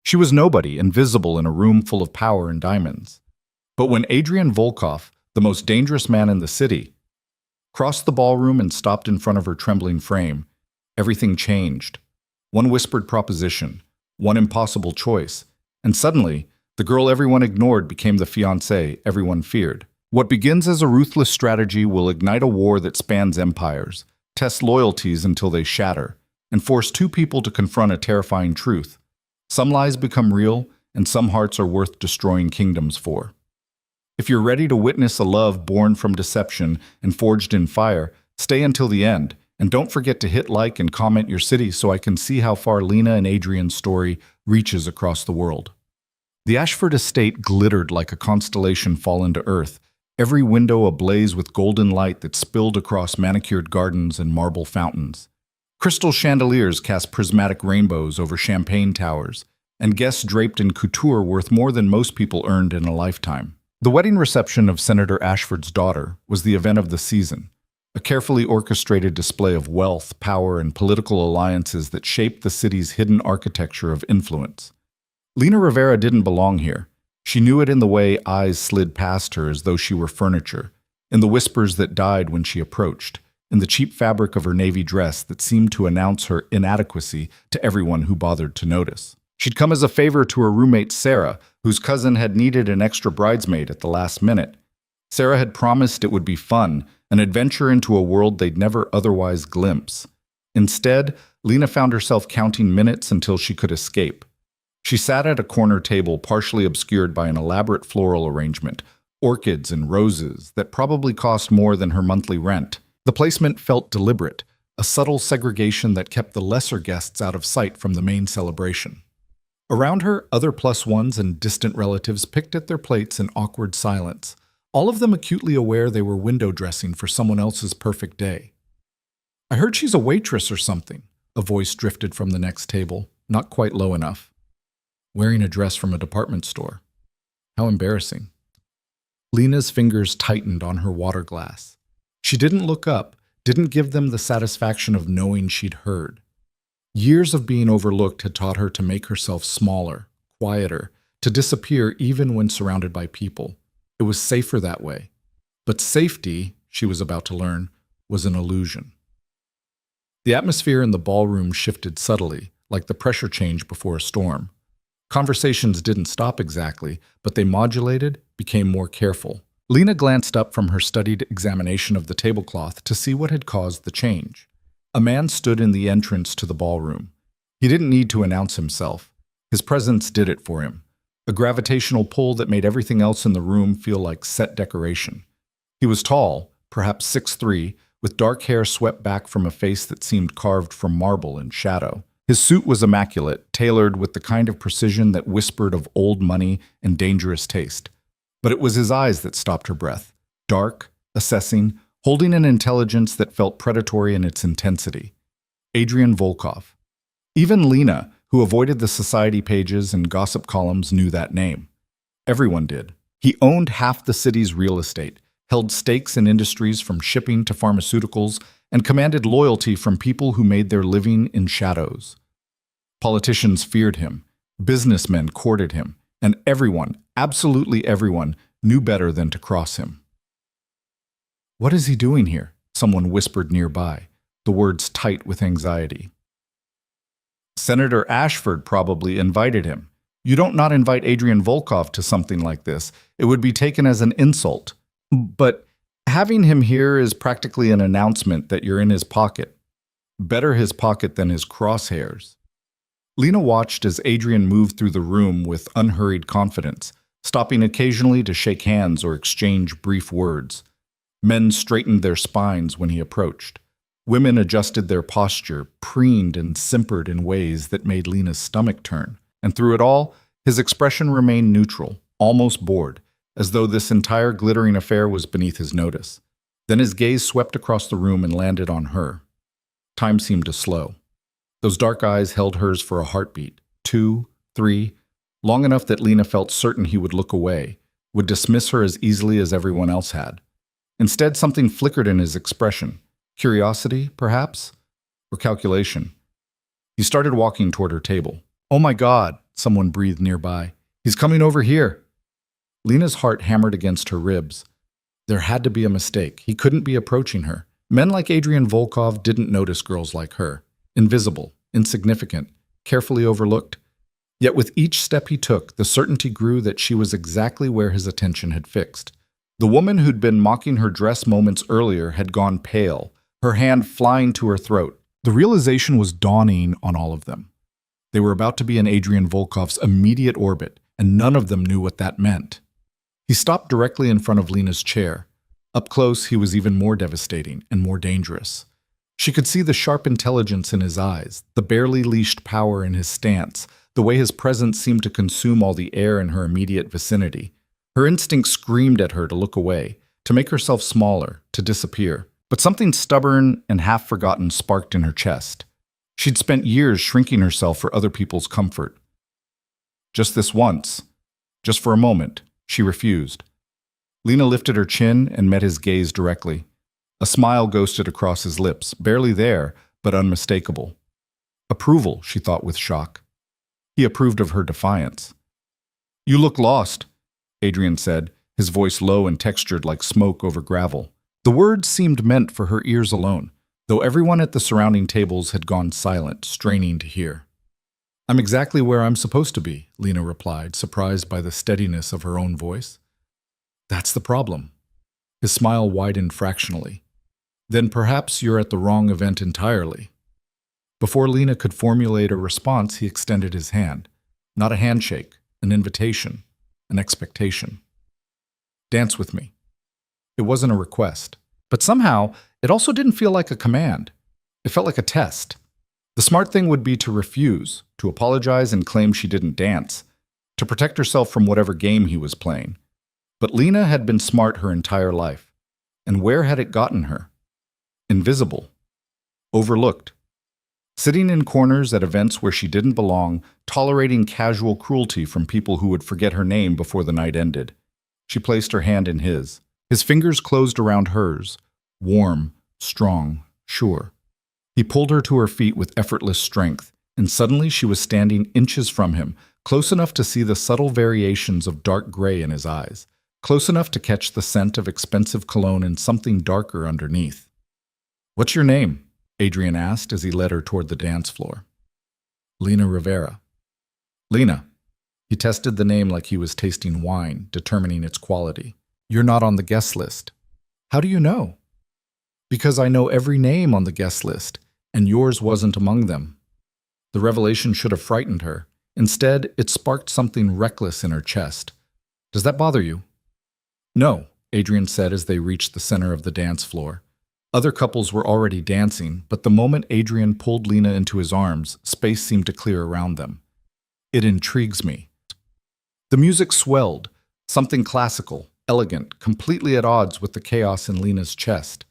She was nobody, invisible in a room full of power and diamonds. But when Adrian Volkov, the most dangerous man in the city, crossed the ballroom and stopped in front of her trembling frame, everything changed. One whispered proposition, one impossible choice, and suddenly, the girl everyone ignored became the fiancée everyone feared. What begins as a ruthless strategy will ignite a war that spans empires, test loyalties until they shatter, and force two people to confront a terrifying truth. Some lies become real, and some hearts are worth destroying kingdoms for. If you're ready to witness a love born from deception and forged in fire, stay until the end, and don't forget to hit like and comment your city so I can see how far Lena and Adrian's story reaches across the world. The Ashford estate glittered like a constellation fallen to earth, every window ablaze with golden light that spilled across manicured gardens and marble fountains. Crystal chandeliers cast prismatic rainbows over champagne towers, and guests draped in couture worth more than most people earned in a lifetime. The wedding reception of Senator Ashford's daughter was the event of the season, a carefully orchestrated display of wealth, power, and political alliances that shaped the city's hidden architecture of influence. Lena Rivera didn't belong here. She knew it in the way eyes slid past her as though she were furniture, in the whispers that died when she approached, in the cheap fabric of her navy dress that seemed to announce her inadequacy to everyone who bothered to notice. She'd come as a favor to her roommate Sarah, whose cousin had needed an extra bridesmaid at the last minute. Sarah had promised it would be fun, an adventure into a world they'd never otherwise glimpse. Instead, Lena found herself counting minutes until she could escape. She sat at a corner table partially obscured by an elaborate floral arrangement, orchids and roses that probably cost more than her monthly rent. The placement felt deliberate, a subtle segregation that kept the lesser guests out of sight from the main celebration. Around her, other plus-ones and distant relatives picked at their plates in awkward silence, all of them acutely aware they were window dressing for someone else's perfect day. "I heard she's a waitress or something," a voice drifted from the next table, not quite low enough. "Wearing a dress from a department store. How embarrassing." Lena's fingers tightened on her water glass. She didn't look up, didn't give them the satisfaction of knowing she'd heard. Years of being overlooked had taught her to make herself smaller, quieter, to disappear even when surrounded by people. It was safer that way. But safety, she was about to learn, was an illusion. The atmosphere in the ballroom shifted subtly, like the pressure change before a storm. Conversations didn't stop exactly, but they modulated, became more careful. Lena glanced up from her studied examination of the tablecloth to see what had caused the change. A man stood in the entrance to the ballroom. He didn't need to announce himself. His presence did it for him, a gravitational pull that made everything else in the room feel like set decoration. He was tall, perhaps 6'3", with dark hair swept back from a face that seemed carved from marble and shadow. His suit was immaculate, tailored with the kind of precision that whispered of old money and dangerous taste. But it was his eyes that stopped her breath, dark, assessing, holding an intelligence that felt predatory in its intensity. Adrian Volkov. Even Lena, who avoided the society pages and gossip columns, knew that name. Everyone did. He owned half the city's real estate, held stakes in industries from shipping to pharmaceuticals, and commanded loyalty from people who made their living in shadows. Politicians feared him, businessmen courted him, and everyone, absolutely everyone, knew better than to cross him. "What is he doing here?" someone whispered nearby, the words tight with anxiety. "Senator Ashford probably invited him. You don't not invite Adrian Volkov to something like this. It would be taken as an insult. But having him here is practically an announcement that you're in his pocket. Better his pocket than his crosshairs." Lena watched as Adrian moved through the room with unhurried confidence, stopping occasionally to shake hands or exchange brief words. Men straightened their spines when he approached. Women adjusted their posture, preened and simpered in ways that made Lena's stomach turn. And through it all, his expression remained neutral, almost bored, as though this entire glittering affair was beneath his notice. Then his gaze swept across the room and landed on her. Time seemed to slow. Those dark eyes held hers for a heartbeat, 2, 3, long enough that Lena felt certain he would look away, would dismiss her as easily as everyone else had. Instead, something flickered in his expression. Curiosity, perhaps? Or calculation. He started walking toward her table. "Oh my God," someone breathed nearby. He's coming over here. Lena's heart hammered against her ribs. There had to be a mistake. He couldn't be approaching her. Men like Adrian Volkov didn't notice girls like her. Invisible, insignificant, carefully overlooked. Yet with each step he took, the certainty grew that she was exactly where his attention had fixed. The woman who'd been mocking her dress moments earlier had gone pale, her hand flying to her throat. The realization was dawning on all of them. They were about to be in Adrian Volkov's immediate orbit, and none of them knew what that meant. He stopped directly in front of Lena's chair. Up close, he was even more devastating and more dangerous. She could see the sharp intelligence in his eyes, the barely leashed power in his stance, the way his presence seemed to consume all the air in her immediate vicinity. Her instinct screamed at her to look away, to make herself smaller, to disappear. But something stubborn and half-forgotten sparked in her chest. She'd spent years shrinking herself for other people's comfort. Just this once, just for a moment, she refused. Lena lifted her chin and met his gaze directly. A smile ghosted across his lips, barely there, but unmistakable. Approval, she thought with shock. He approved of her defiance. "You look lost," Adrian said, his voice low and textured like smoke over gravel. The words seemed meant for her ears alone, though everyone at the surrounding tables had gone silent, straining to hear. "I'm exactly where I'm supposed to be," Lena replied, surprised by the steadiness of her own voice. "That's the problem." His smile widened fractionally. "Then perhaps you're at the wrong event entirely." Before Lena could formulate a response, he extended his hand. Not a handshake, an invitation, an expectation. "Dance with me." It wasn't a request, but somehow it also didn't feel like a command. It felt like a test. The smart thing would be to refuse, to apologize and claim she didn't dance, to protect herself from whatever game he was playing. But Lena had been smart her entire life. And where had it gotten her? Invisible. Overlooked. Sitting in corners at events where she didn't belong, tolerating casual cruelty from people who would forget her name before the night ended. She placed her hand in his. His fingers closed around hers, warm, strong, sure. He pulled her to her feet with effortless strength, and suddenly she was standing inches from him, close enough to see the subtle variations of dark gray in his eyes, close enough to catch the scent of expensive cologne and something darker underneath. "What's your name?" Adrian asked as he led her toward the dance floor. "Lena Rivera." "Lena." He tested the name like he was tasting wine, determining its quality. "You're not on the guest list." "How do you know?" "Because I know every name on the guest list, and yours wasn't among them." The revelation should have frightened her. Instead, it sparked something reckless in her chest. "Does that bother you?" "No," Adrian said as they reached the center of the dance floor. Other couples were already dancing, but the moment Adrian pulled Lena into his arms, space seemed to clear around them. "It intrigues me." The music swelled, something classical, elegant, completely at odds with the chaos in Lena's chest.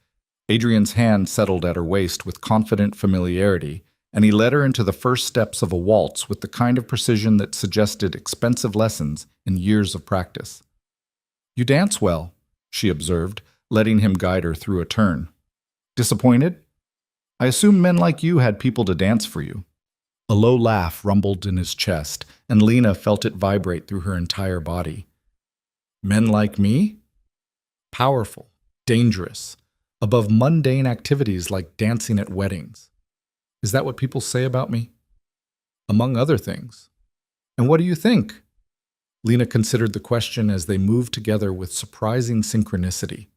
Adrian's hand settled at her waist with confident familiarity, and he led her into the first steps of a waltz with the kind of precision that suggested expensive lessons and years of practice. "You dance well," she observed, letting him guide her through a turn. "Disappointed? I assumed men like you had people to dance for you." A low laugh rumbled in his chest, and Lena felt it vibrate through her entire body. "Men like me? Powerful, dangerous, above mundane activities like dancing at weddings. Is that what people say about me?" "Among other things." "And what do you think?" Lena considered the question as they moved together with surprising synchronicity.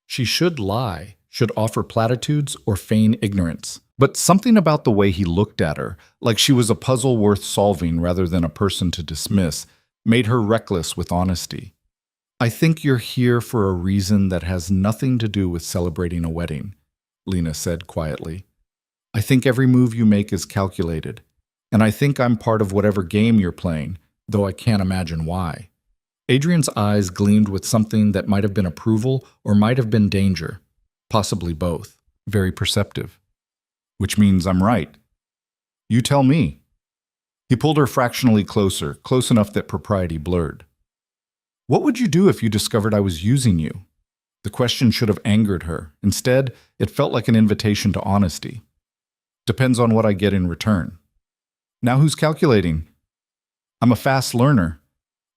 She should lie, should offer platitudes or feign ignorance. But something about the way he looked at her, like she was a puzzle worth solving rather than a person to dismiss, made her reckless with honesty. "I think you're here for a reason that has nothing to do with celebrating a wedding," Lena said quietly. "I think every move you make is calculated, and I think I'm part of whatever game you're playing, though I can't imagine why." Adrian's eyes gleamed with something that might have been approval or might have been danger. Possibly both. Very perceptive. "Which means I'm right." "You tell me." He pulled her fractionally closer, close enough that propriety blurred. "What would you do if you discovered I was using you?" The question should have angered her. Instead, it felt like an invitation to honesty. "Depends on what I get in return." "Now who's calculating?" I'm a fast learner.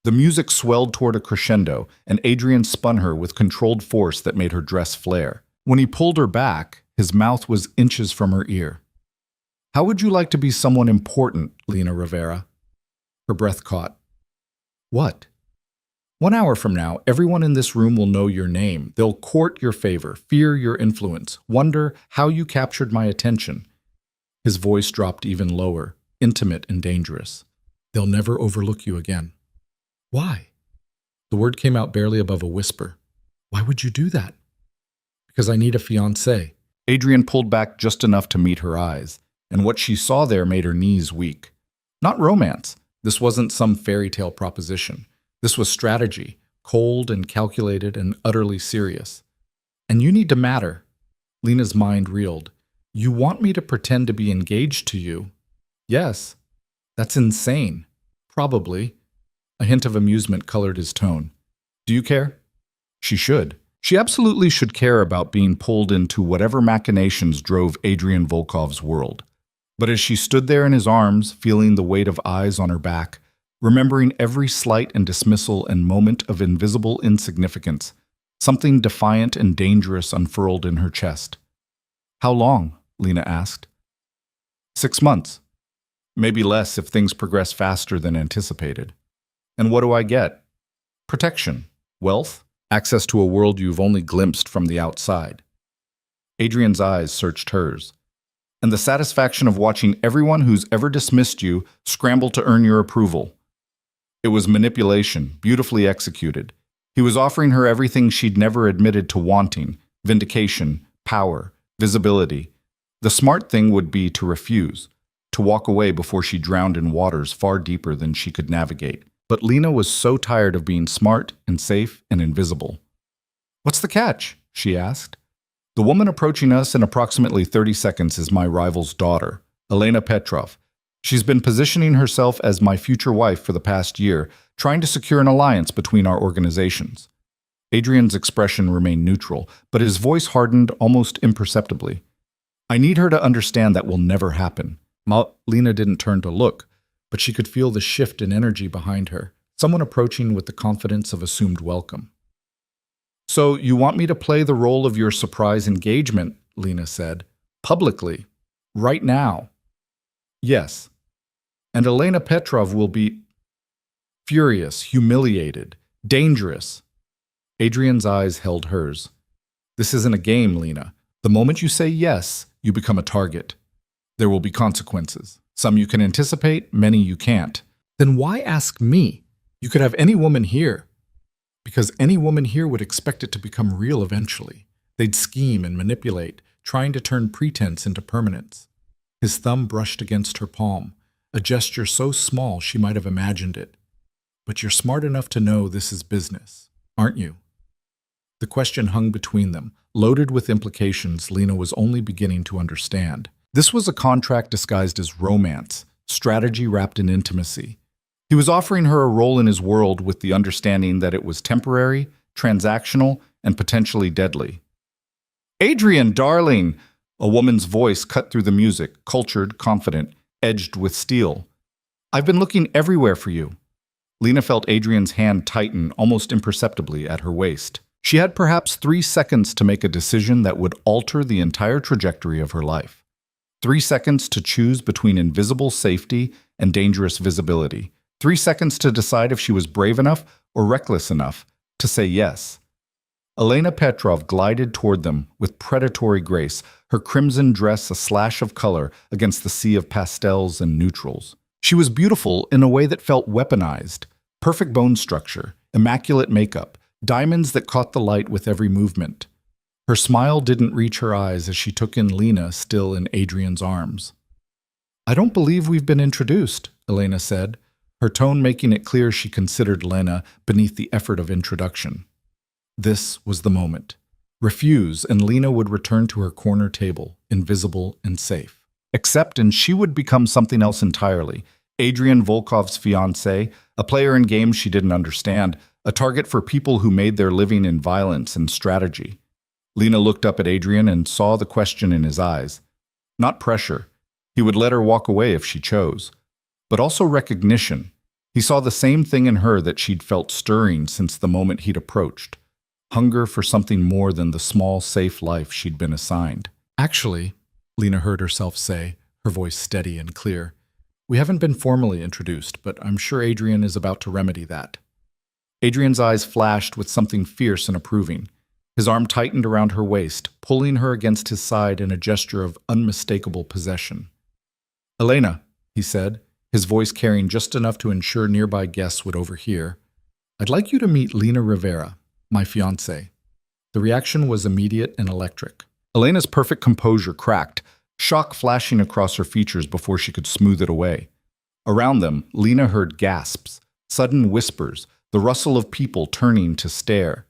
The music swelled toward a crescendo, and Adrian spun her with controlled force that made her dress flare. When he pulled her back, his mouth was inches from her ear. How would you like to be someone important, Lena Rivera? Her breath caught. What? 1 hour from now, everyone in this room will know your name. They'll court your favor, fear your influence, wonder how you captured my attention. His voice dropped even lower, intimate and dangerous. They'll never overlook you again. Why? The word came out barely above a whisper. Why would you do that? Because I need a fiancé. Adrian pulled back just enough to meet her eyes, and what she saw there made her knees weak. Not romance. This wasn't some fairy tale proposition. This was strategy, cold and calculated and utterly serious. And you need to matter. Lena's mind reeled. You want me to pretend to be engaged to you? Yes. That's insane. Probably. A hint of amusement colored his tone. Do you care? She should. She absolutely should care about being pulled into whatever machinations drove Adrian Volkov's world. But as she stood there in his arms, feeling the weight of eyes on her back, remembering every slight and dismissal and moment of invisible insignificance, something defiant and dangerous unfurled in her chest. How long? Lena asked. 6 months. Maybe less if things progress faster than anticipated. And what do I get? Protection, wealth, access to a world you've only glimpsed from the outside. Adrian's eyes searched hers, and the satisfaction of watching everyone who's ever dismissed you scramble to earn your approval. It was manipulation, beautifully executed. He was offering her everything she'd never admitted to wanting: vindication, power, visibility. The smart thing would be to refuse, to walk away before she drowned in waters far deeper than she could navigate. But Lena was so tired of being smart and safe and invisible. What's the catch? She asked. The woman approaching us in approximately 30 seconds is my rival's daughter, Elena Petrov. She's been positioning herself as my future wife for the past year, trying to secure an alliance between our organizations. Adrian's expression remained neutral, but his voice hardened almost imperceptibly. I need her to understand that will never happen. Lena didn't turn to look, but she could feel the shift in energy behind her, someone approaching with the confidence of assumed welcome. So you want me to play the role of your surprise engagement, Lena said, publicly, right now. Yes. And Elena Petrov will be furious, humiliated, dangerous. Adrian's eyes held hers. This isn't a game, Lena. The moment you say yes, you become a target. There will be consequences. Some you can anticipate, many you can't. Then why ask me? You could have any woman here. Because any woman here would expect it to become real eventually. They'd scheme and manipulate, trying to turn pretense into permanence. His thumb brushed against her palm, a gesture so small she might have imagined it. But you're smart enough to know this is business, aren't you? The question hung between them, loaded with implications Lena was only beginning to understand. This was a contract disguised as romance, strategy wrapped in intimacy. He was offering her a role in his world with the understanding that it was temporary, transactional, and potentially deadly. Adrian, darling! A woman's voice cut through the music, cultured, confident, edged with steel. I've been looking everywhere for you. Lena felt Adrian's hand tighten almost imperceptibly at her waist. She had perhaps 3 seconds to make a decision that would alter the entire trajectory of her life. 3 seconds to choose between invisible safety and dangerous visibility. 3 seconds to decide if she was brave enough or reckless enough to say yes. Elena Petrov glided toward them with predatory grace, her crimson dress a slash of color against the sea of pastels and neutrals. She was beautiful in a way that felt weaponized. Perfect bone structure, immaculate makeup, diamonds that caught the light with every movement. Her smile didn't reach her eyes as she took in Lena still in Adrian's arms. I don't believe we've been introduced, Elena said, her tone making it clear she considered Lena beneath the effort of introduction. This was the moment. Refuse, and Lena would return to her corner table, invisible and safe. Accept, and she would become something else entirely. Adrian Volkov's fiancé, a player in games she didn't understand, a target for people who made their living in violence and strategy. Lena looked up at Adrian and saw the question in his eyes. Not pressure. He would let her walk away if she chose. But also recognition. He saw the same thing in her that she'd felt stirring since the moment he'd approached. Hunger for something more than the small, safe life she'd been assigned. "Actually," Lena heard herself say, her voice steady and clear, "we haven't been formally introduced, but I'm sure Adrian is about to remedy that." Adrian's eyes flashed with something fierce and approving. His arm tightened around her waist, pulling her against his side in a gesture of unmistakable possession. "Elena," he said, his voice carrying just enough to ensure nearby guests would overhear, "I'd like you to meet Lena Rivera, my fiancée." The reaction was immediate and electric. Elena's perfect composure cracked, shock flashing across her features before she could smooth it away. Around them, Lena heard gasps, sudden whispers, the rustle of people turning to stare.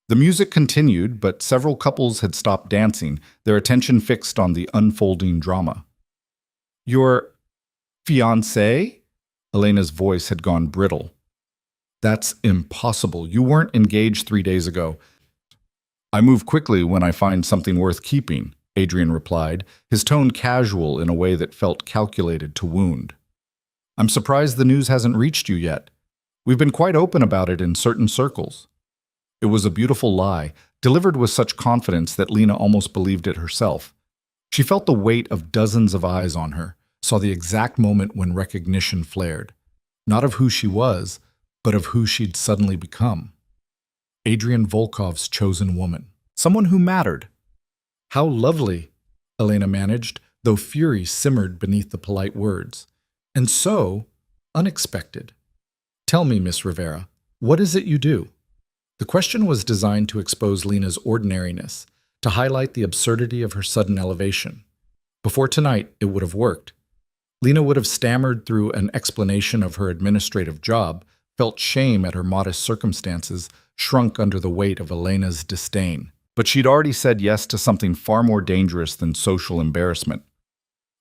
The music continued, but several couples had stopped dancing, their attention fixed on the unfolding drama. "Your fiancé?" Elena's voice had gone brittle. "That's impossible. You weren't engaged 3 days ago." "I move quickly when I find something worth keeping," Adrian replied, his tone casual in a way that felt calculated to wound. "I'm surprised the news hasn't reached you yet. We've been quite open about it in certain circles." It was a beautiful lie, delivered with such confidence that Lena almost believed it herself. She felt the weight of dozens of eyes on her, saw the exact moment when recognition flared, not of who she was, but of who she'd suddenly become. Adrian Volkov's chosen woman, someone who mattered. "How lovely," Elena managed, though fury simmered beneath the polite words. "And so, unexpected. Tell me, Miss Rivera, what is it you do?" The question was designed to expose Lena's ordinariness, to highlight the absurdity of her sudden elevation. Before tonight, it would have worked. Lena would have stammered through an explanation of her administrative job, felt shame at her modest circumstances, shrunk under the weight of Elena's disdain. But she'd already said yes to something far more dangerous than social embarrassment.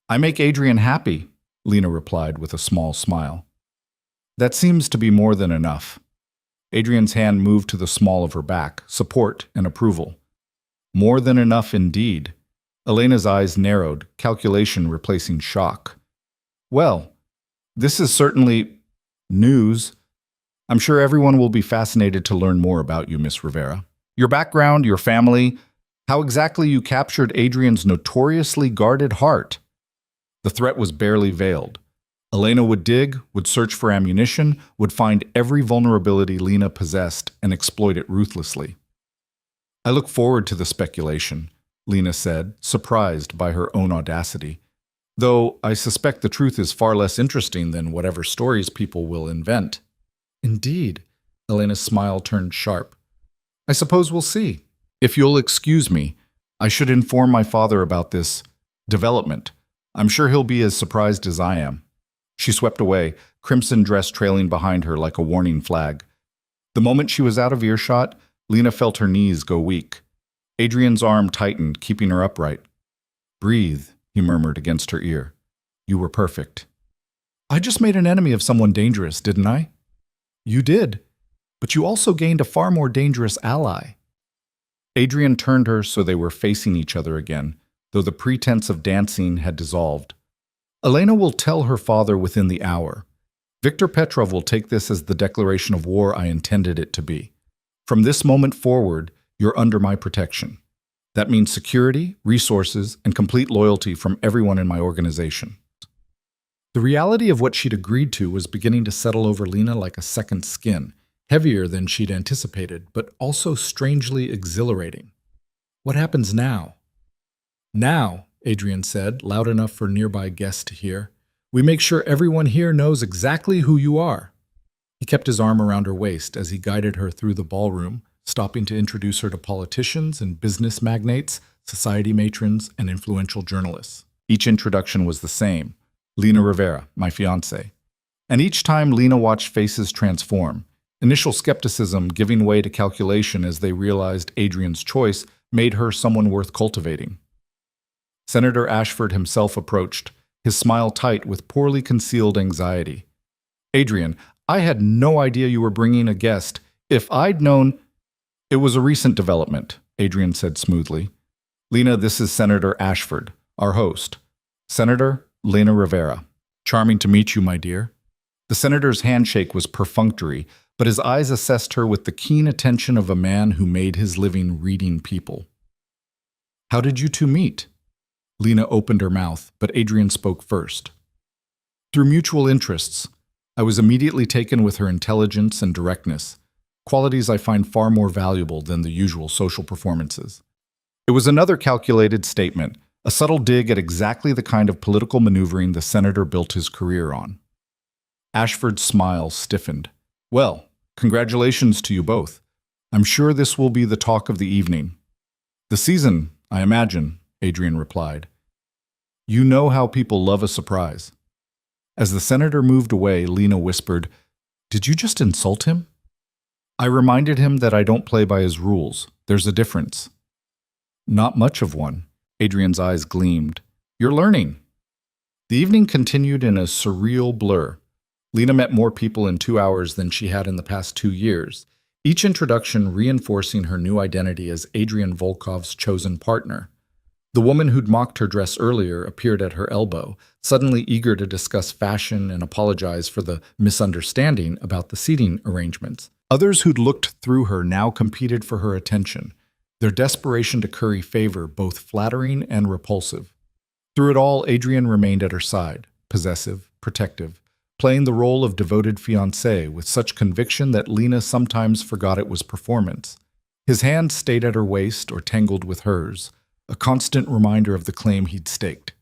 "I make Adrian happy," Lena replied with a small smile. "That seems to be more than enough." Adrian's hand moved to the small of her back, support and approval. More than enough indeed. Elena's eyes narrowed, calculation replacing shock. "Well, this is certainly news. I'm sure everyone will be fascinated to learn more about you, Miss Rivera. Your background, your family, how exactly you captured Adrian's notoriously guarded heart." The threat was barely veiled. Elena would dig, would search for ammunition, would find every vulnerability Lena possessed and exploit it ruthlessly. "I look forward to the speculation," Lena said, surprised by her own audacity. "Though I suspect the truth is far less interesting than whatever stories people will invent." "Indeed," Elena's smile turned sharp. "I suppose we'll see. If you'll excuse me, I should inform my father about this development. I'm sure he'll be as surprised as I am." She swept away, crimson dress trailing behind her like a warning flag. The moment she was out of earshot, Lena felt her knees go weak. Adrian's arm tightened, keeping her upright. "Breathe," he murmured against her ear. "You were perfect." "I just made an enemy of someone dangerous, didn't I?" "You did, but you also gained a far more dangerous ally." Adrian turned her so they were facing each other again, though the pretense of dancing had dissolved. "Elena will tell her father within the hour. Viktor Petrov will take this as the declaration of war I intended it to be. From this moment forward, you're under my protection. That means security, resources, and complete loyalty from everyone in my organization." The reality of what she'd agreed to was beginning to settle over Lena like a second skin, heavier than she'd anticipated, but also strangely exhilarating. "What happens now?" "Now," Adrian said, loud enough for nearby guests to hear, "we make sure everyone here knows exactly who you are." He kept his arm around her waist as he guided her through the ballroom, stopping to introduce her to politicians and business magnates, society matrons, and influential journalists. Each introduction was the same: "Lena Rivera, my fiancée." And each time Lena watched faces transform, initial skepticism giving way to calculation as they realized Adrian's choice made her someone worth cultivating. Senator Ashford himself approached, his smile tight with poorly concealed anxiety. "Adrian, I had no idea you were bringing a guest. If I'd known—" "It was a recent development," Adrian said smoothly. "Lena, this is Senator Ashford, our host. Senator Lena Rivera. Charming to meet you, my dear." The senator's handshake was perfunctory, but his eyes assessed her with the keen attention of a man who made his living reading people. "How did you two meet?" Lena opened her mouth, but Adrian spoke first. "Through mutual interests. I was immediately taken with her intelligence and directness, qualities I find far more valuable than the usual social performances." It was another calculated statement, a subtle dig at exactly the kind of political maneuvering the senator built his career on. Ashford's smile stiffened. "Well, congratulations to you both. I'm sure this will be the talk of the evening." "The season, I imagine," Adrian replied. "You know how people love a surprise." As the senator moved away, Lena whispered, "Did you just insult him?" "I reminded him that I don't play by his rules. There's a difference." "Not much of one." Adrian's eyes gleamed. "You're learning." The evening continued in a surreal blur. Lena met more people in 2 hours than she had in the past 2 years, each introduction reinforcing her new identity as Adrian Volkov's chosen partner. The woman who'd mocked her dress earlier appeared at her elbow, suddenly eager to discuss fashion and apologize for the misunderstanding about the seating arrangements. Others who'd looked through her now competed for her attention, their desperation to curry favor both flattering and repulsive. Through it all, Adrian remained at her side, possessive, protective, playing the role of devoted fiancé with such conviction that Lena sometimes forgot it was performance. His hand stayed at her waist or tangled with hers, a constant reminder of the claim he'd staked.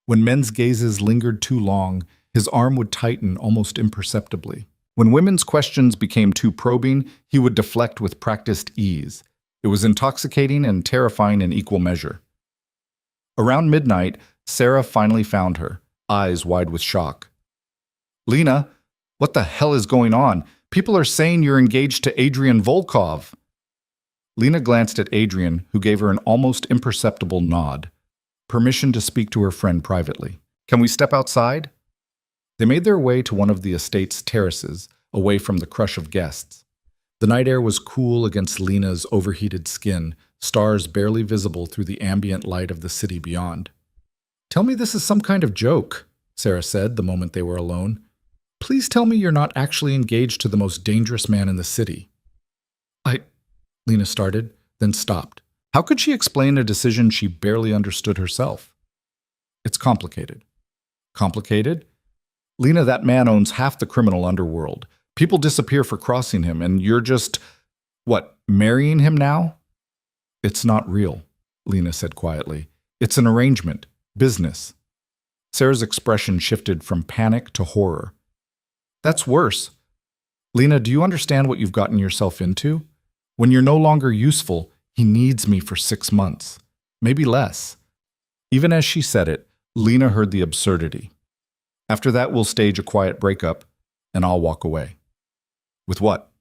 When men's gazes lingered too long, his arm would tighten almost imperceptibly. When women's questions became too probing, he would deflect with practiced ease. It was intoxicating and terrifying in equal measure. Around midnight, Sarah finally found her, eyes wide with shock. "Lena, what the hell is going on? People are saying you're engaged to Adrian Volkov." Lena glanced at Adrian, who gave her an almost imperceptible nod. Permission to speak to her friend privately. "Can we step outside?" They made their way to one of the estate's terraces, away from the crush of guests. The night air was cool against Lena's overheated skin, stars barely visible through the ambient light of the city beyond. "Tell me this is some kind of joke," Sarah said the moment they were alone. "Please tell me you're not actually engaged to the most dangerous man in the city." Lena started, then stopped. How could she explain a decision she barely understood herself? "It's complicated." "Complicated?" "Lena, that man owns half the criminal underworld. People disappear for crossing him, and you're just, marrying him now?" "It's not real," Lena said quietly. "It's an arrangement. Business." Sarah's expression shifted from panic to horror. "That's worse. Lena, do you understand what you've gotten yourself into? When you're no longer useful, he needs me for 6 months. Maybe less." Even as she said it, Lena heard the absurdity. "After that, we'll stage a quiet breakup, and I'll walk away." "With what?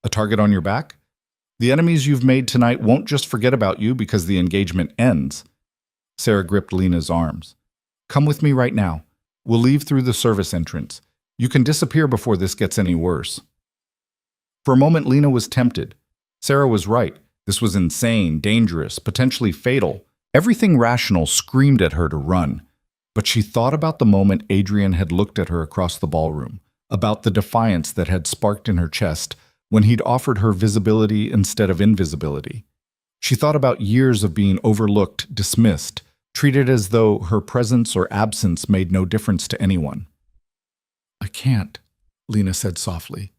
A target on your back? The enemies you've made tonight won't just forget about you because the engagement ends." Sarah gripped Lena's arms. "Come with me right now. We'll leave through the service entrance. You can disappear before this gets any worse." For a moment, Lena was tempted. Sarah was right. This was insane, dangerous, potentially fatal. Everything rational screamed at her to run. But she thought about the moment Adrian had looked at her across the ballroom, about the defiance that had sparked in her chest when he'd offered her visibility instead of invisibility. She thought about years of being overlooked, dismissed, treated as though her presence or absence made no difference to anyone. "I can't," Lena said softly.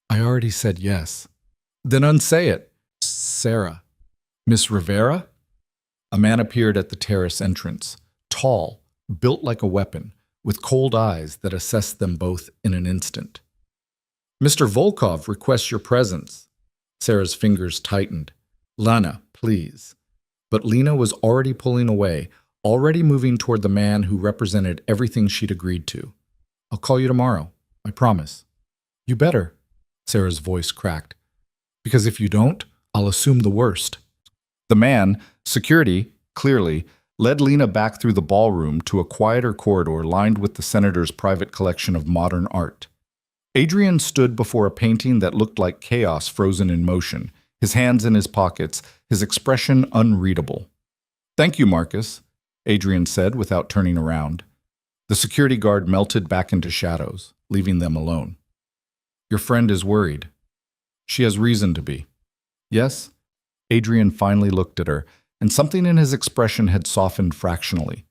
"I already said yes." "Then unsay it." "Sarah." "Miss Rivera?" A man appeared at the terrace entrance, tall, built like a weapon, with cold eyes that assessed them both in an instant. "Mr. Volkov requests your presence." Sarah's fingers tightened. "Lana, please." But Lena was already pulling away, already moving toward the man who represented everything she'd agreed to. "I'll call you tomorrow, I promise." "You better," Sarah's voice cracked. "Because if you don't, I'll assume the worst." The man, security, clearly, led Lena back through the ballroom to a quieter corridor lined with the senator's private collection of modern art. Adrian stood before a painting that looked like chaos frozen in motion, his hands in his pockets, his expression unreadable. "Thank you, Marcus," Adrian said without turning around. The security guard melted back into shadows. leaving them alone. Your friend is worried. She has reason to be. Yes? Adrian finally looked at her, and something in his expression had softened fractionally.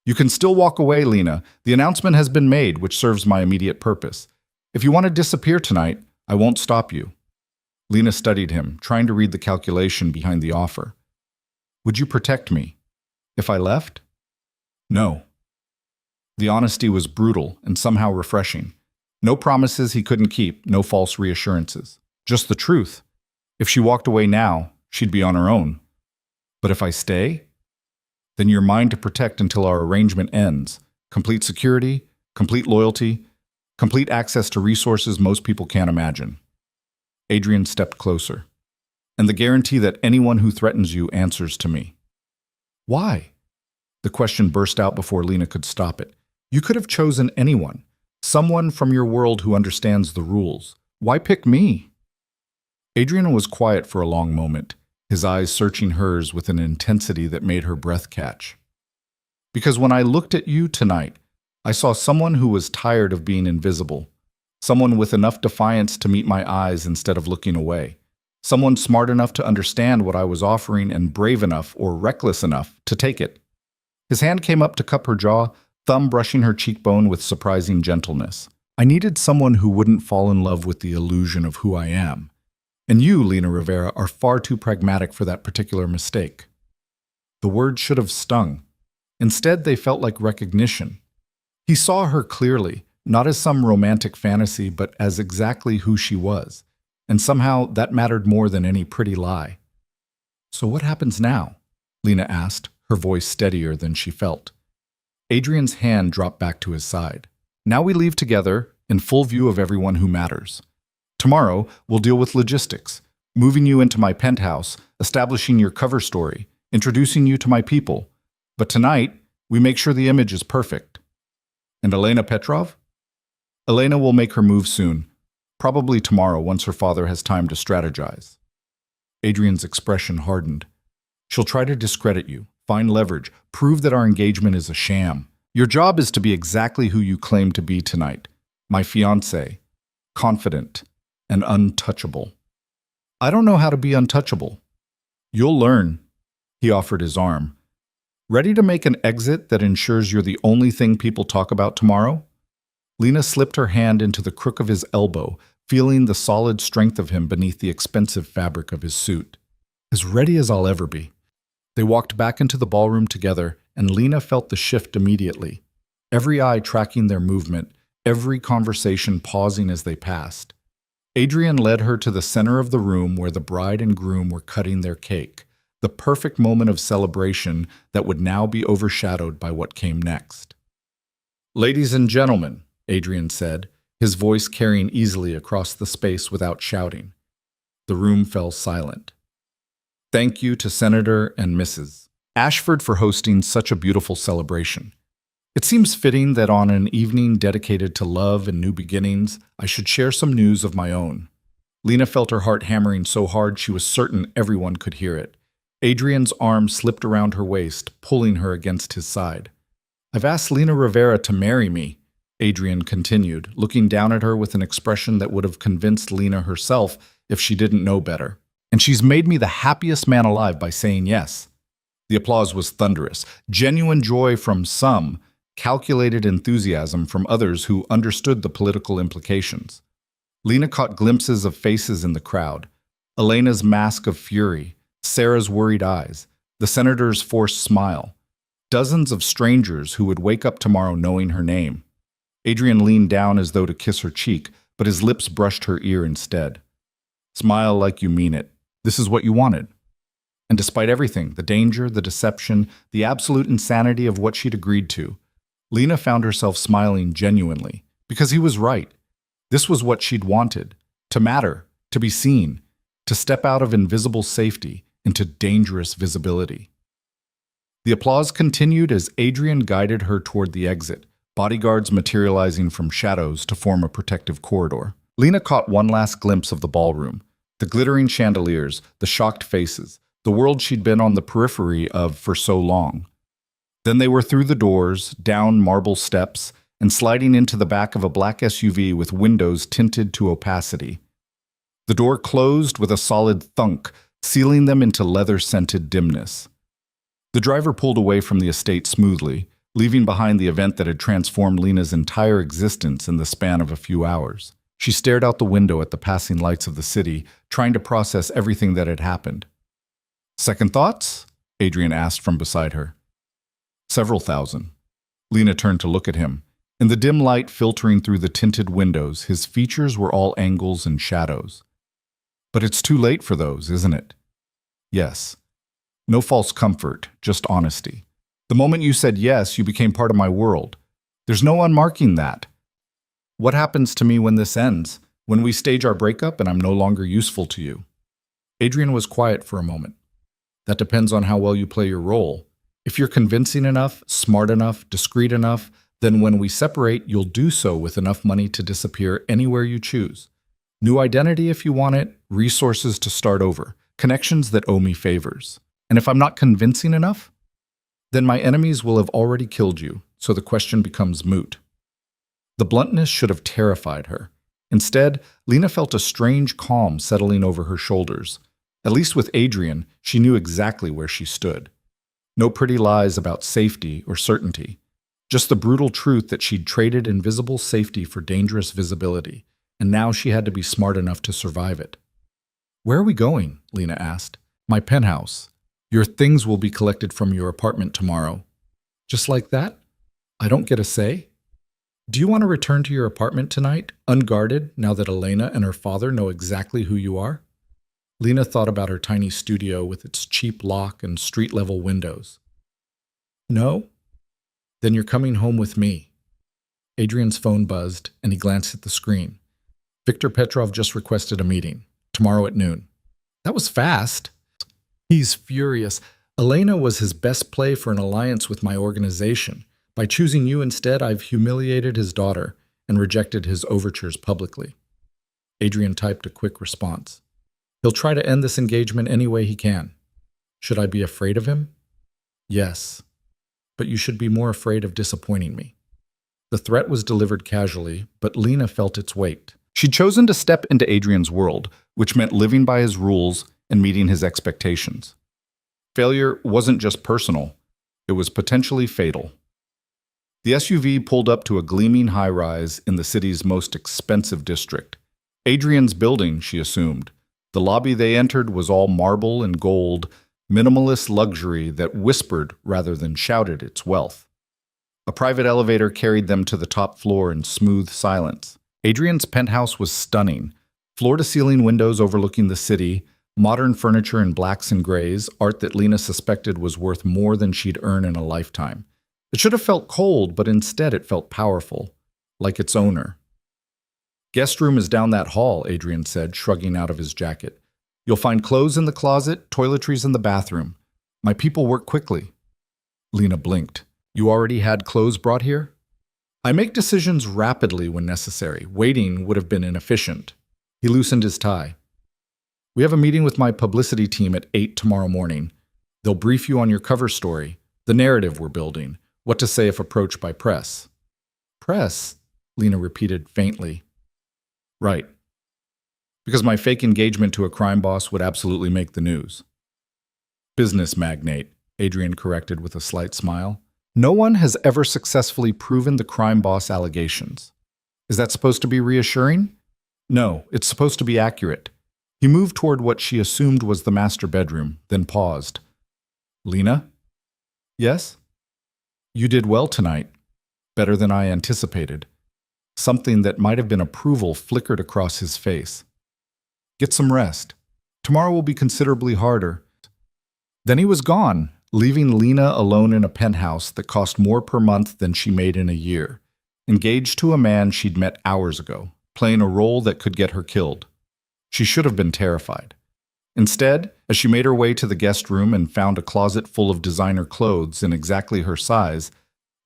You can still walk away, Lena. The announcement has been made, which serves my immediate purpose. If you want to disappear tonight, I won't stop you. Lena studied him, trying to read the calculation behind the offer. Would you protect me if I left? No. The honesty was brutal and somehow refreshing. No promises he couldn't keep, no false reassurances. Just the truth. If she walked away now, she'd be on her own. But if I stay, then you're mine to protect until our arrangement ends. Complete security, complete loyalty, complete access to resources most people can't imagine. Adrian stepped closer. And the guarantee that anyone who threatens you answers to me. Why? The question burst out before Lena could stop it. You could have chosen anyone, someone from your world who understands the rules. Why pick me? Adrian was quiet for a long moment, his eyes searching hers with an intensity that made her breath catch. Because when I looked at you tonight, I saw someone who was tired of being invisible, someone with enough defiance to meet my eyes instead of looking away, someone smart enough to understand what I was offering and brave enough or reckless enough to take it. His hand came up to cup her jaw, thumb brushing her cheekbone with surprising gentleness. I needed someone who wouldn't fall in love with the illusion of who I am. And you, Lena Rivera, are far too pragmatic for that particular mistake. The words should have stung. Instead, they felt like recognition. He saw her clearly, not as some romantic fantasy, but as exactly who she was. And somehow that mattered more than any pretty lie. So what happens now? Lena asked, her voice steadier than she felt. Adrian's hand dropped back to his side. Now we leave together, in full view of everyone who matters. Tomorrow, we'll deal with logistics, moving you into my penthouse, establishing your cover story, introducing you to my people. But tonight, we make sure the image is perfect. And Elena Petrov? Elena will make her move soon, probably tomorrow once her father has time to strategize. Adrian's expression hardened. She'll try to discredit you, find leverage, prove that our engagement is a sham. Your job is to be exactly who you claim to be tonight, my fiancé, confident and untouchable. I don't know how to be untouchable. You'll learn. He offered his arm. Ready to make an exit that ensures you're the only thing people talk about tomorrow? Lena slipped her hand into the crook of his elbow, feeling the solid strength of him beneath the expensive fabric of his suit. As ready as I'll ever be. They walked back into the ballroom together, and Lena felt the shift immediately. Every eye tracking their movement, every conversation pausing as they passed. Adrian led her to the center of the room where the bride and groom were cutting their cake, the perfect moment of celebration that would now be overshadowed by what came next. Ladies and gentlemen, Adrian said, his voice carrying easily across the space without shouting. The room fell silent. Thank you to Senator and Mrs. Ashford for hosting such a beautiful celebration. It seems fitting that on an evening dedicated to love and new beginnings, I should share some news of my own. Lena felt her heart hammering so hard she was certain everyone could hear it. Adrian's arm slipped around her waist, pulling her against his side. I've asked Lena Rivera to marry me, Adrian continued, looking down at her with an expression that would have convinced Lena herself if she didn't know better. And she's made me the happiest man alive by saying yes. The applause was thunderous, genuine joy from some, calculated enthusiasm from others who understood the political implications. Lena caught glimpses of faces in the crowd, Elena's mask of fury, Sarah's worried eyes, the senator's forced smile, dozens of strangers who would wake up tomorrow knowing her name. Adrian leaned down as though to kiss her cheek, but his lips brushed her ear instead. Smile like you mean it. This is what you wanted. And despite everything, the danger, the deception, the absolute insanity of what she'd agreed to, Lena found herself smiling genuinely, because he was right. This was what she'd wanted, to matter, to be seen, to step out of invisible safety into dangerous visibility. The applause continued as Adrian guided her toward the exit, bodyguards materializing from shadows to form a protective corridor. Lena caught one last glimpse of the ballroom, the glittering chandeliers, the shocked faces, the world she'd been on the periphery of for so long. Then they were through the doors, down marble steps, and sliding into the back of a black SUV with windows tinted to opacity. The door closed with a solid thunk, sealing them into leather-scented dimness. The driver pulled away from the estate smoothly, leaving behind the event that had transformed Lena's entire existence in the span of a few hours. She stared out the window at the passing lights of the city, trying to process everything that had happened. "Second thoughts?" Adrian asked from beside her. "Several thousand." Lena turned to look at him. In the dim light filtering through the tinted windows, his features were all angles and shadows. "But it's too late for those, isn't it?" "Yes. No false comfort, just honesty. The moment you said yes, you became part of my world. There's no unmarking that. What happens to me when this ends? When we stage our breakup and I'm no longer useful to you?" Adrian was quiet for a moment. "That depends on how well you play your role. If you're convincing enough, smart enough, discreet enough, then when we separate, you'll do so with enough money to disappear anywhere you choose. New identity if you want it, resources to start over, connections that owe me favors. And if I'm not convincing enough, then my enemies will have already killed you, so the question becomes moot." The bluntness should have terrified her. Instead, Lena felt a strange calm settling over her shoulders. At least with Adrian, she knew exactly where she stood. No pretty lies about safety or certainty. Just the brutal truth that she'd traded invisible safety for dangerous visibility, and now she had to be smart enough to survive it. "Where are we going?" Lena asked. "My penthouse. Your things will be collected from your apartment tomorrow." "Just like that? I don't get a say?" "Do you want to return to your apartment tonight, unguarded, now that Elena and her father know exactly who you are?" Lena thought about her tiny studio with its cheap lock and street-level windows. "No? Then you're coming home with me." Adrian's phone buzzed, and he glanced at the screen. Viktor Petrov just requested a meeting, tomorrow at noon. That was fast. He's furious. Elena was his best play for an alliance with my organization. By choosing you instead, I've humiliated his daughter and rejected his overtures publicly. Adrian typed a quick response. He'll try to end this engagement any way he can. Should I be afraid of him? Yes. But you should be more afraid of disappointing me. The threat was delivered casually, but Lena felt its weight. She'd chosen to step into Adrian's world, which meant living by his rules and meeting his expectations. Failure wasn't just personal, it was potentially fatal. The SUV pulled up to a gleaming high-rise in the city's most expensive district. Adrian's building, she assumed. The lobby they entered was all marble and gold, minimalist luxury that whispered rather than shouted its wealth. A private elevator carried them to the top floor in smooth silence. Adrian's penthouse was stunning. Floor-to-ceiling windows overlooking the city, modern furniture in blacks and grays, art that Lena suspected was worth more than she'd earn in a lifetime. It should have felt cold, but instead it felt powerful, like its owner. "Guest room is down that hall," Adrian said, shrugging out of his jacket. "You'll find clothes in the closet, toiletries in the bathroom. My people work quickly." Lena blinked. "You already had clothes brought here?" "I make decisions rapidly when necessary. Waiting would have been inefficient." He loosened his tie. "We have a meeting with my publicity team at 8 tomorrow morning. They'll brief you on your cover story, the narrative we're building, what to say if approached by press." "Press?" Lena repeated faintly. "Right. Because my fake engagement to a crime boss would absolutely make the news." "Business magnate," Adrian corrected with a slight smile. "No one has ever successfully proven the crime boss allegations. Is that supposed to be reassuring?" "No, it's supposed to be accurate." He moved toward what she assumed was the master bedroom, then paused. "Lena?" "Yes?" "You did well tonight. Better than I anticipated." Something that might have been approval flickered across his face. "Get some rest. Tomorrow will be considerably harder." Then he was gone, leaving Lena alone in a penthouse that cost more per month than she made in a year, engaged to a man she'd met hours ago, playing a role that could get her killed. She should have been terrified. Instead, as she made her way to the guest room and found a closet full of designer clothes in exactly her size,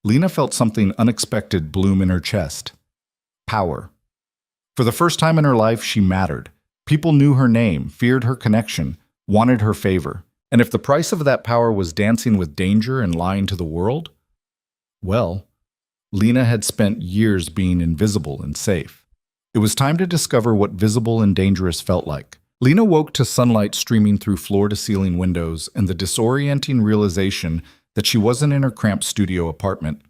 Lena felt something unexpected bloom in her chest. Power. For the first time in her life, she mattered. People knew her name, feared her connection, wanted her favor. And if the price of that power was dancing with danger and lying to the world, well, Lena had spent years being invisible and safe. It was time to discover what visible and dangerous felt like. Lena woke to sunlight streaming through floor-to-ceiling windows and the disorienting realization that she wasn't in her cramped studio apartment.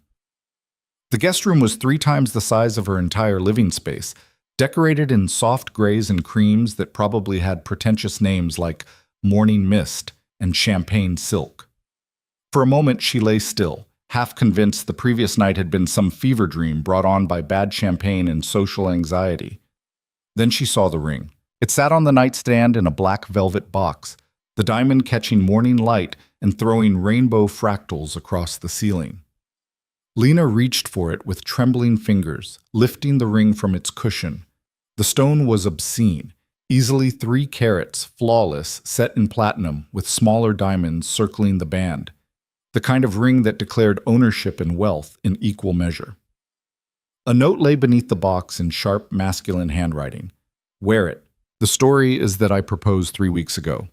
The guest room was 3 times the size of her entire living space, decorated in soft grays and creams that probably had pretentious names like Morning Mist and Champagne Silk. For a moment, she lay still, half convinced the previous night had been some fever dream brought on by bad champagne and social anxiety. Then she saw the ring. It sat on the nightstand in a black velvet box, the diamond catching morning light and throwing rainbow fractals across the ceiling. Lena reached for it with trembling fingers, lifting the ring from its cushion. The stone was obscene, easily 3 carats, flawless, set in platinum with smaller diamonds circling the band. The kind of ring that declared ownership and wealth in equal measure. A note lay beneath the box in sharp, masculine handwriting. Wear it. The story is that I proposed 3 weeks ago.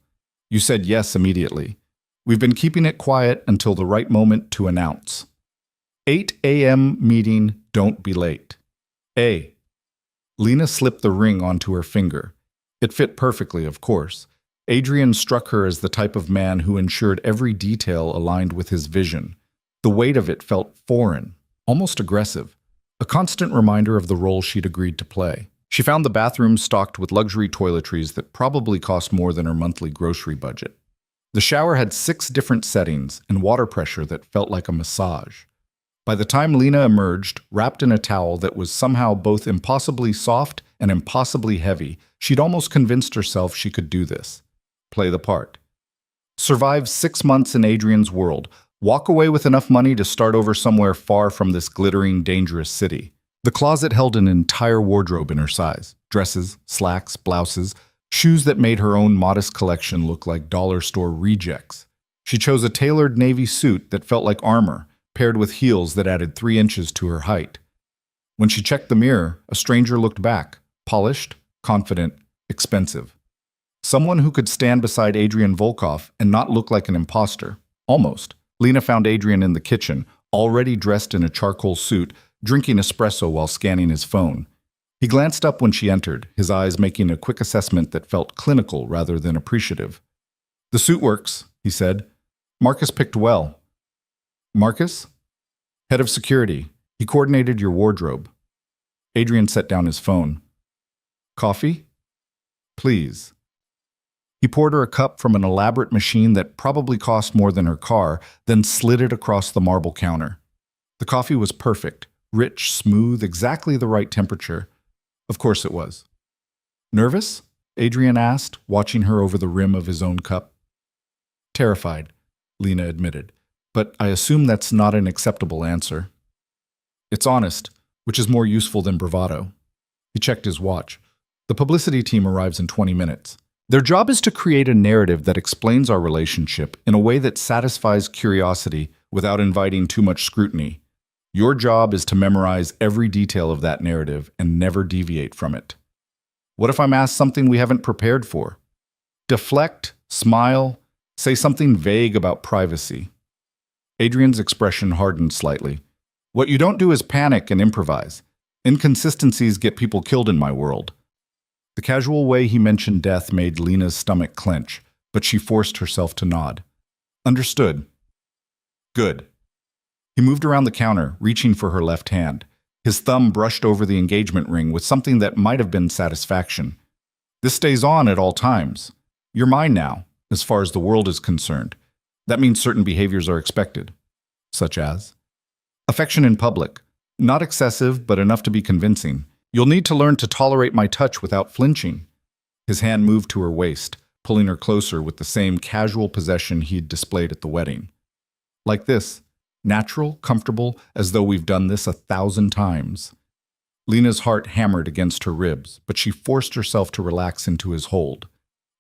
You said yes immediately. We've been keeping it quiet until the right moment to announce. 8 a.m. meeting, don't be late. A. Lena slipped the ring onto her finger. It fit perfectly, of course. Adrian struck her as the type of man who ensured every detail aligned with his vision. The weight of it felt foreign, almost aggressive, a constant reminder of the role she'd agreed to play. She found the bathroom stocked with luxury toiletries that probably cost more than her monthly grocery budget. The shower had 6 different settings and water pressure that felt like a massage. By the time Lena emerged, wrapped in a towel that was somehow both impossibly soft and impossibly heavy, she'd almost convinced herself she could do this. Play the part. Survive 6 months in Adrian's world. Walk away with enough money to start over somewhere far from this glittering, dangerous city. The closet held an entire wardrobe in her size. Dresses, slacks, blouses, shoes that made her own modest collection look like dollar store rejects. She chose a tailored navy suit that felt like armor, paired with heels that added 3 inches to her height. When she checked the mirror, a stranger looked back, polished, confident, expensive. Someone who could stand beside Adrian Volkov and not look like an imposter. Almost. Lena found Adrian in the kitchen, already dressed in a charcoal suit, drinking espresso while scanning his phone. He glanced up when she entered, his eyes making a quick assessment that felt clinical rather than appreciative. "The suit works," he said. "Marcus picked well." "Marcus?" "Head of security. He coordinated your wardrobe." Adrian set down his phone. "Coffee?" "Please." He poured her a cup from an elaborate machine that probably cost more than her car, then slid it across the marble counter. The coffee was perfect, rich, smooth, exactly the right temperature. Of course it was. "Nervous?" Adrian asked, watching her over the rim of his own cup. "Terrified," Lena admitted, "but I assume that's not an acceptable answer." "It's honest, which is more useful than bravado." He checked his watch. "The publicity team arrives in 20 minutes. Their job is to create a narrative that explains our relationship in a way that satisfies curiosity without inviting too much scrutiny. Your job is to memorize every detail of that narrative and never deviate from it." "What if I'm asked something we haven't prepared for?" "Deflect, smile, say something vague about privacy." Adrian's expression hardened slightly. "What you don't do is panic and improvise. Inconsistencies get people killed in my world." The casual way he mentioned death made Lena's stomach clench, but she forced herself to nod. "Understood." "Good." He moved around the counter, reaching for her left hand. His thumb brushed over the engagement ring with something that might have been satisfaction. "This stays on at all times. You're mine now, as far as the world is concerned. That means certain behaviors are expected." "Such as?" "Affection in public. Not excessive, but enough to be convincing. You'll need to learn to tolerate my touch without flinching." His hand moved to her waist, pulling her closer with the same casual possession he'd displayed at the wedding. "Like this. Natural, comfortable, as though we've done this 1,000 times." Lena's heart hammered against her ribs, but she forced herself to relax into his hold.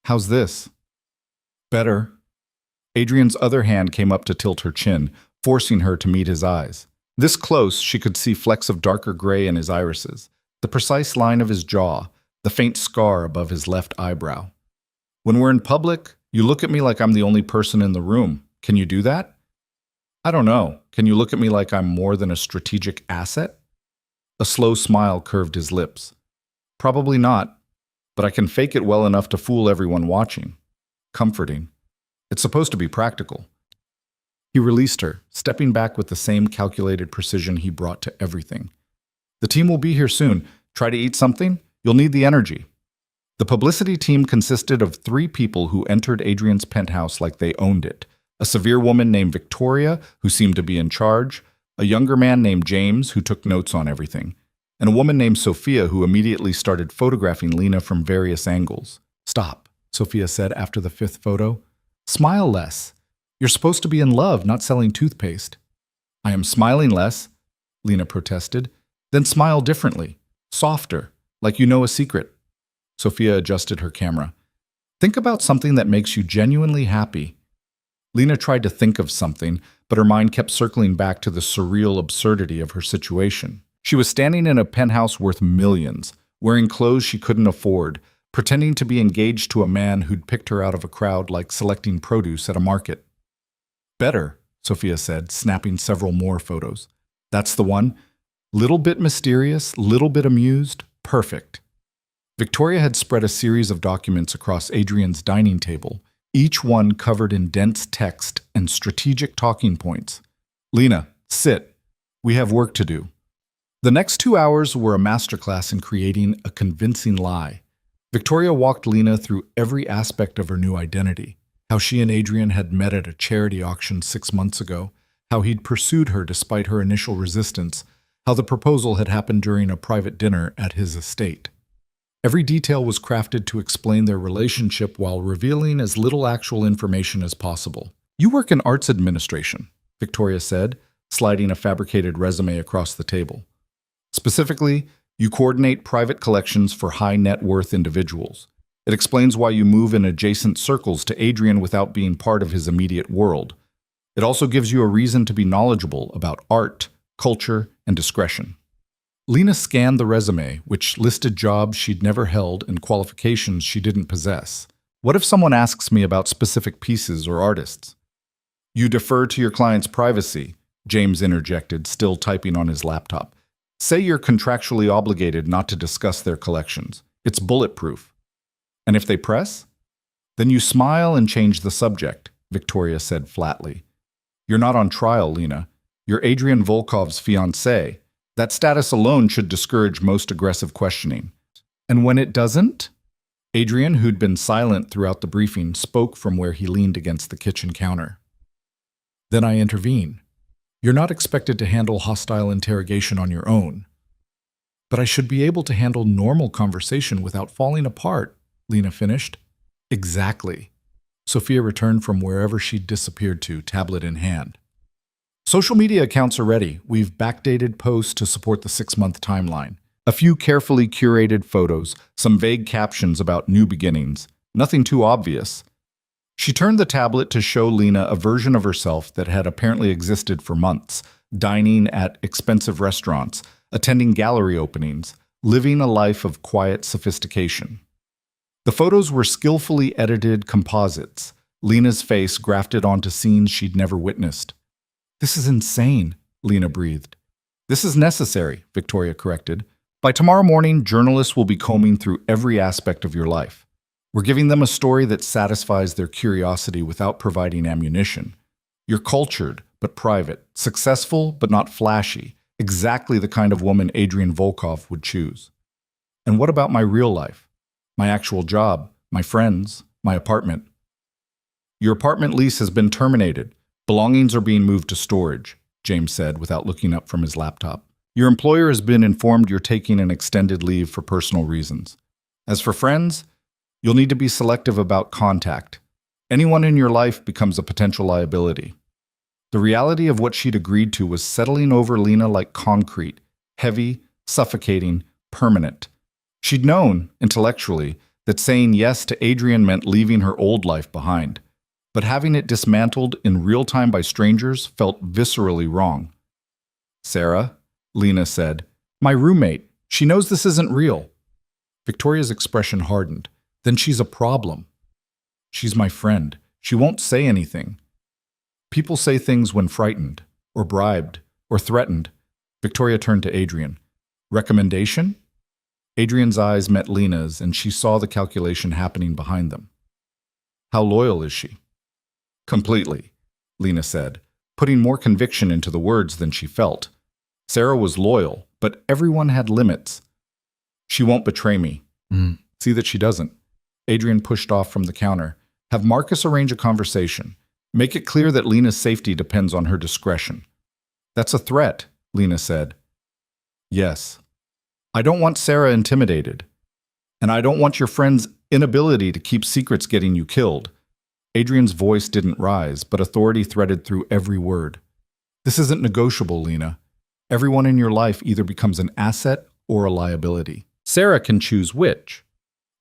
"How's this?" "Better." Adrian's other hand came up to tilt her chin, forcing her to meet his eyes. This close, she could see flecks of darker gray in his irises, the precise line of his jaw, the faint scar above his left eyebrow. "When we're in public, you look at me like I'm the only person in the room. Can you do that?" I don't know. Can you look at me like I'm more than a strategic asset? A slow smile curved his lips. Probably not, but I can fake it well enough to fool everyone watching. Comforting. It's supposed to be practical. He released her, stepping back with the same calculated precision he brought to everything. The team will be here soon. Try to eat something? You'll need the energy. The publicity team consisted of 3 people who entered Adrian's penthouse like they owned it. A severe woman named Victoria, who seemed to be in charge, a younger man named James, who took notes on everything, and a woman named Sophia, who immediately started photographing Lena from various angles. Stop, Sophia said after the 5th photo. Smile less. You're supposed to be in love, not selling toothpaste. I am smiling less, Lena protested. Then smile differently, softer, like you know a secret. Sophia adjusted her camera. Think about something that makes you genuinely happy. Lena tried to think of something, but her mind kept circling back to the surreal absurdity of her situation. She was standing in a penthouse worth millions, wearing clothes she couldn't afford, pretending to be engaged to a man who'd picked her out of a crowd like selecting produce at a market. Better, Sophia said, snapping several more photos. That's the one. Little bit mysterious, little bit amused, perfect. Victoria had spread a series of documents across Adrian's dining table, each one covered in dense text and strategic talking points. Lena, sit. We have work to do. The next 2 hours were a masterclass in creating a convincing lie. Victoria walked Lena through every aspect of her new identity. How she and Adrian had met at a charity auction 6 months ago, how he'd pursued her despite her initial resistance, how the proposal had happened during a private dinner at his estate. Every detail was crafted to explain their relationship while revealing as little actual information as possible. You work in arts administration, Victoria said, sliding a fabricated resume across the table. Specifically, you coordinate private collections for high net worth individuals. It explains why you move in adjacent circles to Adrian without being part of his immediate world. It also gives you a reason to be knowledgeable about art, culture, and discretion. Lena scanned the resume, which listed jobs she'd never held and qualifications she didn't possess. What if someone asks me about specific pieces or artists? You defer to your client's privacy, James interjected, still typing on his laptop. Say you're contractually obligated not to discuss their collections. It's bulletproof. And if they press? Then you smile and change the subject, Victoria said flatly. You're not on trial, Lena. You're Adrian Volkov's fiancée. That status alone should discourage most aggressive questioning. And when it doesn't? Adrian, who'd been silent throughout the briefing, spoke from where he leaned against the kitchen counter. Then I intervene. You're not expected to handle hostile interrogation on your own. But I should be able to handle normal conversation without falling apart, Lena finished. Exactly. Sophia returned from wherever she'd disappeared to, tablet in hand. Social media accounts are ready. We've backdated posts to support the 6-month timeline. A few carefully curated photos, some vague captions about new beginnings. Nothing too obvious. She turned the tablet to show Lena a version of herself that had apparently existed for months, dining at expensive restaurants, attending gallery openings, living a life of quiet sophistication. The photos were skillfully edited composites, Lena's face grafted onto scenes she'd never witnessed. This is insane, Lena breathed. This is necessary, Victoria corrected. By tomorrow morning, journalists will be combing through every aspect of your life. We're giving them a story that satisfies their curiosity without providing ammunition. You're cultured, but private, successful, but not flashy, exactly the kind of woman Adrian Volkov would choose. And what about my real life? My actual job, my friends, my apartment? Your apartment lease has been terminated. Belongings are being moved to storage, James said without looking up from his laptop. Your employer has been informed you're taking an extended leave for personal reasons. As for friends, you'll need to be selective about contact. Anyone in your life becomes a potential liability. The reality of what she'd agreed to was settling over Lena like concrete, heavy, suffocating, permanent. She'd known, intellectually, that saying yes to Adrian meant leaving her old life behind. But having it dismantled in real time by strangers felt viscerally wrong. Sarah, Lena said, my roommate, she knows this isn't real. Victoria's expression hardened. Then she's a problem. She's my friend. She won't say anything. People say things when frightened, or bribed, or threatened. Victoria turned to Adrian. Recommendation? Adrian's eyes met Lena's, and she saw the calculation happening behind them. How loyal is she? Completely, Lena said, putting more conviction into the words than she felt. Sarah was loyal, but everyone had limits. She won't betray me. See that she doesn't. Adrian pushed off from the counter. Have Marcus arrange a conversation. Make it clear that Lena's safety depends on her discretion. That's a threat, Lena said. Yes. I don't want Sarah intimidated. And I don't want your friend's inability to keep secrets getting you killed. Adrian's voice didn't rise, but authority threaded through every word. This isn't negotiable, Lena. Everyone in your life either becomes an asset or a liability. Sarah can choose which.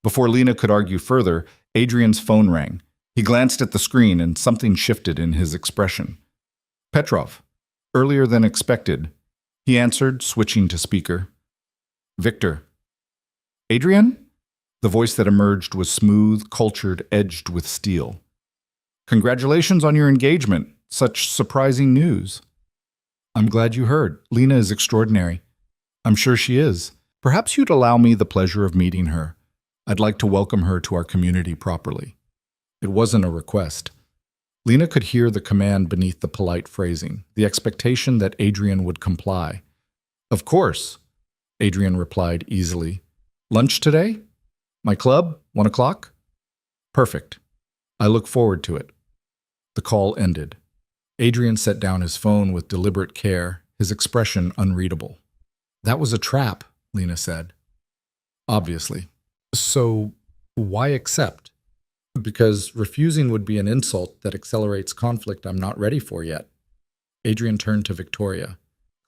Before Lena could argue further, Adrian's phone rang. He glanced at the screen and something shifted in his expression. Petrov. Earlier than expected. He answered, switching to speaker. Victor. Adrian? The voice that emerged was smooth, cultured, edged with steel. Congratulations on your engagement. Such surprising news. I'm glad you heard. Lena is extraordinary. I'm sure she is. Perhaps you'd allow me the pleasure of meeting her. I'd like to welcome her to our community properly. It wasn't a request. Lena could hear the command beneath the polite phrasing, the expectation that Adrian would comply. Of course, Adrian replied easily. Lunch today? My club? 1 o'clock? Perfect. I look forward to it. The call ended. Adrian set down his phone with deliberate care, his expression unreadable. That was a trap, Lena said. Obviously. So, why accept? Because refusing would be an insult that accelerates conflict I'm not ready for yet. Adrian turned to Victoria.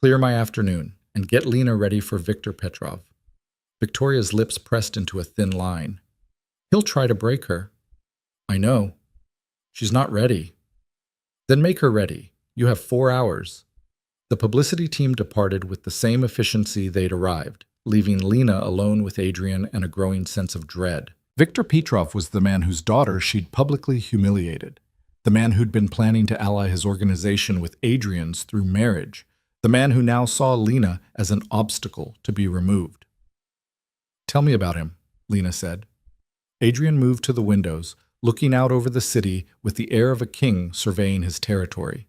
Clear my afternoon, and get Lena ready for Victor Petrov. Victoria's lips pressed into a thin line. He'll try to break her. I know. She's not ready. Then make her ready. You have 4 hours. The publicity team departed with the same efficiency they'd arrived, leaving Lena alone with Adrian and a growing sense of dread. Victor Petrov was the man whose daughter she'd publicly humiliated, the man who'd been planning to ally his organization with Adrian's through marriage, the man who now saw Lena as an obstacle to be removed. Tell me about him, Lena said. Adrian moved to the windows, looking out over the city with the air of a king surveying his territory.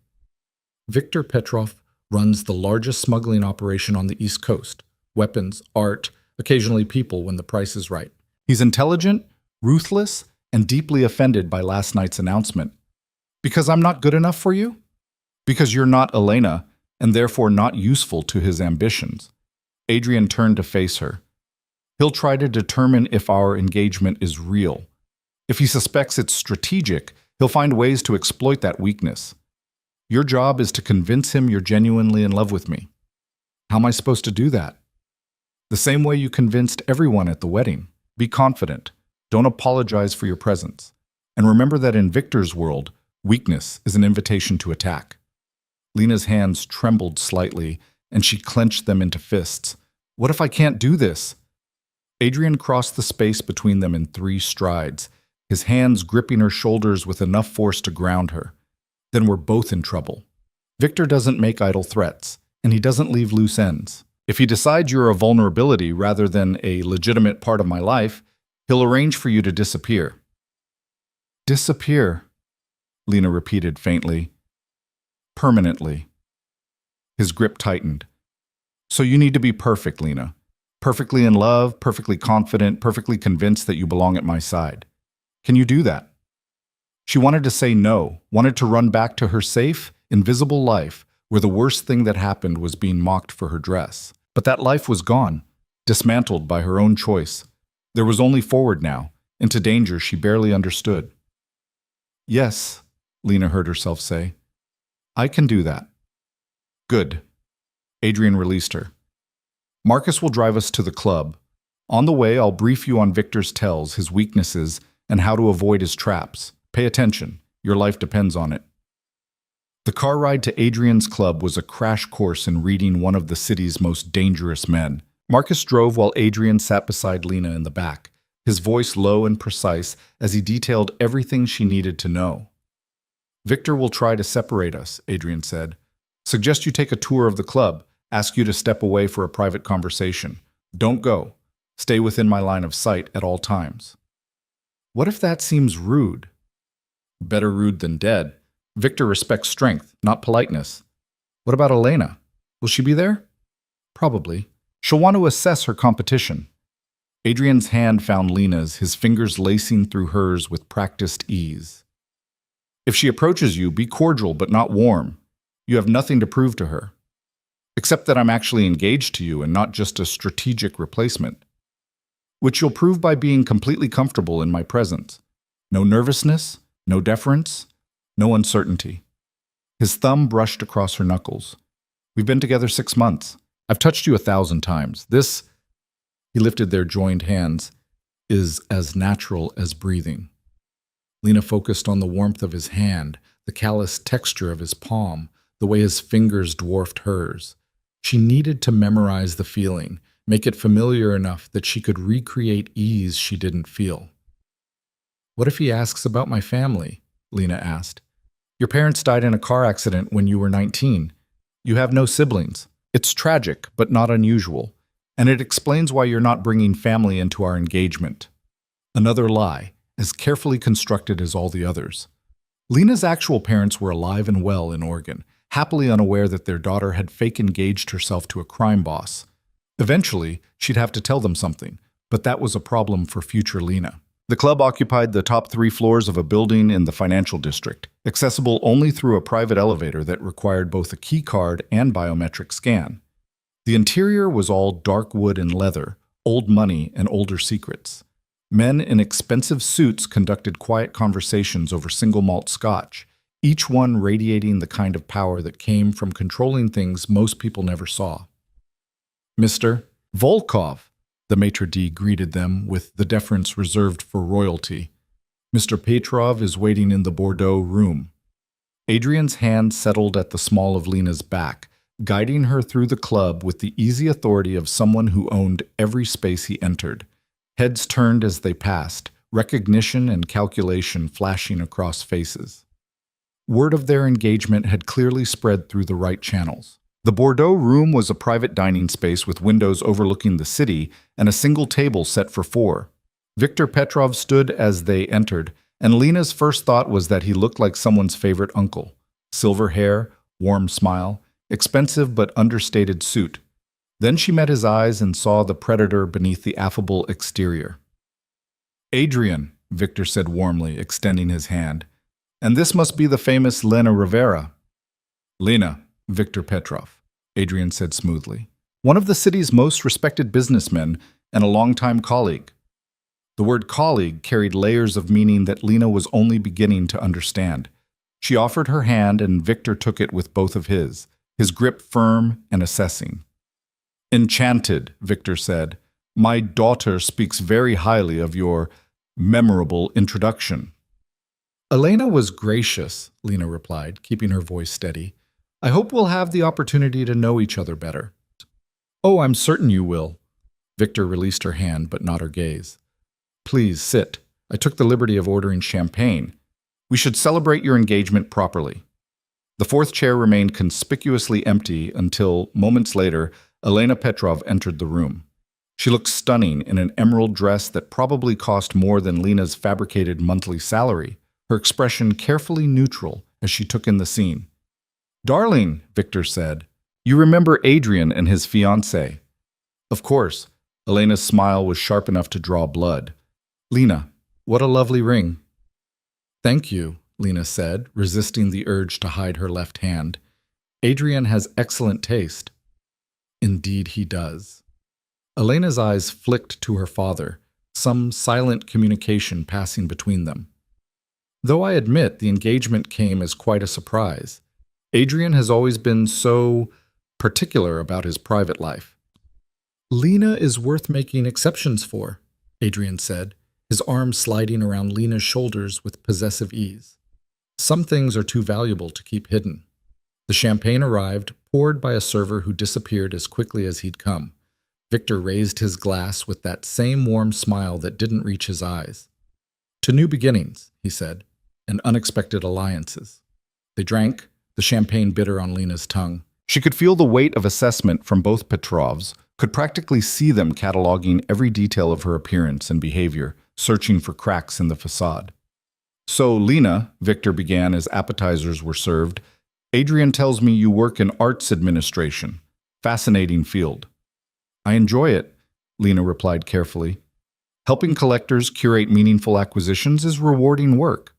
Victor Petrov runs the largest smuggling operation on the East Coast. Weapons, art, occasionally people when the price is right. He's intelligent, ruthless, and deeply offended by last night's announcement. Because I'm not good enough for you? Because you're not Elena, and therefore not useful to his ambitions. Adrian turned to face her. He'll try to determine if our engagement is real. If he suspects it's strategic, he'll find ways to exploit that weakness. Your job is to convince him you're genuinely in love with me. How am I supposed to do that? The same way you convinced everyone at the wedding. Be confident. Don't apologize for your presence. And remember that in Victor's world, weakness is an invitation to attack. Lena's hands trembled slightly, and she clenched them into fists. What if I can't do this? Adrian crossed the space between them in 3 strides, his hands gripping her shoulders with enough force to ground her. Then we're both in trouble. Victor doesn't make idle threats, and he doesn't leave loose ends. If he decides you're a vulnerability rather than a legitimate part of my life, he'll arrange for you to disappear. Disappear, Lena repeated faintly. Permanently. His grip tightened. So you need to be perfect, Lena. Perfectly in love, perfectly confident, perfectly convinced that you belong at my side. Can you do that? She wanted to say no, wanted to run back to her safe, invisible life, where the worst thing that happened was being mocked for her dress. But that life was gone, dismantled by her own choice. There was only forward now, into danger she barely understood. Yes, Lena heard herself say. I can do that. Good. Adrian released her. Marcus will drive us to the club. On the way, I'll brief you on Victor's tells, his weaknesses, and how to avoid his traps. Pay attention. Your life depends on it. The car ride to Adrian's club was a crash course in reading one of the city's most dangerous men. Marcus drove while Adrian sat beside Lena in the back, his voice low and precise as he detailed everything she needed to know. Victor will try to separate us, Adrian said. Suggest you take a tour of the club, ask you to step away for a private conversation. Don't go. Stay within my line of sight at all times. What if that seems rude? Better rude than dead. Victor respects strength, not politeness. What about Elena? Will she be there? Probably. She'll want to assess her competition. Adrian's hand found Lena's, his fingers lacing through hers with practiced ease. If she approaches you, be cordial but not warm. You have nothing to prove to her. Except that I'm actually engaged to you and not just a strategic replacement. Which you'll prove by being completely comfortable in my presence. No nervousness, no deference, no uncertainty. His thumb brushed across her knuckles. We've been together 6 months. I've touched you 1,000 times. This, he lifted their joined hands, is as natural as breathing. Lena focused on the warmth of his hand, the callous texture of his palm, the way his fingers dwarfed hers. She needed to memorize the feeling, make it familiar enough that she could recreate ease she didn't feel. What if he asks about my family? Lena asked. Your parents died in a car accident when you were 19. You have no siblings. It's tragic, but not unusual, and it explains why you're not bringing family into our engagement. Another lie, as carefully constructed as all the others. Lena's actual parents were alive and well in Oregon, happily unaware that their daughter had fake engaged herself to a crime boss. Eventually, she'd have to tell them something, but that was a problem for future Lena. The club occupied the top 3 floors of a building in the financial district, accessible only through a private elevator that required both a key card and biometric scan. The interior was all dark wood and leather, old money and older secrets. Men in expensive suits conducted quiet conversations over single malt scotch, each one radiating the kind of power that came from controlling things most people never saw. Mr. Volkov, the maitre d' greeted them with the deference reserved for royalty. Mr. Petrov is waiting in the Bordeaux room. Adrian's hand settled at the small of Lena's back, guiding her through the club with the easy authority of someone who owned every space he entered. Heads turned as they passed, recognition and calculation flashing across faces. Word of their engagement had clearly spread through the right channels. The Bordeaux room was a private dining space with windows overlooking the city and a single table set for 4. Victor Petrov stood as they entered, and Lena's first thought was that he looked like someone's favorite uncle. Silver hair, warm smile, expensive but understated suit. Then she met his eyes and saw the predator beneath the affable exterior. Adrian, Victor said warmly, extending his hand. And this must be the famous Lena Rivera. Lena, Victor Petrov, Adrian said smoothly. One of the city's most respected businessmen and a longtime colleague. The word colleague carried layers of meaning that Lena was only beginning to understand. She offered her hand and Victor took it with both of his grip firm and assessing. Enchanted, Victor said. My daughter speaks very highly of your memorable introduction. Elena was gracious, Lena replied, keeping her voice steady. I hope we'll have the opportunity to know each other better. Oh, I'm certain you will. Victor released her hand, but not her gaze. Please sit. I took the liberty of ordering champagne. We should celebrate your engagement properly. The 4th chair remained conspicuously empty until, moments later, Elena Petrov entered the room. She looked stunning in an emerald dress that probably cost more than Lena's fabricated monthly salary, her expression carefully neutral as she took in the scene. Darling, Victor said, you remember Adrian and his fiancée. Of course. Elena's smile was sharp enough to draw blood. Lena, what a lovely ring. Thank you, Lena said, resisting the urge to hide her left hand. Adrian has excellent taste. Indeed he does. Elena's eyes flicked to her father, some silent communication passing between them. Though I admit the engagement came as quite a surprise. Adrian has always been so particular about his private life. Lena is worth making exceptions for, Adrian said, his arm sliding around Lena's shoulders with possessive ease. Some things are too valuable to keep hidden. The champagne arrived, poured by a server who disappeared as quickly as he'd come. Victor raised his glass with that same warm smile that didn't reach his eyes. To new beginnings, he said, and unexpected alliances. They drank, the champagne bitter on Lena's tongue. She could feel the weight of assessment from both Petrovs, could practically see them cataloging every detail of her appearance and behavior, searching for cracks in the facade. "So, Lena," Victor began as appetizers were served, "Adrian tells me you work in arts administration. Fascinating field." "I enjoy it," Lena replied carefully. "Helping collectors curate meaningful acquisitions is rewarding work."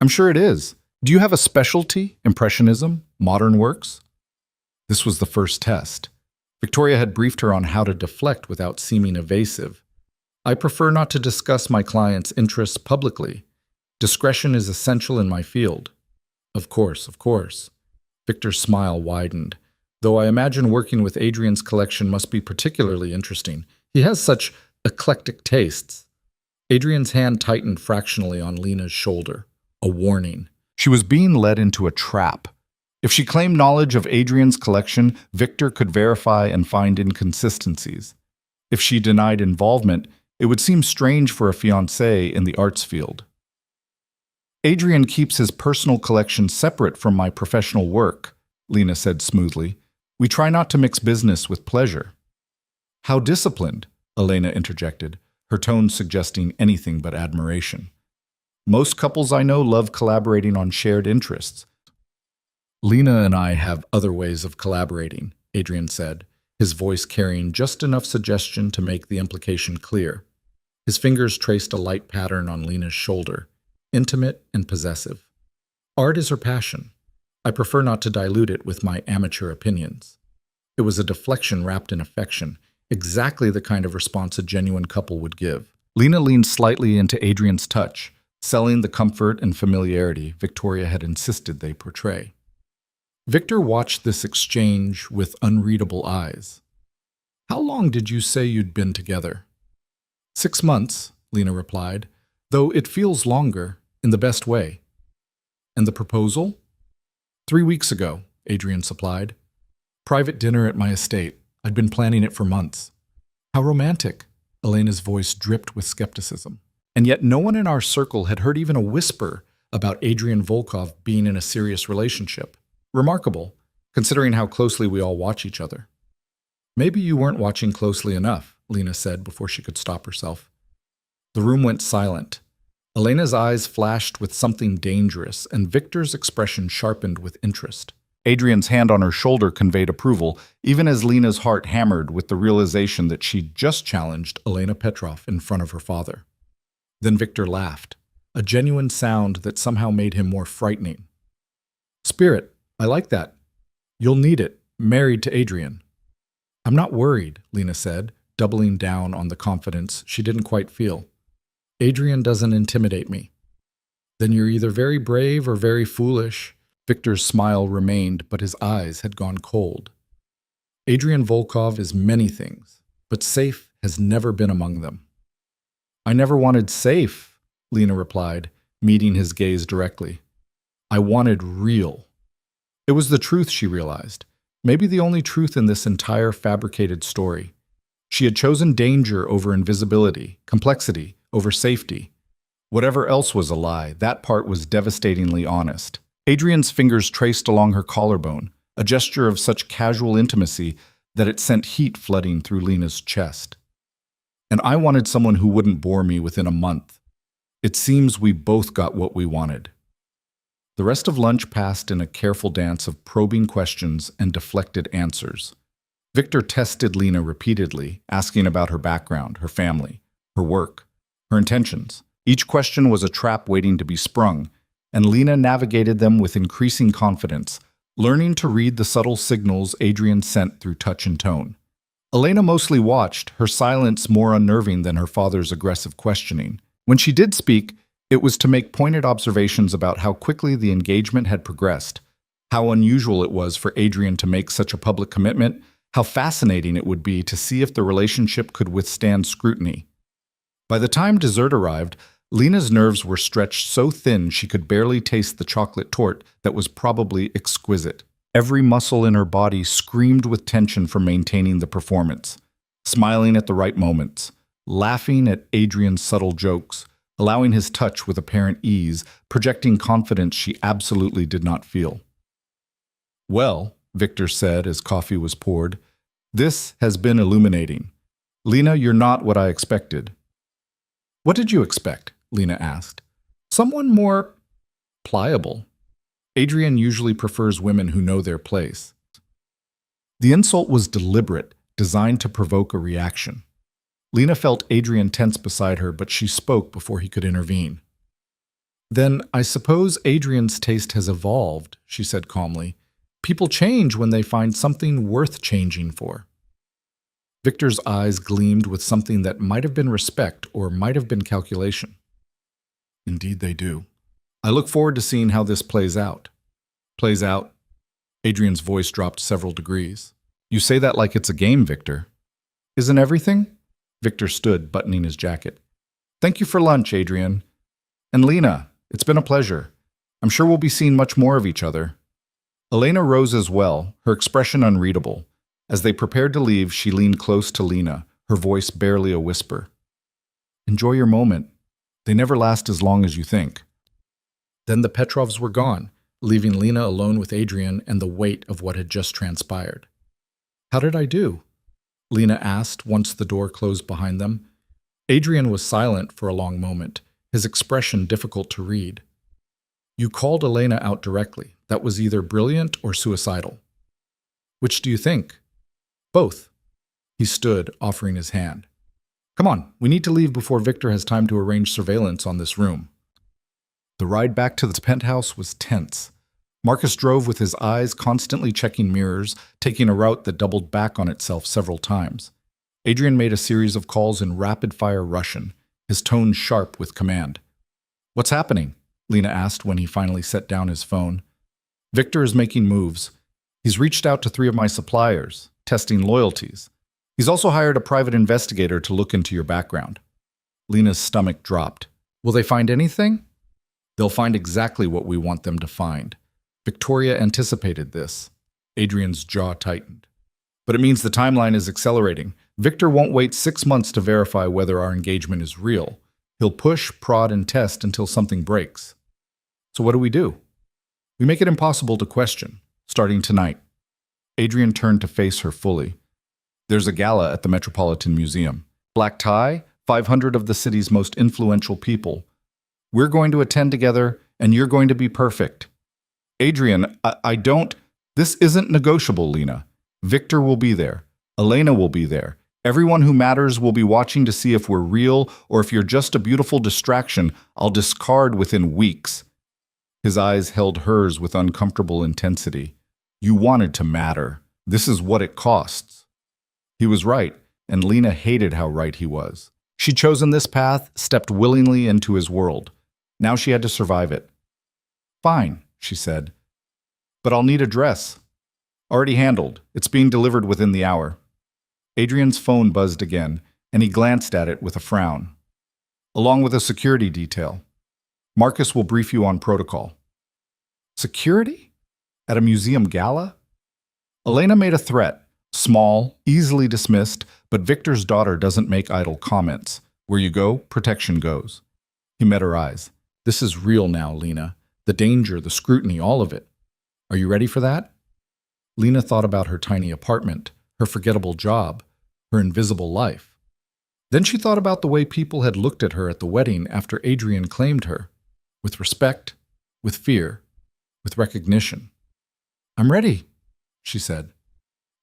"I'm sure it is. Do you have a specialty? Impressionism? Modern works?" This was the first test. Victoria had briefed her on how to deflect without seeming evasive. "I prefer not to discuss my clients' interests publicly. Discretion is essential in my field." Of course, of course." Victor's smile widened. "Though I imagine working with Adrian's collection must be particularly interesting. He has such eclectic tastes." Adrian's hand tightened fractionally on Lena's shoulder. A warning. She was being led into a trap. If she claimed knowledge of Adrian's collection, Victor could verify and find inconsistencies. If she denied involvement, it would seem strange for a fiancé in the arts field. "Adrian keeps his personal collection separate from my professional work," Lena said smoothly. "We try not to mix business with pleasure." "How disciplined," Elena interjected, her tone suggesting anything but admiration. "Most couples I know love collaborating on shared interests." "Lena and I have other ways of collaborating," Adrian said, his voice carrying just enough suggestion to make the implication clear. His fingers traced a light pattern on Lena's shoulder, intimate and possessive. "Art is her passion. I prefer not to dilute it with my amateur opinions." It was a deflection wrapped in affection, exactly the kind of response a genuine couple would give. Lena leaned slightly into Adrian's touch, selling the comfort and familiarity Victoria had insisted they portray. Victor watched this exchange with unreadable eyes. "How long did you say you'd been together?" 6 months, Lena replied, "though it feels longer, in the best way." "And the proposal?" 3 weeks ago, Adrian supplied. "Private dinner at my estate. I'd been planning it for months." "How romantic," Elena's voice dripped with skepticism. And yet no one in our circle had heard even a whisper about Adrian Volkov being in a serious relationship. Remarkable, considering how closely we all watch each other. "Maybe you weren't watching closely enough," Lena said before she could stop herself. The room went silent. Elena's eyes flashed with something dangerous, and Victor's expression sharpened with interest. Adrian's hand on her shoulder conveyed approval, even as Lena's heart hammered with the realization that she'd just challenged Elena Petrov in front of her father. Then Victor laughed, a genuine sound that somehow made him more frightening. "Spirit, I like that. You'll need it, married to Adrian." "I'm not worried," Lena said, doubling down on the confidence she didn't quite feel. "Adrian doesn't intimidate me." "Then you're either very brave or very foolish." Victor's smile remained, but his eyes had gone cold. "Adrian Volkov is many things, but safe has never been among them." "I never wanted safe," Lena replied, meeting his gaze directly. "I wanted real." It was the truth, she realized, maybe the only truth in this entire fabricated story. She had chosen danger over invisibility, complexity over safety. Whatever else was a lie, that part was devastatingly honest. Adrian's fingers traced along her collarbone, a gesture of such casual intimacy that it sent heat flooding through Lena's chest. "And I wanted someone who wouldn't bore me within a month. It seems we both got what we wanted." The rest of lunch passed in a careful dance of probing questions and deflected answers. Victor tested Lena repeatedly, asking about her background, her family, her work, her intentions. Each question was a trap waiting to be sprung, and Lena navigated them with increasing confidence, learning to read the subtle signals Adrian sent through touch and tone. Elena mostly watched, her silence more unnerving than her father's aggressive questioning. When she did speak, it was to make pointed observations about how quickly the engagement had progressed, how unusual it was for Adrian to make such a public commitment, how fascinating it would be to see if the relationship could withstand scrutiny. By the time dessert arrived, Lena's nerves were stretched so thin she could barely taste the chocolate torte that was probably exquisite. Every muscle in her body screamed with tension from maintaining the performance, smiling at the right moments, laughing at Adrian's subtle jokes, allowing his touch with apparent ease, projecting confidence she absolutely did not feel. "Well," Victor said as coffee was poured, "this has been illuminating. Lena, you're not what I expected." "What did you expect?" Lena asked. "Someone more pliable. Adrian usually prefers women who know their place." The insult was deliberate, designed to provoke a reaction. Lena felt Adrian tense beside her, but she spoke before he could intervene. "Then I suppose Adrian's taste has evolved," she said calmly. "People change when they find something worth changing for." Victor's eyes gleamed with something that might have been respect or might have been calculation. "Indeed they do. I look forward to seeing how this plays out." "Plays out?" Adrian's voice dropped several degrees. "You say that like it's a game, Victor." "Isn't everything?" Victor stood, buttoning his jacket. "Thank you for lunch, Adrian. And Lena, it's been a pleasure. I'm sure we'll be seeing much more of each other." Elena rose as well, her expression unreadable. As they prepared to leave, she leaned close to Lena, her voice barely a whisper. "Enjoy your moment. They never last as long as you think." Then the Petrovs were gone, leaving Lena alone with Adrian and the weight of what had just transpired. "How did I do?" Lena asked once the door closed behind them. Adrian was silent for a long moment, his expression difficult to read. "You called Elena out directly. That was either brilliant or suicidal." "Which do you think?" "Both." He stood, offering his hand. "Come on, we need to leave before Victor has time to arrange surveillance on this room." The ride back to the penthouse was tense. Marcus drove with his eyes constantly checking mirrors, taking a route that doubled back on itself several times. Adrian made a series of calls in rapid-fire Russian, his tone sharp with command. "What's happening?" Lena asked when he finally set down his phone. "Victor is making moves. He's reached out to 3 of my suppliers, testing loyalties. He's also hired a private investigator to look into your background." Lena's stomach dropped. "Will they find anything?" "They'll find exactly what we want them to find." Victoria anticipated this. Adrian's jaw tightened. "But it means the timeline is accelerating. Victor won't wait 6 months to verify whether our engagement is real. He'll push, prod, and test until something breaks." "So what do? We make it impossible to question, starting tonight." Adrian turned to face her fully. "There's a gala at the Metropolitan Museum. Black tie, 500 of the city's most influential people. We're going to attend together, and you're going to be perfect." "Adrian, I don't... This isn't negotiable, Lena. Victor will be there. Elena will be there. Everyone who matters will be watching to see if we're real or if you're just a beautiful distraction I'll discard within weeks." His eyes held hers with uncomfortable intensity. "You wanted to matter. This is what it costs." He was right, and Lena hated how right he was. She'd chosen this path, stepped willingly into his world. Now she had to survive it. "Fine," she said. "But I'll need a dress." "Already handled. It's being delivered within the hour." Adrian's phone buzzed again, and he glanced at it with a frown. "Along with a security detail. Marcus will brief you on protocol." "Security? At a museum gala?" Elena made a threat, small, easily dismissed, but Victor's daughter doesn't make idle comments. Where you go, protection goes. He met her eyes. "This is real now, Lena. The danger, the scrutiny, all of it. Are you ready for that?" Lena thought about her tiny apartment, her forgettable job, her invisible life. Then she thought about the way people had looked at her at the wedding after Adrian claimed her, with respect, with fear, with recognition. "I'm ready," she said.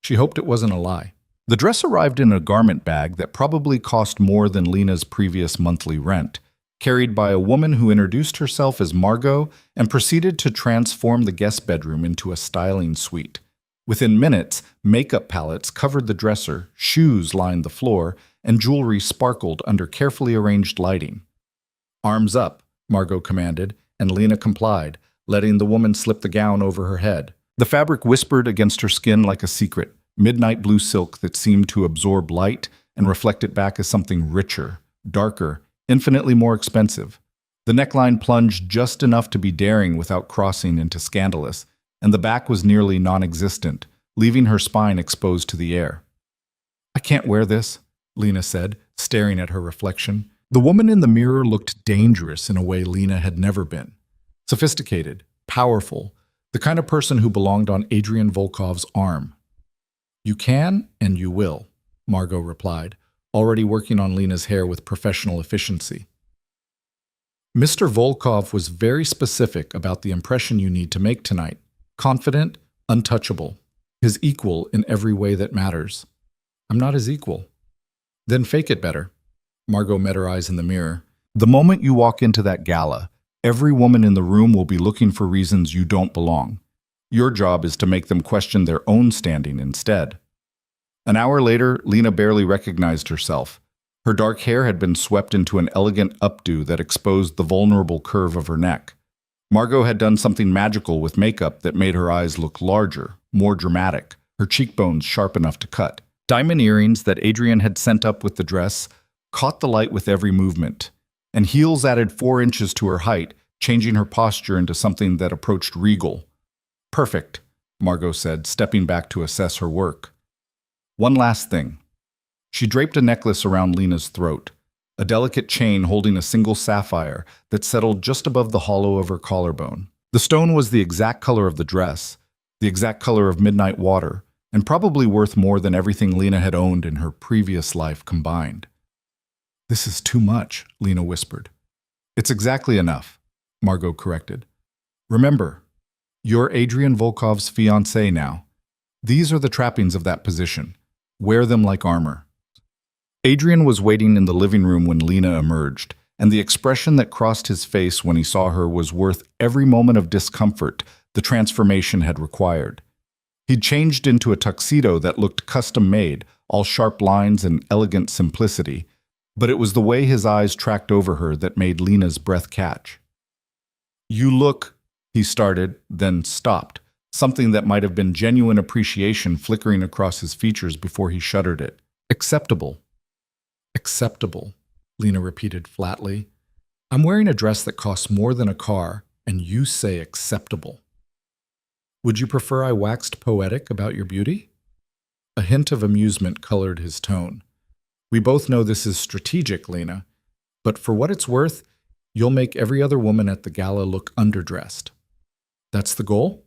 She hoped it wasn't a lie. The dress arrived in a garment bag that probably cost more than Lena's previous monthly rent, carried by a woman who introduced herself as Margot and proceeded to transform the guest bedroom into a styling suite. Within minutes, makeup palettes covered the dresser, shoes lined the floor, and jewelry sparkled under carefully arranged lighting. "Arms up," Margot commanded, and Lena complied, letting the woman slip the gown over her head. The fabric whispered against her skin like a secret, midnight blue silk that seemed to absorb light and reflect it back as something richer, darker, infinitely more expensive. The neckline plunged just enough to be daring without crossing into scandalous, and the back was nearly non-existent, leaving her spine exposed to the air. "I can't wear this," Lena said, staring at her reflection. The woman in the mirror looked dangerous in a way Lena had never been. Sophisticated, powerful, the kind of person who belonged on Adrian Volkov's arm. "You can and you will," Margot replied, already working on Lena's hair with professional efficiency. "Mr. Volkov was very specific about the impression you need to make tonight. Confident, untouchable, his equal in every way that matters." "I'm not his equal." "Then fake it better." Margot met her eyes in the mirror. "The moment you walk into that gala, every woman in the room will be looking for reasons you don't belong. Your job is to make them question their own standing instead." An hour later, Lena barely recognized herself. Her dark hair had been swept into an elegant updo that exposed the vulnerable curve of her neck. Margot had done something magical with makeup that made her eyes look larger, more dramatic, her cheekbones sharp enough to cut. Diamond earrings that Adrian had sent up with the dress caught the light with every movement, and heels added 4 inches to her height, changing her posture into something that approached regal. "Perfect," Margot said, stepping back to assess her work. One last thing. She draped a necklace around Lena's throat, a delicate chain holding a single sapphire that settled just above the hollow of her collarbone. The stone was the exact color of the dress, the exact color of midnight water, and probably worth more than everything Lena had owned in her previous life combined. "This is too much," Lena whispered. "It's exactly enough," Margot corrected. "Remember, you're Adrian Volkov's fiancée now. These are the trappings of that position. Wear them like armor." Adrian was waiting in the living room when Lena emerged, and the expression that crossed his face when he saw her was worth every moment of discomfort the transformation had required. He'd changed into a tuxedo that looked custom-made, all sharp lines and elegant simplicity, but it was the way his eyes tracked over her that made Lena's breath catch. "You look," he started, then stopped, something that might have been genuine appreciation flickering across his features before he shuddered it. "Acceptable." "Acceptable," Lena repeated flatly. "I'm wearing a dress that costs more than a car, and you say acceptable. Would you prefer I waxed poetic about your beauty?" A hint of amusement colored his tone. "We both know this is strategic, Lena, but for what it's worth, you'll make every other woman at the gala look underdressed." "That's the goal?"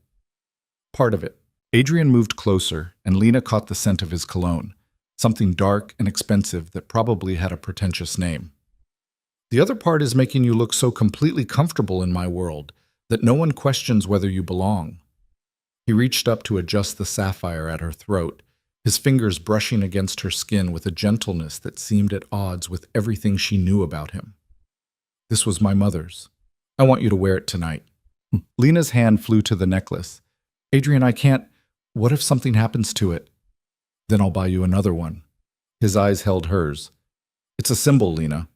"Part of it." Adrian moved closer, and Lena caught the scent of his cologne, something dark and expensive that probably had a pretentious name. "The other part is making you look so completely comfortable in my world that no one questions whether you belong." He reached up to adjust the sapphire at her throat, his fingers brushing against her skin with a gentleness that seemed at odds with everything she knew about him. "This was my mother's. I want you to wear it tonight." Lena's hand flew to the necklace. "Adrian, I can't. What if something happens to it?" "Then I'll buy you another one." His eyes held hers. "It's a symbol, Lena.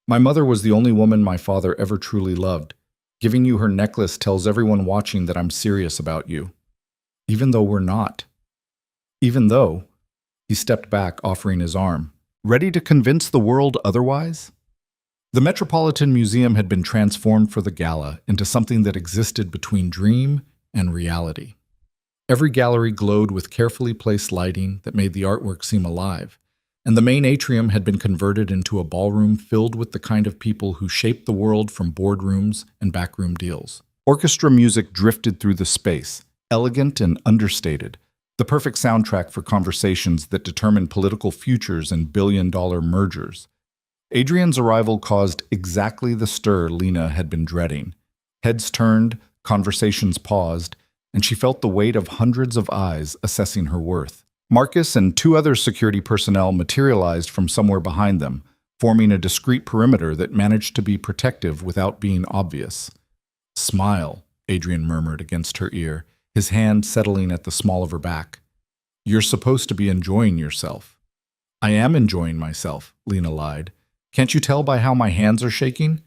My mother was the only woman my father ever truly loved. Giving you her necklace tells everyone watching that I'm serious about you. Even though we're not. Even though," he stepped back, offering his arm, "ready to convince the world otherwise?" The Metropolitan Museum had been transformed for the gala into something that existed between dream and reality. Every gallery glowed with carefully placed lighting that made the artwork seem alive, and the main atrium had been converted into a ballroom filled with the kind of people who shaped the world from boardrooms and backroom deals. Orchestra music drifted through the space, elegant and understated, the perfect soundtrack for conversations that determine political futures and billion-dollar mergers. Adrian's arrival caused exactly the stir Lena had been dreading. Heads turned, conversations paused, and she felt the weight of hundreds of eyes assessing her worth. Marcus and 2 other security personnel materialized from somewhere behind them, forming a discreet perimeter that managed to be protective without being obvious. "Smile," Adrian murmured against her ear, his hand settling at the small of her back. "You're supposed to be enjoying yourself." "I am enjoying myself," Lena lied. "Can't you tell by how my hands are shaking?"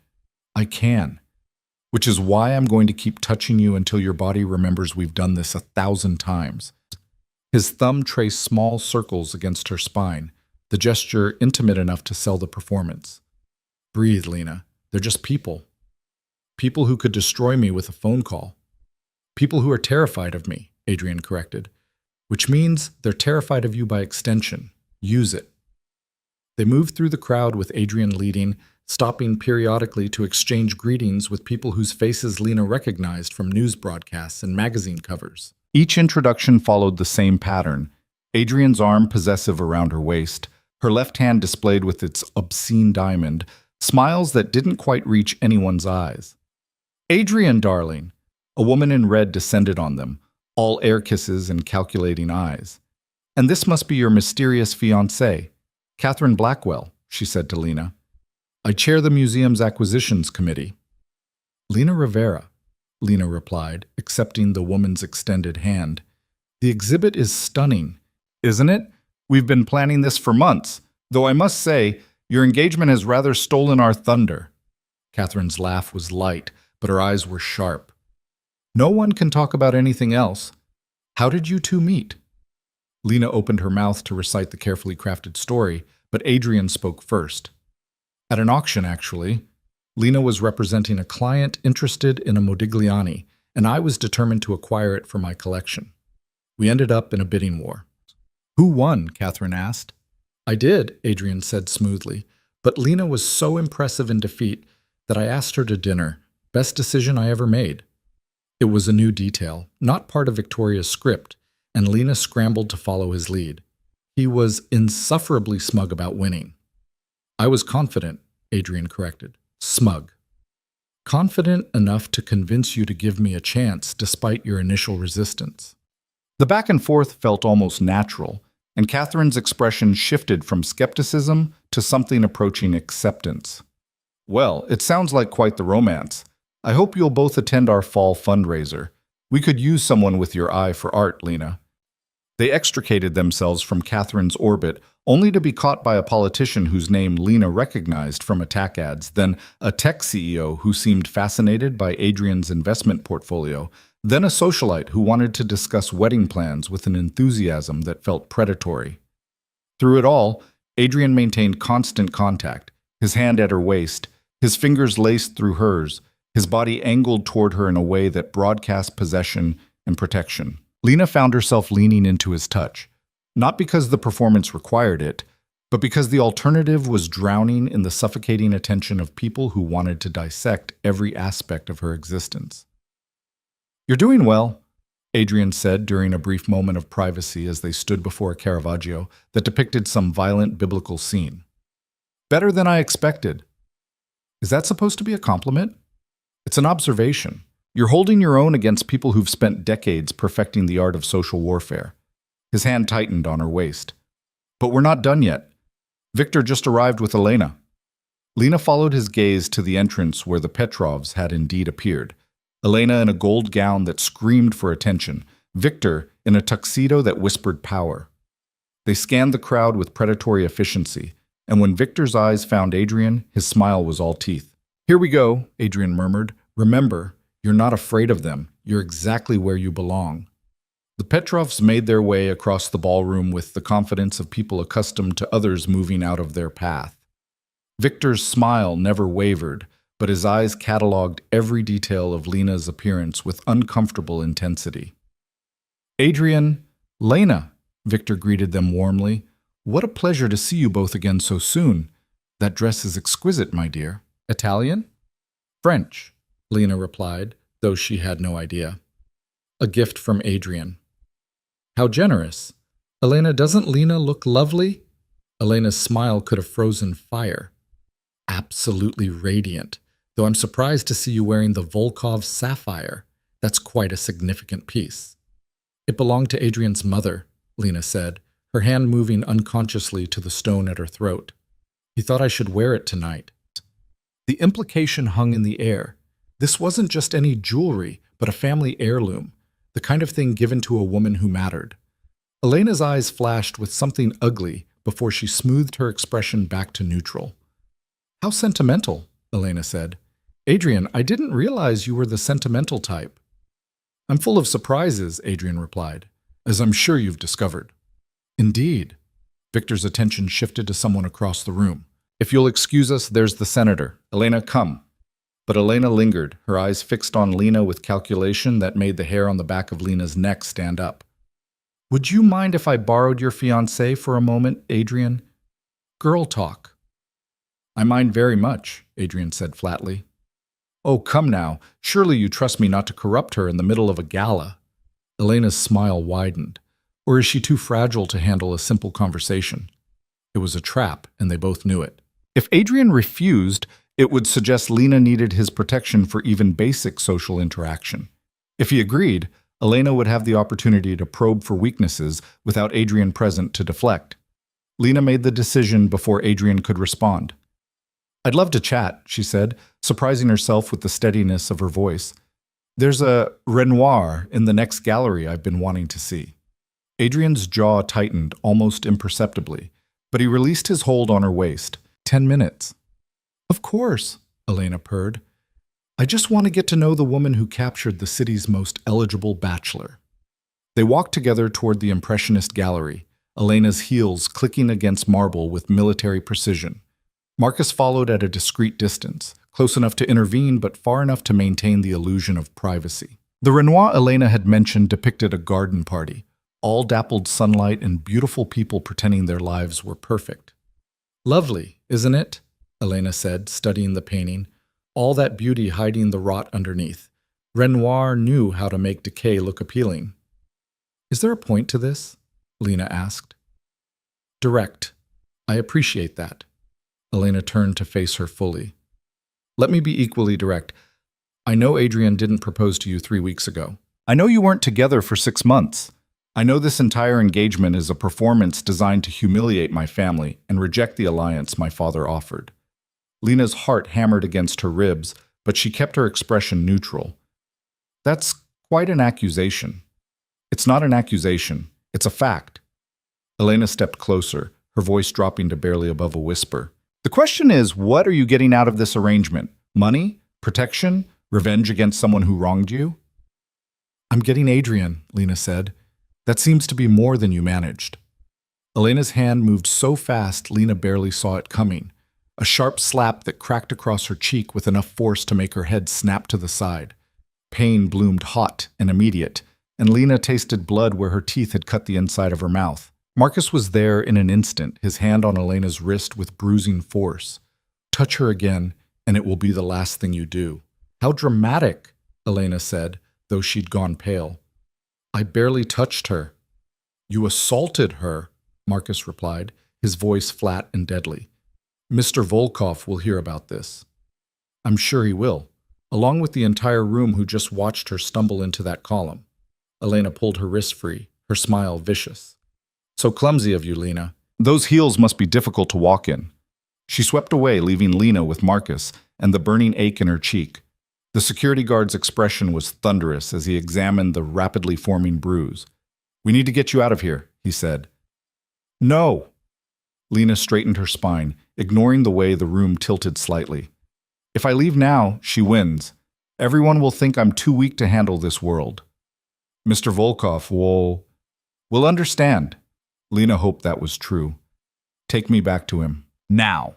"I can. Which is why I'm going to keep touching you until your body remembers we've done this 1,000 times." His thumb traced small circles against her spine, the gesture intimate enough to sell the performance. "Breathe, Lena. They're just people. People who could destroy me with a phone call. People who are terrified of me," Adrian corrected. "Which means they're terrified of you by extension. Use it." They moved through the crowd with Adrian leading, stopping periodically to exchange greetings with people whose faces Lena recognized from news broadcasts and magazine covers. Each introduction followed the same pattern. Adrian's arm possessive around her waist, her left hand displayed with its obscene diamond, smiles that didn't quite reach anyone's eyes. "Adrian, darling!" A woman in red descended on them, all air kisses and calculating eyes. "And this must be your mysterious fiancée, Catherine Blackwell," she said to Lena. "I chair the museum's acquisitions committee." "Lena Rivera," Lena replied, accepting the woman's extended hand. "The exhibit is stunning, isn't it? We've been planning this for months, though I must say, your engagement has rather stolen our thunder." Catherine's laugh was light, but her eyes were sharp. "No one can talk about anything else. How did you two meet?" Lena opened her mouth to recite the carefully crafted story, but Adrian spoke first. "At an auction, actually. Lena was representing a client interested in a Modigliani, and I was determined to acquire it for my collection. We ended up in a bidding war." "Who won?" Catherine asked. "I did," Adrian said smoothly, "but Lena was so impressive in defeat that I asked her to dinner. Best decision I ever made." It was a new detail, not part of Victoria's script, and Lena scrambled to follow his lead. He was insufferably smug about winning. "I was confident," Adrian corrected. "Smug. Confident enough to convince you to give me a chance despite your initial resistance." The back and forth felt almost natural, and Catherine's expression shifted from skepticism to something approaching acceptance. "Well, it sounds like quite the romance. I hope you'll both attend our fall fundraiser. We could use someone with your eye for art, Lena." They extricated themselves from Catherine's orbit, only to be caught by a politician whose name Lena recognized from attack ads, then a tech CEO who seemed fascinated by Adrian's investment portfolio, then a socialite who wanted to discuss wedding plans with an enthusiasm that felt predatory. Through it all, Adrian maintained constant contact, his hand at her waist, his fingers laced through hers, his body angled toward her in a way that broadcast possession and protection. Lena found herself leaning into his touch, not because the performance required it, but because the alternative was drowning in the suffocating attention of people who wanted to dissect every aspect of her existence. "You're doing well," Adrian said during a brief moment of privacy as they stood before a Caravaggio that depicted some violent biblical scene. "Better than I expected." "Is that supposed to be a compliment?" "It's an observation. You're holding your own against people who've spent decades perfecting the art of social warfare." His hand tightened on her waist. "But we're not done yet. Victor just arrived with Elena." Lena followed his gaze to the entrance where the Petrovs had indeed appeared. Elena in a gold gown that screamed for attention, Victor in a tuxedo that whispered power. They scanned the crowd with predatory efficiency, and when Victor's eyes found Adrian, his smile was all teeth. "Here we go," Adrian murmured. "Remember, you're not afraid of them. You're exactly where you belong." The Petrovs made their way across the ballroom with the confidence of people accustomed to others moving out of their path. Victor's smile never wavered, but his eyes cataloged every detail of Lena's appearance with uncomfortable intensity. "Adrian, Lena," Victor greeted them warmly. "What a pleasure to see you both again so soon. That dress is exquisite, my dear." "Italian?" "French," Lena replied, though she had no idea. "A gift from Adrian." "How generous. Elena, doesn't Lena look lovely?" Elena's smile could have frozen fire. "Absolutely radiant, though I'm surprised to see you wearing the Volkov sapphire. That's quite a significant piece." "It belonged to Adrian's mother," Lena said, her hand moving unconsciously to the stone at her throat. "He thought I should wear it tonight." The implication hung in the air. This wasn't just any jewelry, but a family heirloom, the kind of thing given to a woman who mattered. Elena's eyes flashed with something ugly before she smoothed her expression back to neutral. "How sentimental," Elena said. "Adrian, I didn't realize you were the sentimental type." "I'm full of surprises," Adrian replied, "as I'm sure you've discovered." "Indeed." Victor's attention shifted to someone across the room. "If you'll excuse us, there's the senator. Elena, come." But Elena lingered, her eyes fixed on Lena with calculation that made the hair on the back of Lena's neck stand up. "Would you mind if I borrowed your fiancé for a moment, Adrian? Girl talk." I mind very much, Adrian said flatly. Oh, come now. Surely you trust me not to corrupt her in the middle of a gala. Elena's smile widened. Or is she too fragile to handle a simple conversation? It was a trap, and they both knew it. If Adrian refused, it would suggest Lena needed his protection for even basic social interaction. If he agreed, Elena would have the opportunity to probe for weaknesses without Adrian present to deflect. Lena made the decision before Adrian could respond. I'd love to chat, she said, surprising herself with the steadiness of her voice. There's a Renoir in the next gallery I've been wanting to see. Adrian's jaw tightened almost imperceptibly, but he released his hold on her waist. 10 minutes. Of course, Elena purred. I just want to get to know the woman who captured the city's most eligible bachelor. They walked together toward the Impressionist gallery, Elena's heels clicking against marble with military precision. Marcus followed at a discreet distance, close enough to intervene but far enough to maintain the illusion of privacy. The Renoir Elena had mentioned depicted a garden party, all dappled sunlight and beautiful people pretending their lives were perfect. Lovely, isn't it? Elena said, studying the painting, all that beauty hiding the rot underneath. Renoir knew how to make decay look appealing. Is there a point to this? Lena asked. Direct. I appreciate that. Elena turned to face her fully. Let me be equally direct. I know Adrian didn't propose to you 3 weeks ago. I know you weren't together for 6 months. I know this entire engagement is a performance designed to humiliate my family and reject the alliance my father offered. Lena's heart hammered against her ribs, but she kept her expression neutral. That's quite an accusation. It's not an accusation. It's a fact. Elena stepped closer, her voice dropping to barely above a whisper. The question is, what are you getting out of this arrangement? Money? Protection? Revenge against someone who wronged you? I'm getting Adrian, Lena said. That seems to be more than you managed. Elena's hand moved so fast Lena barely saw it coming. A sharp slap that cracked across her cheek with enough force to make her head snap to the side. Pain bloomed hot and immediate, and Lena tasted blood where her teeth had cut the inside of her mouth. Marcus was there in an instant, his hand on Elena's wrist with bruising force. Touch her again, and it will be the last thing you do. How dramatic, Elena said, though she'd gone pale. I barely touched her. You assaulted her, Marcus replied, his voice flat and deadly. Mr. Volkov will hear about this. I'm sure he will, along with the entire room who just watched her stumble into that column. Elena pulled her wrist free, her smile vicious. So clumsy of you, Lena. Those heels must be difficult to walk in. She swept away, leaving Lena with Marcus and the burning ache in her cheek. The security guard's expression was thunderous as he examined the rapidly forming bruise. We need to get you out of here, he said. No. Lena straightened her spine, ignoring the way the room tilted slightly. If I leave now, she wins. Everyone will think I'm too weak to handle this world. Mr. Volkov will understand. Lena hoped that was true. Take me back to him. Now.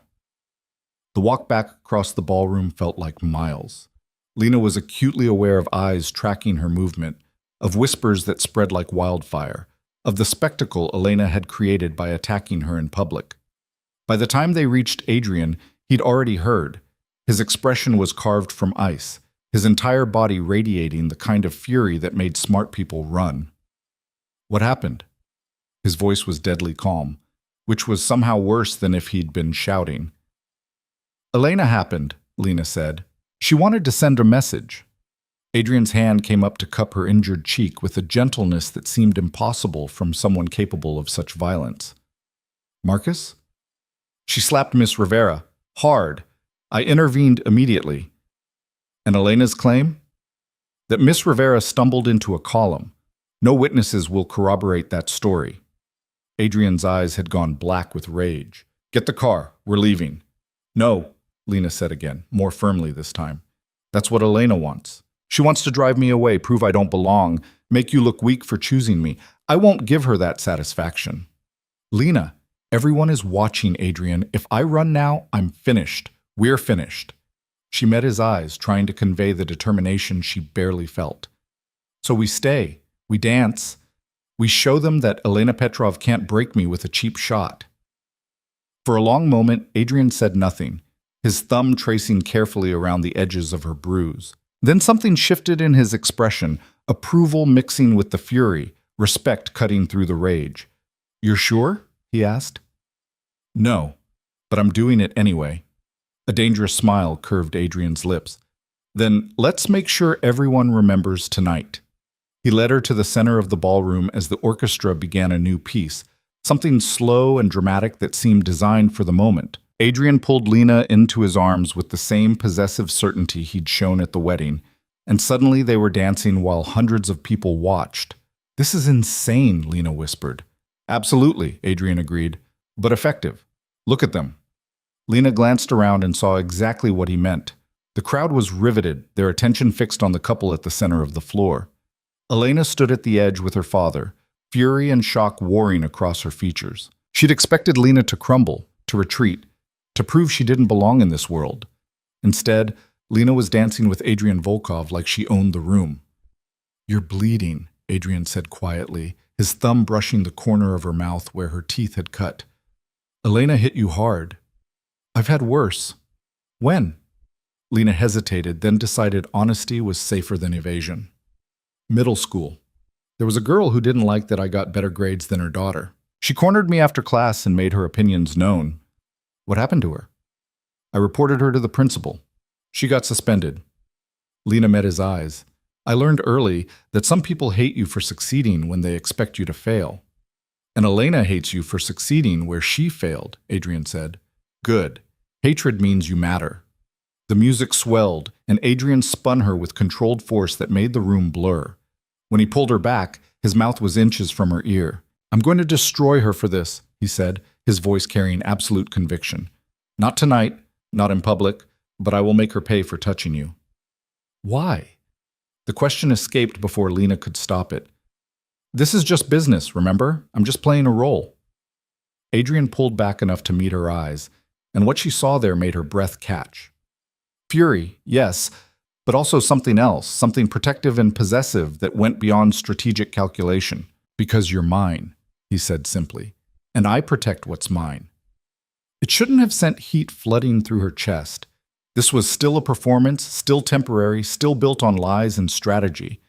The walk back across the ballroom felt like miles. Lena was acutely aware of eyes tracking her movement, of whispers that spread like wildfire, of the spectacle Elena had created by attacking her in public. By the time they reached Adrian, he'd already heard. His expression was carved from ice, his entire body radiating the kind of fury that made smart people run. What happened? His voice was deadly calm, which was somehow worse than if he'd been shouting. Elena happened, Lena said. She wanted to send a message. Adrian's hand came up to cup her injured cheek with a gentleness that seemed impossible from someone capable of such violence. Marcus? She slapped Miss Rivera, hard. I intervened immediately. And Elena's claim? That Miss Rivera stumbled into a column. No witnesses will corroborate that story. Adrian's eyes had gone black with rage. Get the car. We're leaving. No, Lena said again, more firmly this time. That's what Elena wants. She wants to drive me away, prove I don't belong, make you look weak for choosing me. I won't give her that satisfaction. Lena, everyone is watching, Adrian. If I run now, I'm finished. We're finished. She met his eyes, trying to convey the determination she barely felt. So we stay. We dance. We show them that Elena Petrov can't break me with a cheap shot. For a long moment, Adrian said nothing, his thumb tracing carefully around the edges of her bruise. Then something shifted in his expression, approval mixing with the fury, respect cutting through the rage. "You're sure?" he asked. "No, but I'm doing it anyway." A dangerous smile curved Adrian's lips. "Then let's make sure everyone remembers tonight." He led her to the center of the ballroom as the orchestra began a new piece, something slow and dramatic that seemed designed for the moment. Adrian pulled Lena into his arms with the same possessive certainty he'd shown at the wedding, and suddenly they were dancing while hundreds of people watched. "This is insane," Lena whispered. "Absolutely," Adrian agreed, "but effective. Look at them." Lena glanced around and saw exactly what he meant. The crowd was riveted, their attention fixed on the couple at the center of the floor. Elena stood at the edge with her father, fury and shock warring across her features. She'd expected Lena to crumble, to retreat, to prove she didn't belong in this world. Instead, Lena was dancing with Adrian Volkov like she owned the room. "You're bleeding," Adrian said quietly, his thumb brushing the corner of her mouth where her teeth had cut. "Elena hit you hard." "I've had worse." "When?" Lena hesitated, then decided honesty was safer than evasion. "Middle school. There was a girl who didn't like that I got better grades than her daughter. She cornered me after class and made her opinions known." "What happened to her?" "I reported her to the principal. She got suspended." Lena met his eyes. "I learned early that some people hate you for succeeding when they expect you to fail. And Elena hates you for succeeding where she failed," Adrian said. "Good. Hatred means you matter." The music swelled, and Adrian spun her with controlled force that made the room blur. When he pulled her back, his mouth was inches from her ear. "I'm going to destroy her for this," he said, his voice carrying absolute conviction. "Not tonight, not in public, but I will make her pay for touching you." "Why?" The question escaped before Lena could stop it. "This is just business, remember? I'm just playing a role." Adrian pulled back enough to meet her eyes, and what she saw there made her breath catch. Fury, yes, but also something else, something protective and possessive that went beyond strategic calculation. "Because you're mine," he said simply, "and I protect what's mine." It shouldn't have sent heat flooding through her chest. This was still a performance, still temporary, still built on lies and strategy.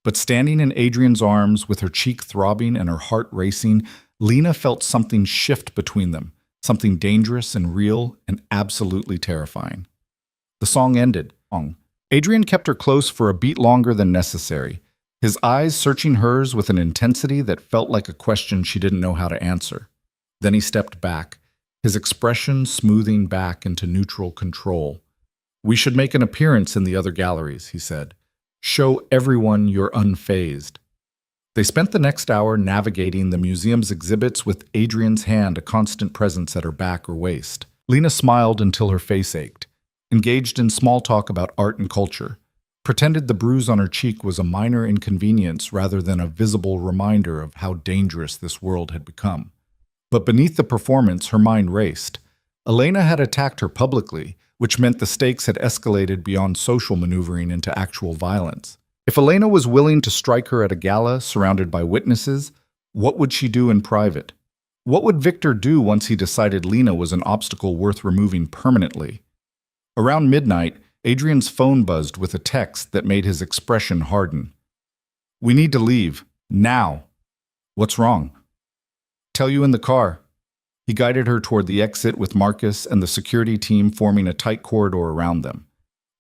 But standing in Adrian's arms, with her cheek throbbing and her heart racing, Lena felt something shift between them, something dangerous and real and absolutely terrifying. The song ended. Adrian kept her close for a beat longer than necessary, his eyes searching hers with an intensity that felt like a question she didn't know how to answer. Then he stepped back, his expression smoothing back into neutral control. "We should make an appearance in the other galleries," he said. "Show everyone you're unfazed." They spent the next hour navigating the museum's exhibits with Adrian's hand a constant presence at her back or waist. Lena smiled until her face ached, engaged in small talk about art and culture, pretended the bruise on her cheek was a minor inconvenience rather than a visible reminder of how dangerous this world had become. But beneath the performance, her mind raced. Elena had attacked her publicly, which meant the stakes had escalated beyond social maneuvering into actual violence. If Elena was willing to strike her at a gala surrounded by witnesses, what would she do in private? What would Victor do once he decided Lena was an obstacle worth removing permanently? Around midnight, Adrian's phone buzzed with a text that made his expression harden. "We need to leave. Now." "What's wrong?" "Tell you in the car." He guided her toward the exit with Marcus and the security team forming a tight corridor around them.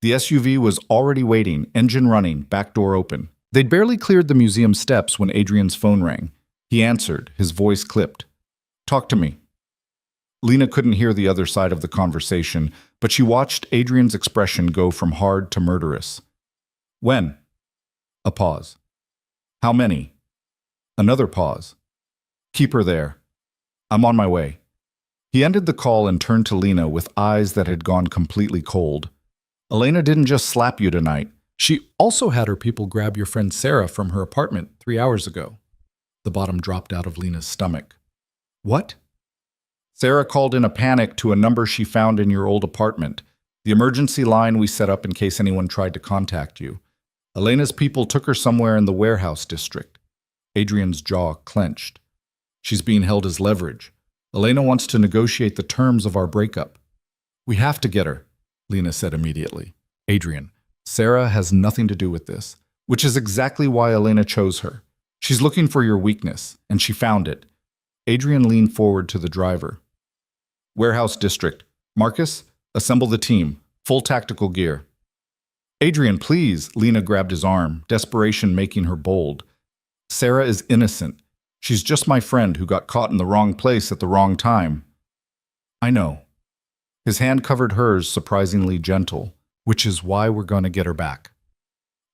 The SUV was already waiting, engine running, back door open. They'd barely cleared the museum steps when Adrian's phone rang. He answered, his voice clipped. "Talk to me." Lena couldn't hear the other side of the conversation, but she watched Adrian's expression go from hard to murderous. "When?" A pause. "How many?" Another pause. "Keep her there. I'm on my way." He ended the call and turned to Lena with eyes that had gone completely cold. "Elena didn't just slap you tonight. She also had her people grab your friend Sarah from her apartment 3 hours ago." The bottom dropped out of Lena's stomach. "What?" "Sarah called in a panic to a number she found in your old apartment, the emergency line we set up in case anyone tried to contact you. Elena's people took her somewhere in the warehouse district." Adrian's jaw clenched. "She's being held as leverage. Elena wants to negotiate the terms of our breakup." We have to get her, Lena said immediately. Adrian, Sarah has nothing to do with this, which is exactly why Elena chose her. She's looking for your weakness, and she found it. Adrian leaned forward to the driver. Warehouse District. Marcus, assemble the team. Full tactical gear. Adrian, please, Lena grabbed his arm, desperation making her bold. Sarah is innocent. She's just my friend who got caught in the wrong place at the wrong time. I know. His hand covered hers, surprisingly gentle, which is why we're going to get her back.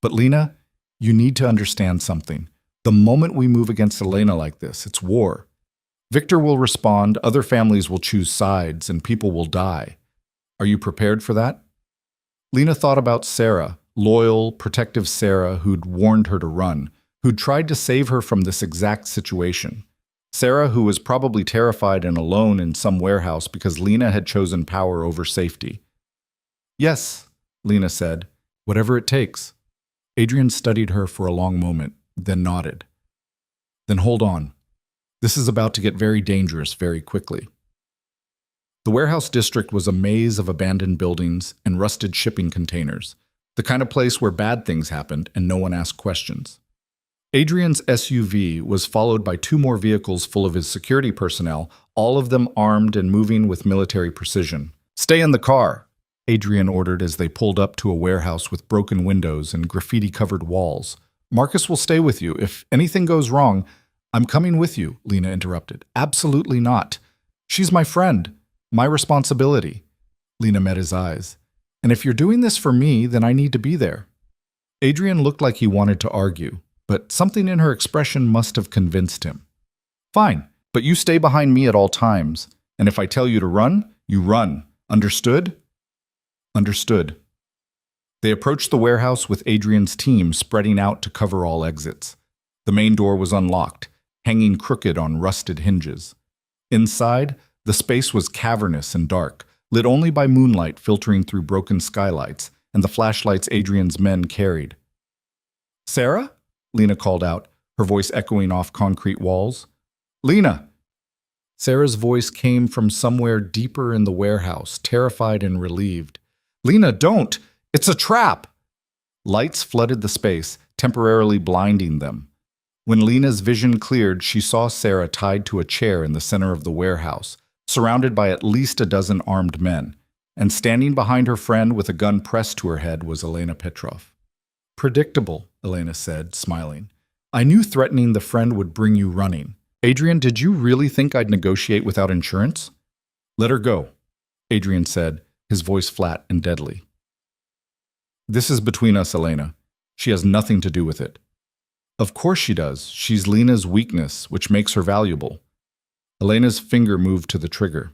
But Lena, you need to understand something. The moment we move against Elena like this, it's war. Victor will respond, other families will choose sides, and people will die. Are you prepared for that? Lena thought about Sarah, loyal, protective Sarah who'd warned her to run, who'd tried to save her from this exact situation. Sarah, who was probably terrified and alone in some warehouse because Lena had chosen power over safety. Yes, Lena said, whatever it takes. Adrian studied her for a long moment, then nodded. Then hold on. This is about to get very dangerous very quickly. The warehouse district was a maze of abandoned buildings and rusted shipping containers, the kind of place where bad things happened and no one asked questions. Adrian's SUV was followed by 2 more vehicles full of his security personnel, all of them armed and moving with military precision. Stay in the car, Adrian ordered as they pulled up to a warehouse with broken windows and graffiti-covered walls. Marcus will stay with you. If anything goes wrong, I'm coming with you, Lena interrupted. Absolutely not. She's my friend. My responsibility. Lena met his eyes. And if you're doing this for me, then I need to be there. Adrian looked like he wanted to argue, but something in her expression must have convinced him. Fine, but you stay behind me at all times, and if I tell you to run, you run. Understood? Understood. They approached the warehouse with Adrian's team spreading out to cover all exits. The main door was unlocked, hanging crooked on rusted hinges. Inside, the space was cavernous and dark, lit only by moonlight filtering through broken skylights and the flashlights Adrian's men carried. Sarah? Lena called out, her voice echoing off concrete walls. Lena! Sarah's voice came from somewhere deeper in the warehouse, terrified and relieved. Lena, don't! It's a trap! Lights flooded the space, temporarily blinding them. When Lena's vision cleared, she saw Sarah tied to a chair in the center of the warehouse, surrounded by at least a dozen armed men, and standing behind her friend with a gun pressed to her head was Elena Petrov. Predictable, Elena said, smiling. I knew threatening the friend would bring you running. Adrian, did you really think I'd negotiate without insurance? Let her go, Adrian said, his voice flat and deadly. This is between us, Elena. She has nothing to do with it. Of course she does. She's Lena's weakness, which makes her valuable. Elena's finger moved to the trigger.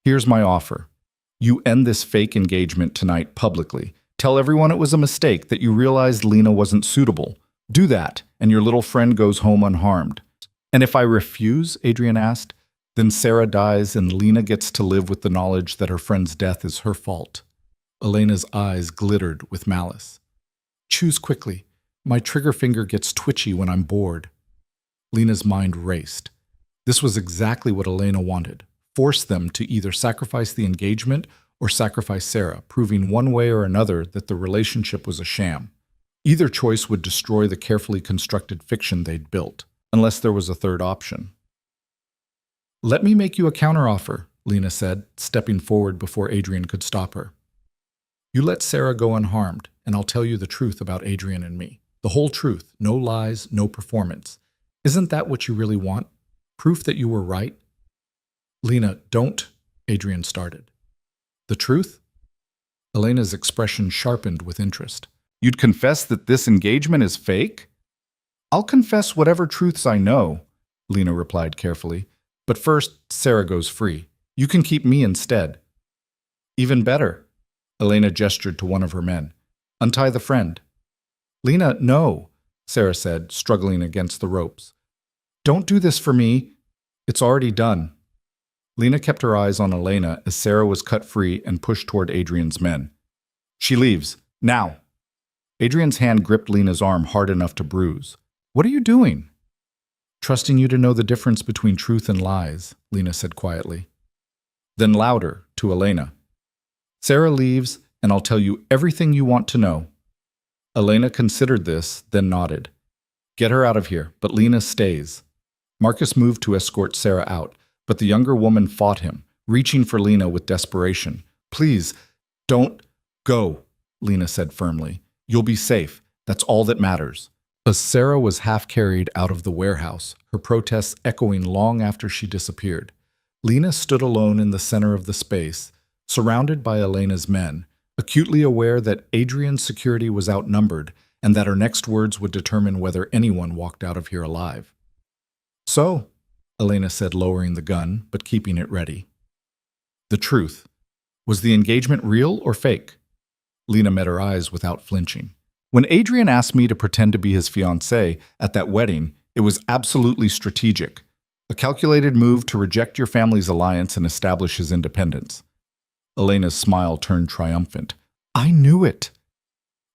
Here's my offer. You end this fake engagement tonight publicly. Tell everyone it was a mistake, that you realized Lena wasn't suitable. Do that, and your little friend goes home unharmed. And if I refuse, Adrian asked, then Sarah dies and Lena gets to live with the knowledge that her friend's death is her fault. Elena's eyes glittered with malice. Choose quickly. My trigger finger gets twitchy when I'm bored. Lena's mind raced. This was exactly what Elena wanted. Force them to either sacrifice the engagement or sacrifice Sarah, proving one way or another that the relationship was a sham. Either choice would destroy the carefully constructed fiction they'd built, unless there was a third option. Let me make you a counteroffer, Lena said, stepping forward before Adrian could stop her. You let Sarah go unharmed, and I'll tell you the truth about Adrian and me. The whole truth, no lies, no performance. Isn't that what you really want? Proof that you were right? Lena, don't, Adrian started. The truth? Elena's expression sharpened with interest. You'd confess that this engagement is fake? I'll confess whatever truths I know, Lena replied carefully. But first, Sarah goes free. You can keep me instead. Even better, Elena gestured to one of her men. Untie the friend. Lena, no, Sarah said, struggling against the ropes. Don't do this for me. It's already done. Lena kept her eyes on Elena as Sarah was cut free and pushed toward Adrian's men. She leaves. Now. Adrian's hand gripped Lena's arm hard enough to bruise. What are you doing? Trusting you to know the difference between truth and lies, Lena said quietly. Then louder, to Elena. Sarah leaves, and I'll tell you everything you want to know. Elena considered this, then nodded. Get her out of here, but Lena stays. Marcus moved to escort Sarah out, but the younger woman fought him, reaching for Lena with desperation. Please, don't go, Lena said firmly. You'll be safe. That's all that matters. As Sarah was half carried out of the warehouse, her protests echoing long after she disappeared, Lena stood alone in the center of the space, surrounded by Elena's men, acutely aware that Adrian's security was outnumbered and that her next words would determine whether anyone walked out of here alive. So, Elena said, lowering the gun, but keeping it ready. The truth. Was the engagement real or fake? Lena met her eyes without flinching. When Adrian asked me to pretend to be his fiancée at that wedding, it was absolutely strategic. A calculated move to reject your family's alliance and establish his independence. Elena's smile turned triumphant. I knew it.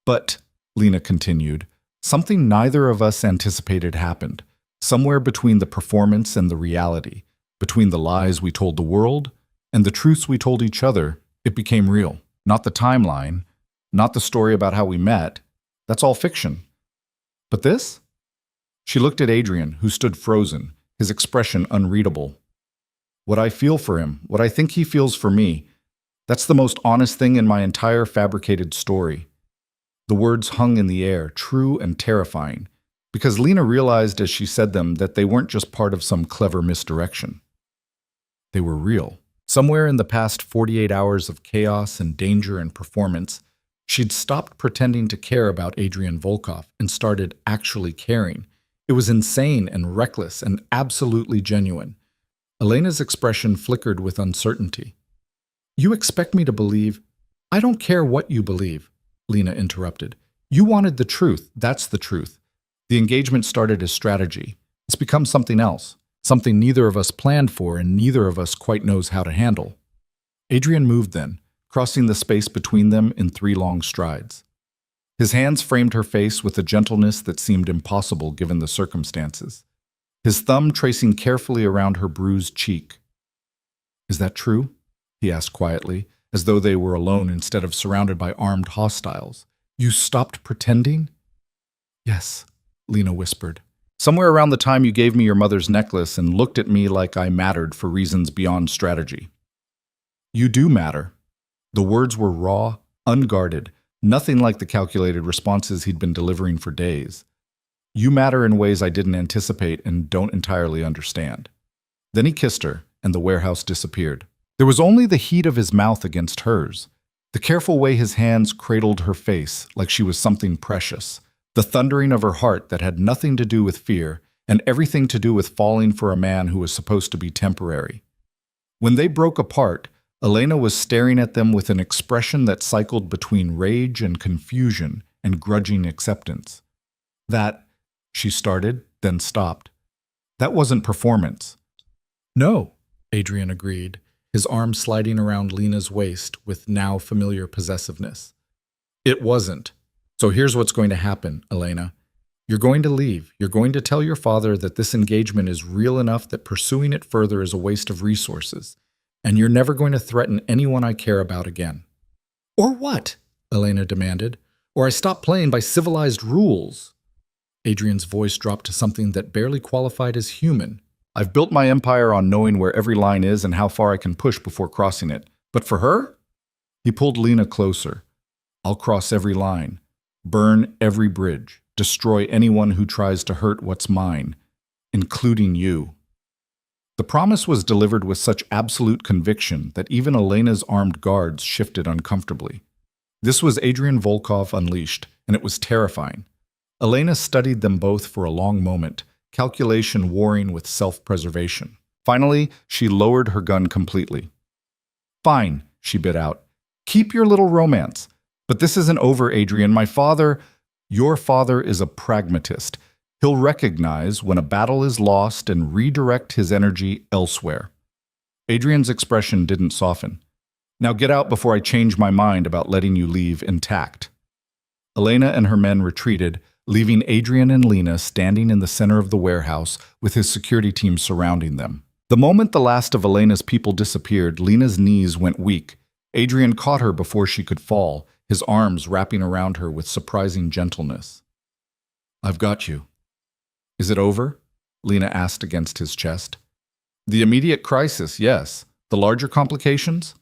But, Lena continued, something neither of us anticipated happened. Somewhere between the performance and the reality, between the lies we told the world and the truths we told each other, it became real. Not the timeline, not the story about how we met. That's all fiction. But this? She looked at Adrian, who stood frozen, his expression unreadable. What I feel for him, what I think he feels for me, that's the most honest thing in my entire fabricated story. The words hung in the air, true and terrifying, because Lena realized as she said them that they weren't just part of some clever misdirection. They were real. Somewhere in the past 48 hours of chaos and danger and performance, she'd stopped pretending to care about Adrian Volkov and started actually caring. It was insane and reckless and absolutely genuine. Elena's expression flickered with uncertainty. You expect me to believe? I don't care what you believe, Lena interrupted. You wanted the truth. That's the truth. The engagement started as strategy. It's become something else, something neither of us planned for and neither of us quite knows how to handle. Adrian moved then, crossing the space between them in 3 long strides. His hands framed her face with a gentleness that seemed impossible given the circumstances, his thumb tracing carefully around her bruised cheek. Is that true? He asked quietly, as though they were alone instead of surrounded by armed hostiles. You stopped pretending? Yes, Lena whispered. Somewhere around the time you gave me your mother's necklace and looked at me like I mattered for reasons beyond strategy. You do matter. The words were raw, unguarded, nothing like the calculated responses he'd been delivering for days. You matter in ways I didn't anticipate and don't entirely understand. Then he kissed her, and the warehouse disappeared. There was only the heat of his mouth against hers, the careful way his hands cradled her face like she was something precious, the thundering of her heart that had nothing to do with fear and everything to do with falling for a man who was supposed to be temporary. When they broke apart, Elena was staring at them with an expression that cycled between rage and confusion and grudging acceptance. That, she started, then stopped. That wasn't performance. No, Adrian agreed, his arm sliding around Lena's waist with now familiar possessiveness. It wasn't. So here's what's going to happen, Elena. You're going to leave. You're going to tell your father that this engagement is real enough that pursuing it further is a waste of resources. And you're never going to threaten anyone I care about again. Or what? Elena demanded. Or I stop playing by civilized rules. Adrian's voice dropped to something that barely qualified as human. I've built my empire on knowing where every line is and how far I can push before crossing it. But for her? He pulled Lena closer. I'll cross every line. Burn every bridge. Destroy anyone who tries to hurt what's mine, including you. The promise was delivered with such absolute conviction that even Elena's armed guards shifted uncomfortably. This was Adrian Volkov unleashed, and it was terrifying. Elena studied them both for a long moment, calculation warring with self-preservation. Finally, she lowered her gun completely. Fine, she bit out. Keep your little romance. But this isn't over, Adrian. Your father is a pragmatist. He'll recognize when a battle is lost and redirect his energy elsewhere. Adrian's expression didn't soften. Now get out before I change my mind about letting you leave intact. Elena and her men retreated, leaving Adrian and Lena standing in the center of the warehouse with his security team surrounding them. The moment the last of Elena's people disappeared, Lena's knees went weak. Adrian caught her before she could fall, his arms wrapping around her with surprising gentleness. "I've got you." "Is it over?" Lena asked against his chest. "The immediate crisis, yes. The larger complications?"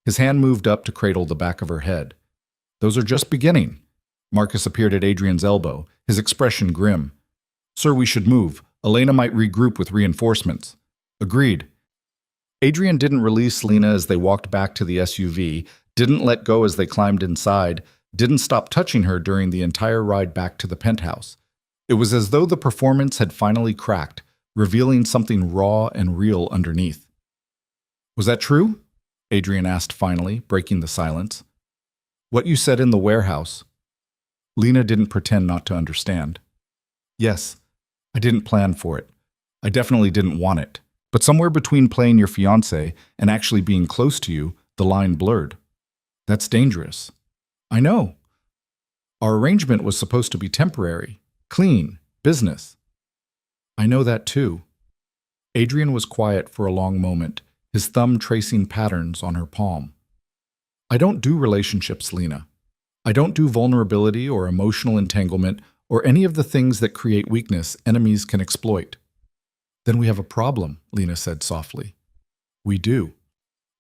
His hand moved up to cradle the back of her head. "Those are just beginning." Marcus appeared at Adrian's elbow, his expression grim. "Sir, we should move. Elena might regroup with reinforcements." "Agreed." Adrian didn't release Lena as they walked back to the SUV, didn't let go as they climbed inside, didn't stop touching her during the entire ride back to the penthouse. It was as though the performance had finally cracked, revealing something raw and real underneath. "Was that true?" Adrian asked finally, breaking the silence. "What you said in the warehouse." Lena didn't pretend not to understand. "Yes, I didn't plan for it. I definitely didn't want it. But somewhere between playing your fiancé and actually being close to you, the line blurred. That's dangerous." "I know. Our arrangement was supposed to be temporary, clean, business." "I know that too." Adrian was quiet for a long moment, his thumb tracing patterns on her palm. "I don't do relationships, Lena. I don't do vulnerability or emotional entanglement or any of the things that create weakness enemies can exploit." "Then we have a problem," Lena said softly. "We do."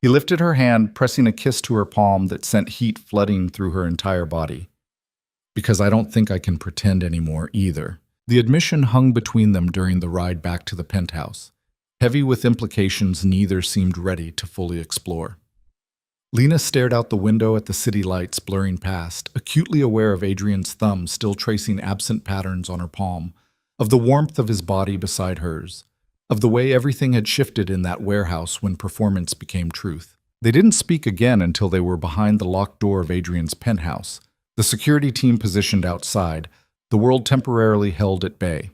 He lifted her hand, pressing a kiss to her palm that sent heat flooding through her entire body. "Because I don't think I can pretend anymore either." The admission hung between them during the ride back to the penthouse, heavy with implications neither seemed ready to fully explore. Lena stared out the window at the city lights blurring past, acutely aware of Adrian's thumb still tracing absent patterns on her palm, of the warmth of his body beside hers, of the way everything had shifted in that warehouse when performance became truth. They didn't speak again until they were behind the locked door of Adrian's penthouse, the security team positioned outside, the world temporarily held at bay.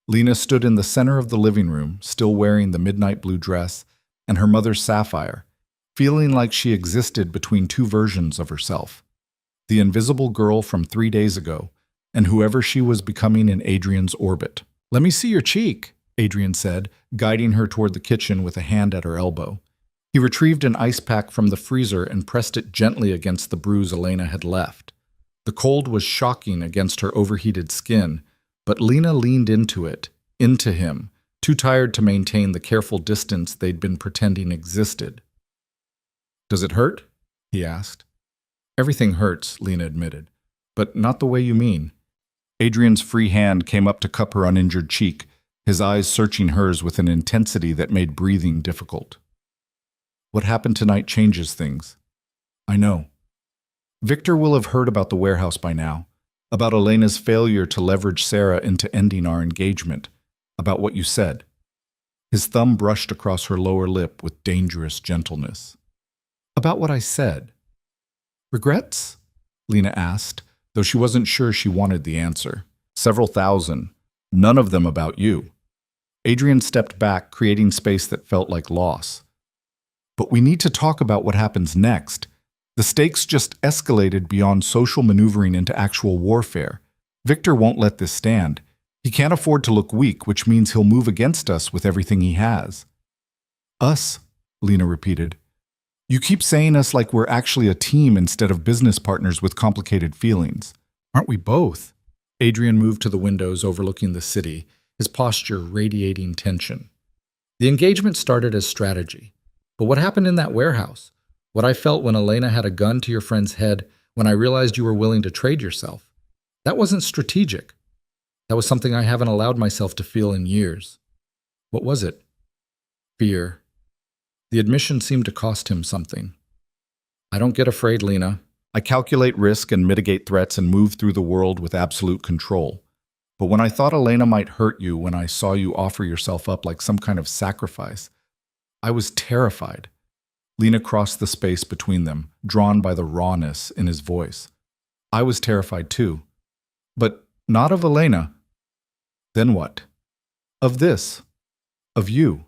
Lena stood in the center of the living room, still wearing the midnight blue dress and her mother's sapphire, feeling like she existed between two versions of herself. The invisible girl from 3 days ago, and whoever she was becoming in Adrian's orbit. "Let me see your cheek," Adrian said, guiding her toward the kitchen with a hand at her elbow. He retrieved an ice pack from the freezer and pressed it gently against the bruise Elena had left. The cold was shocking against her overheated skin, but Lena leaned into it, into him, too tired to maintain the careful distance they'd been pretending existed. "Does it hurt?" he asked. "Everything hurts," Lena admitted, "but not the way you mean." Adrian's free hand came up to cup her uninjured cheek, his eyes searching hers with an intensity that made breathing difficult. "What happened tonight changes things." "I know." Victor will have heard about the warehouse by now, about Elena's failure to leverage Sarah into ending our engagement, about what you said. His thumb brushed across her lower lip with dangerous gentleness. "About what I said." "Regrets?" Lena asked, though she wasn't sure she wanted the answer. "Several thousand. None of them about you." Adrian stepped back, creating space that felt like loss. "But we need to talk about what happens next. The stakes just escalated beyond social maneuvering into actual warfare. Victor won't let this stand. He can't afford to look weak, which means he'll move against us with everything he has." "Us," Lena repeated. "You keep saying us like we're actually a team instead of business partners with complicated feelings. Aren't we both?" Adrian moved to the windows overlooking the city, his posture radiating tension. "The engagement started as strategy. But what happened in that warehouse? What I felt when Elena had a gun to your friend's head, when I realized you were willing to trade yourself? That wasn't strategic. That was something I haven't allowed myself to feel in years." "What was it?" "Fear." The admission seemed to cost him something. "I don't get afraid, Lena. I calculate risk and mitigate threats and move through the world with absolute control. But when I thought Elena might hurt you, when I saw you offer yourself up like some kind of sacrifice, I was terrified." Lena crossed the space between them, drawn by the rawness in his voice. "I was terrified too. But not of Elena." "Then what?" "Of this. Of you.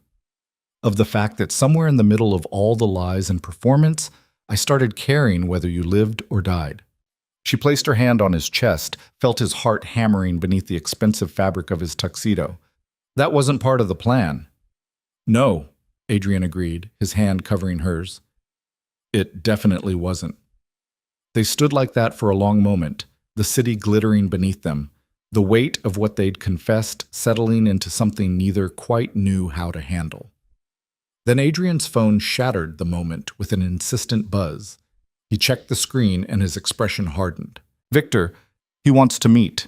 Of the fact that somewhere in the middle of all the lies and performance, I started caring whether you lived or died." She placed her hand on his chest, felt his heart hammering beneath the expensive fabric of his tuxedo. "That wasn't part of the plan." "No," Adrian agreed, his hand covering hers. It definitely wasn't. They stood like that for a long moment, the city glittering beneath them, the weight of what they'd confessed settling into something neither quite knew how to handle. Then Adrian's phone shattered the moment with an insistent buzz. He checked the screen and his expression hardened. Victor, he wants to meet.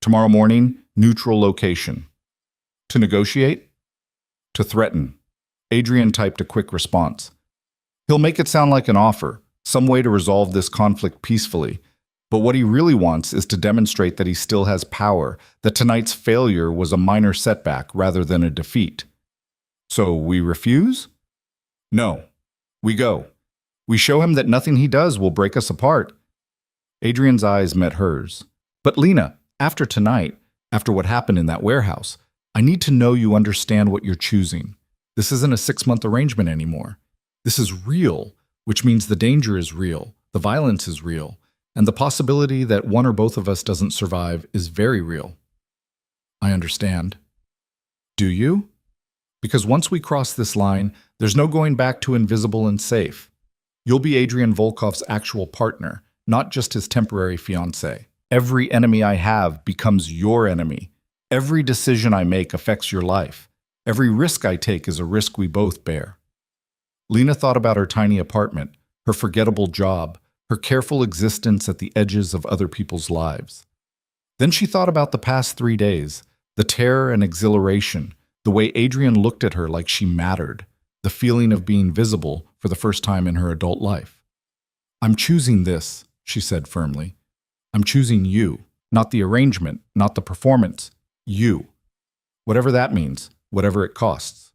Tomorrow morning, neutral location. To negotiate? To threaten. Adrian typed a quick response. He'll make it sound like an offer, some way to resolve this conflict peacefully. But what he really wants is to demonstrate that he still has power, that tonight's failure was a minor setback rather than a defeat. So we refuse? No. We go. We show him that nothing he does will break us apart. Adrian's eyes met hers. But Lena, after tonight, after what happened in that warehouse, I need to know you understand what you're choosing. This isn't a 6-month arrangement anymore. This is real, which means the danger is real, the violence is real, and the possibility that one or both of us doesn't survive is very real. I understand. Do you? Because once we cross this line, there's no going back to invisible and safe. You'll be Adrian Volkov's actual partner, not just his temporary fiancé. Every enemy I have becomes your enemy. Every decision I make affects your life. Every risk I take is a risk we both bear. Lena thought about her tiny apartment, her forgettable job, her careful existence at the edges of other people's lives. Then she thought about the past 3 days, the terror and exhilaration, the way Adrian looked at her like she mattered, the feeling of being visible for the first time in her adult life. I'm choosing this, she said firmly. I'm choosing you, not the arrangement, not the performance, you. Whatever that means, whatever it costs.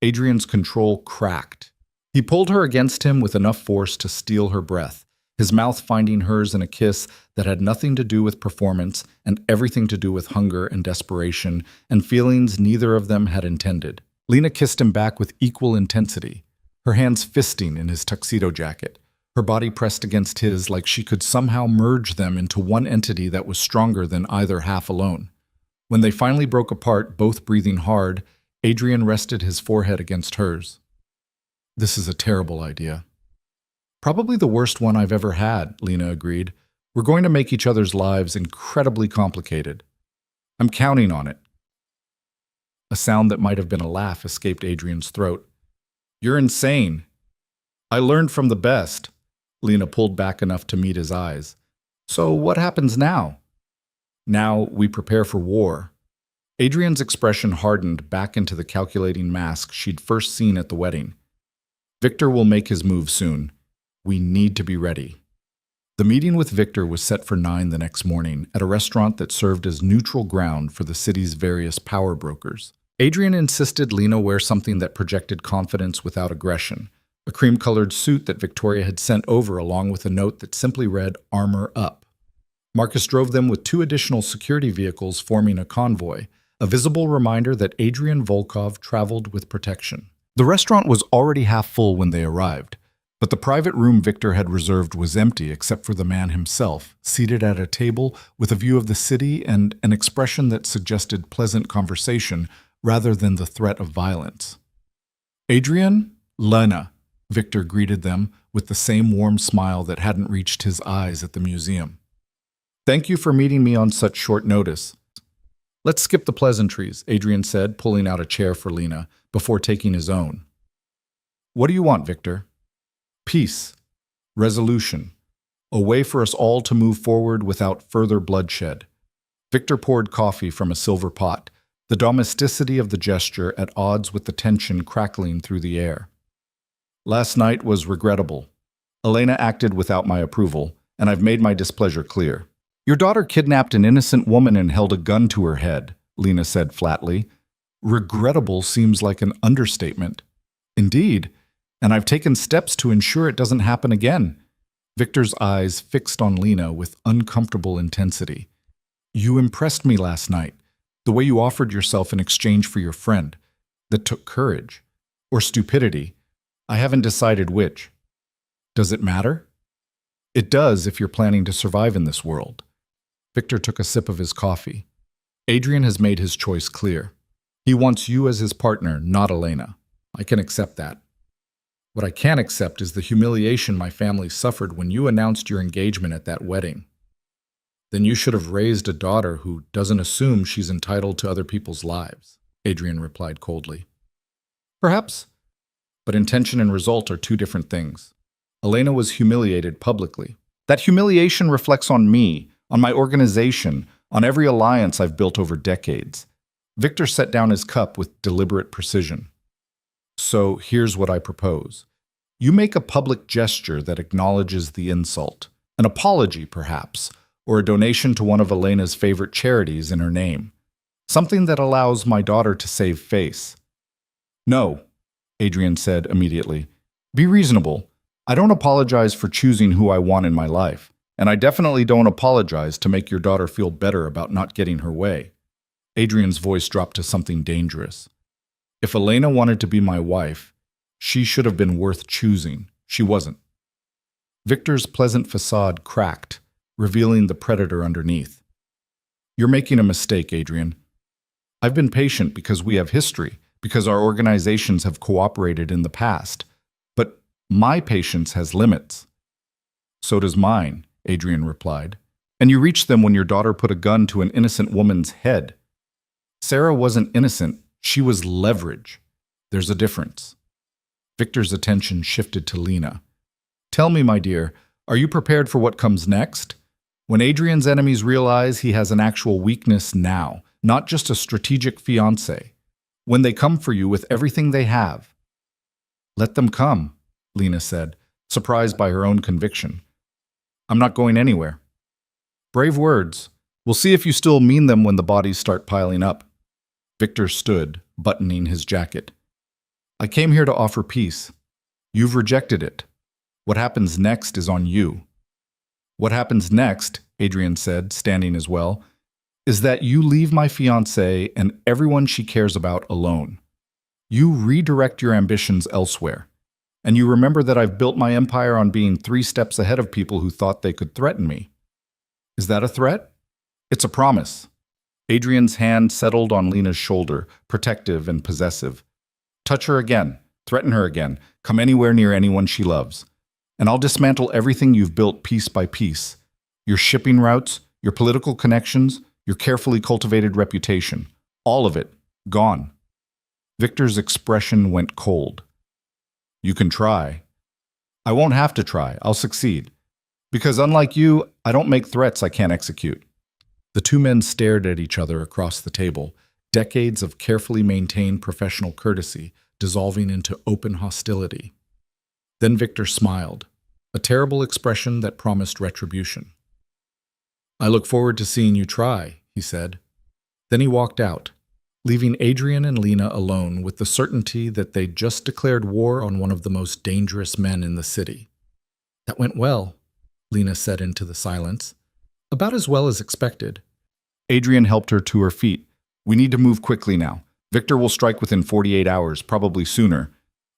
Adrian's control cracked. He pulled her against him with enough force to steal her breath, his mouth finding hers in a kiss that had nothing to do with performance and everything to do with hunger and desperation and feelings neither of them had intended. Lena kissed him back with equal intensity, her hands fisting in his tuxedo jacket, her body pressed against his like she could somehow merge them into one entity that was stronger than either half alone. When they finally broke apart, both breathing hard, Adrian rested his forehead against hers. This is a terrible idea. Probably the worst one I've ever had, Lena agreed. We're going to make each other's lives incredibly complicated. I'm counting on it. A sound that might have been a laugh escaped Adrian's throat. You're insane. I learned from the best. Lena pulled back enough to meet his eyes. So what happens now? Now we prepare for war. Adrian's expression hardened back into the calculating mask she'd first seen at the wedding. Victor will make his move soon. We need to be ready. The meeting with Victor was set for 9 the next morning at a restaurant that served as neutral ground for the city's various power brokers. Adrian insisted Lena wear something that projected confidence without aggression, a cream-colored suit that Victoria had sent over along with a note that simply read, "Armor up." Marcus drove them with 2 additional security vehicles forming a convoy, a visible reminder that Adrian Volkov traveled with protection. The restaurant was already half full when they arrived, but the private room Victor had reserved was empty except for the man himself, seated at a table with a view of the city and an expression that suggested pleasant conversation rather than the threat of violence. Adrian, Lena, Victor greeted them with the same warm smile that hadn't reached his eyes at the museum. Thank you for meeting me on such short notice. Let's skip the pleasantries, Adrian said, pulling out a chair for Lena before taking his own. What do you want, Victor? Peace, resolution, a way for us all to move forward without further bloodshed. Victor poured coffee from a silver pot, the domesticity of the gesture at odds with the tension crackling through the air. Last night was regrettable. Elena acted without my approval, and I've made my displeasure clear. Your daughter kidnapped an innocent woman and held a gun to her head, Lena said flatly. Regrettable seems like an understatement. Indeed, and I've taken steps to ensure it doesn't happen again. Victor's eyes fixed on Lena with uncomfortable intensity. You impressed me last night, the way you offered yourself in exchange for your friend. That took courage. Or stupidity. I haven't decided which. Does it matter? It does if you're planning to survive in this world. Victor took a sip of his coffee. Adrian has made his choice clear. He wants you as his partner, not Elena. I can accept that. What I can't accept is the humiliation my family suffered when you announced your engagement at that wedding. Then you should have raised a daughter who doesn't assume she's entitled to other people's lives, Adrian replied coldly. Perhaps, but intention and result are two different things. Elena was humiliated publicly. That humiliation reflects on me, on my organization, on every alliance I've built over decades. Victor set down his cup with deliberate precision. So here's what I propose. You make a public gesture that acknowledges the insult, an apology perhaps, or a donation to one of Elena's favorite charities in her name. Something that allows my daughter to save face. No, Adrian said immediately. Be reasonable. I don't apologize for choosing who I want in my life, and I definitely don't apologize to make your daughter feel better about not getting her way. Adrian's voice dropped to something dangerous. If Elena wanted to be my wife, she should have been worth choosing. She wasn't. Victor's pleasant facade cracked, revealing the predator underneath. You're making a mistake, Adrian. I've been patient because we have history, because our organizations have cooperated in the past. But my patience has limits. So does mine, Adrian replied. And you reached them when your daughter put a gun to an innocent woman's head. Sarah wasn't innocent. She was leverage. There's a difference. Victor's attention shifted to Lena. Tell me, my dear, are you prepared for what comes next? When Adrian's enemies realize he has an actual weakness now, not just a strategic fiancé. When they come for you with everything they have. Let them come, Lena said, surprised by her own conviction. I'm not going anywhere. Brave words. We'll see if you still mean them when the bodies start piling up. Victor stood, buttoning his jacket. I came here to offer peace. You've rejected it. What happens next is on you. What happens next, Adrian said, standing as well, is that you leave my fiancée and everyone she cares about alone. You redirect your ambitions elsewhere. And you remember that I've built my empire on being 3 steps ahead of people who thought they could threaten me. Is that a threat? It's a promise. Adrian's hand settled on Lena's shoulder, protective and possessive. Touch her again. Threaten her again. Come anywhere near anyone she loves. And I'll dismantle everything you've built piece by piece. Your shipping routes, your political connections, your carefully cultivated reputation. All of it. Gone. Victor's expression went cold. You can try. I won't have to try. I'll succeed. Because unlike you, I don't make threats I can't execute. The two men stared at each other across the table, decades of carefully maintained professional courtesy dissolving into open hostility. Then Victor smiled, a terrible expression that promised retribution. I look forward to seeing you try, he said. Then he walked out, leaving Adrian and Lena alone with the certainty that they'd just declared war on one of the most dangerous men in the city. That went well, Lena said into the silence. About as well as expected. Adrian helped her to her feet. We need to move quickly now. Victor will strike within 48 hours, probably sooner.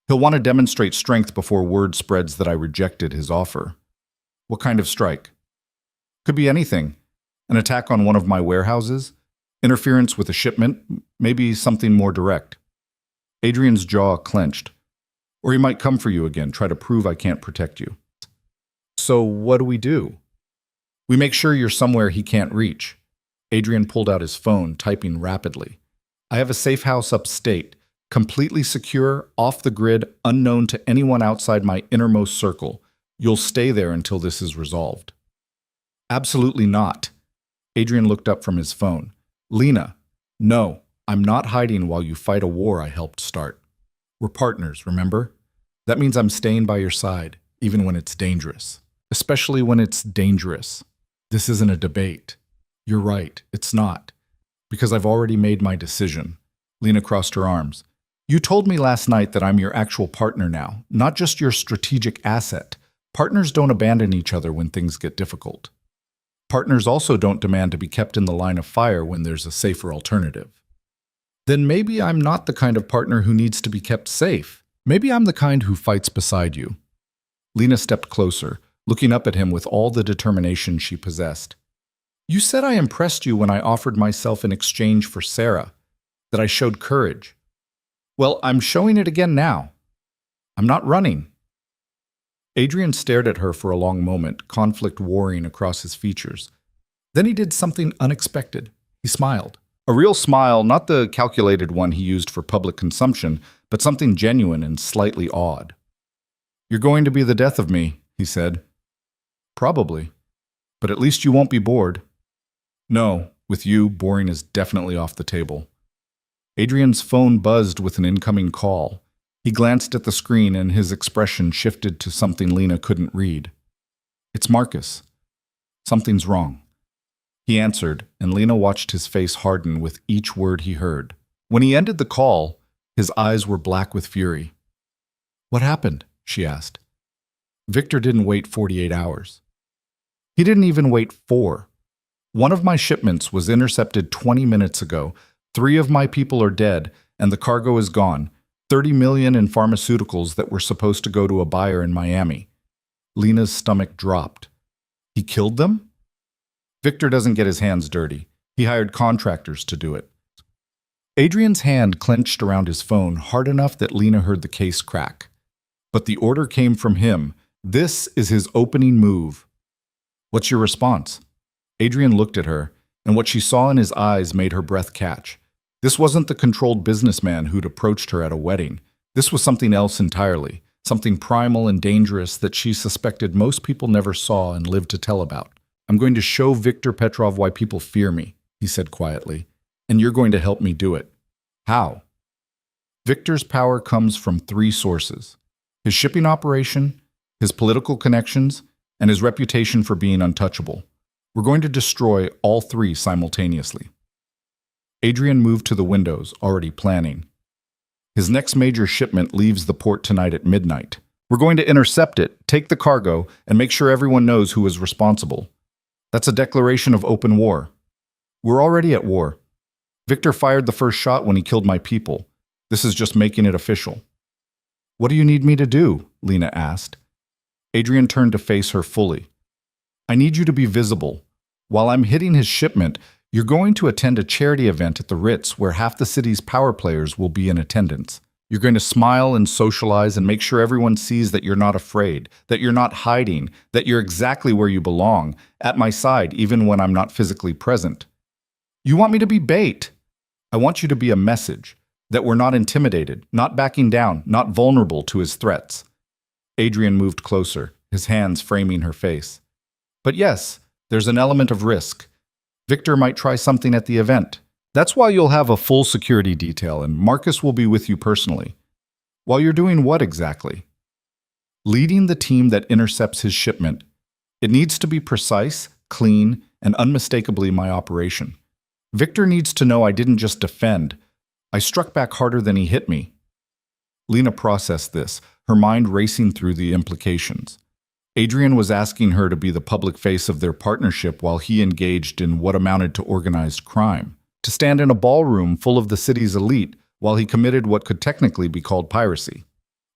He'll want to demonstrate strength before word spreads that I rejected his offer. What kind of strike? Could be anything. An attack on one of my warehouses? Interference with a shipment? Maybe something more direct. Adrian's jaw clenched. Or he might come for you again, try to prove I can't protect you. So what do we do? We make sure you're somewhere he can't reach. Adrian pulled out his phone, typing rapidly. I have a safe house upstate, completely secure, off the grid, unknown to anyone outside my innermost circle. You'll stay there until this is resolved. Absolutely not. Adrian looked up from his phone. Lena, no, I'm not hiding while you fight a war I helped start. We're partners, remember? That means I'm staying by your side, even when it's dangerous. Especially when it's dangerous. This isn't a debate. You're right, it's not. Because I've already made my decision. Lena crossed her arms. You told me last night that I'm your actual partner now, not just your strategic asset. Partners don't abandon each other when things get difficult. Partners also don't demand to be kept in the line of fire when there's a safer alternative. Then maybe I'm not the kind of partner who needs to be kept safe. Maybe I'm the kind who fights beside you. Lena stepped closer, looking up at him with all the determination she possessed. You said I impressed you when I offered myself in exchange for Sarah, that I showed courage. Well, I'm showing it again now. I'm not running. Adrian stared at her for a long moment, conflict warring across his features. Then he did something unexpected. He smiled. A real smile, not the calculated one he used for public consumption, but something genuine and slightly odd. You're going to be the death of me, he said. Probably. But at least you won't be bored. No, with you, boring is definitely off the table. Adrian's phone buzzed with an incoming call. He glanced at the screen and his expression shifted to something Lena couldn't read. It's Marcus. Something's wrong. He answered, and Lena watched his face harden with each word he heard. When he ended the call, his eyes were black with fury. What happened? She asked. Victor didn't wait 48 hours. He didn't even wait 4. One of my shipments was intercepted 20 minutes ago. 3 of my people are dead, and the cargo is gone. 30 million in pharmaceuticals that were supposed to go to a buyer in Miami. Lena's stomach dropped. He killed them? Victor doesn't get his hands dirty. He hired contractors to do it. Adrian's hand clenched around his phone hard enough that Lena heard the case crack. But the order came from him. This is his opening move. What's your response? Adrian looked at her, and what she saw in his eyes made her breath catch. This wasn't the controlled businessman who'd approached her at a wedding. This was something else entirely, something primal and dangerous that she suspected most people never saw and lived to tell about. I'm going to show Viktor Petrov why people fear me, he said quietly, and you're going to help me do it. How? Viktor's power comes from 3 sources: his shipping operation, his political connections, and his reputation for being untouchable. We're going to destroy all 3 simultaneously. Adrian moved to the windows, already planning. His next major shipment leaves the port tonight at midnight. We're going to intercept it, take the cargo, and make sure everyone knows who is responsible. That's a declaration of open war. We're already at war. Victor fired the first shot when he killed my people. This is just making it official. What do you need me to do? Lena asked. Adrian turned to face her fully. I need you to be visible. While I'm hitting his shipment, you're going to attend a charity event at the Ritz where half the city's power players will be in attendance. You're going to smile and socialize and make sure everyone sees that you're not afraid, that you're not hiding, that you're exactly where you belong, at my side even when I'm not physically present. You want me to be bait. I want you to be a message, that we're not intimidated, not backing down, not vulnerable to his threats. Adrian moved closer, his hands framing her face. But yes, there's an element of risk. Victor might try something at the event. That's why you'll have a full security detail, and Marcus will be with you personally. While you're doing what exactly? Leading the team that intercepts his shipment. It needs to be precise, clean, and unmistakably my operation. Victor needs to know I didn't just defend. I struck back harder than he hit me. Lena processed this, her mind racing through the implications. Adrian was asking her to be the public face of their partnership while he engaged in what amounted to organized crime. To stand in a ballroom full of the city's elite while he committed what could technically be called piracy.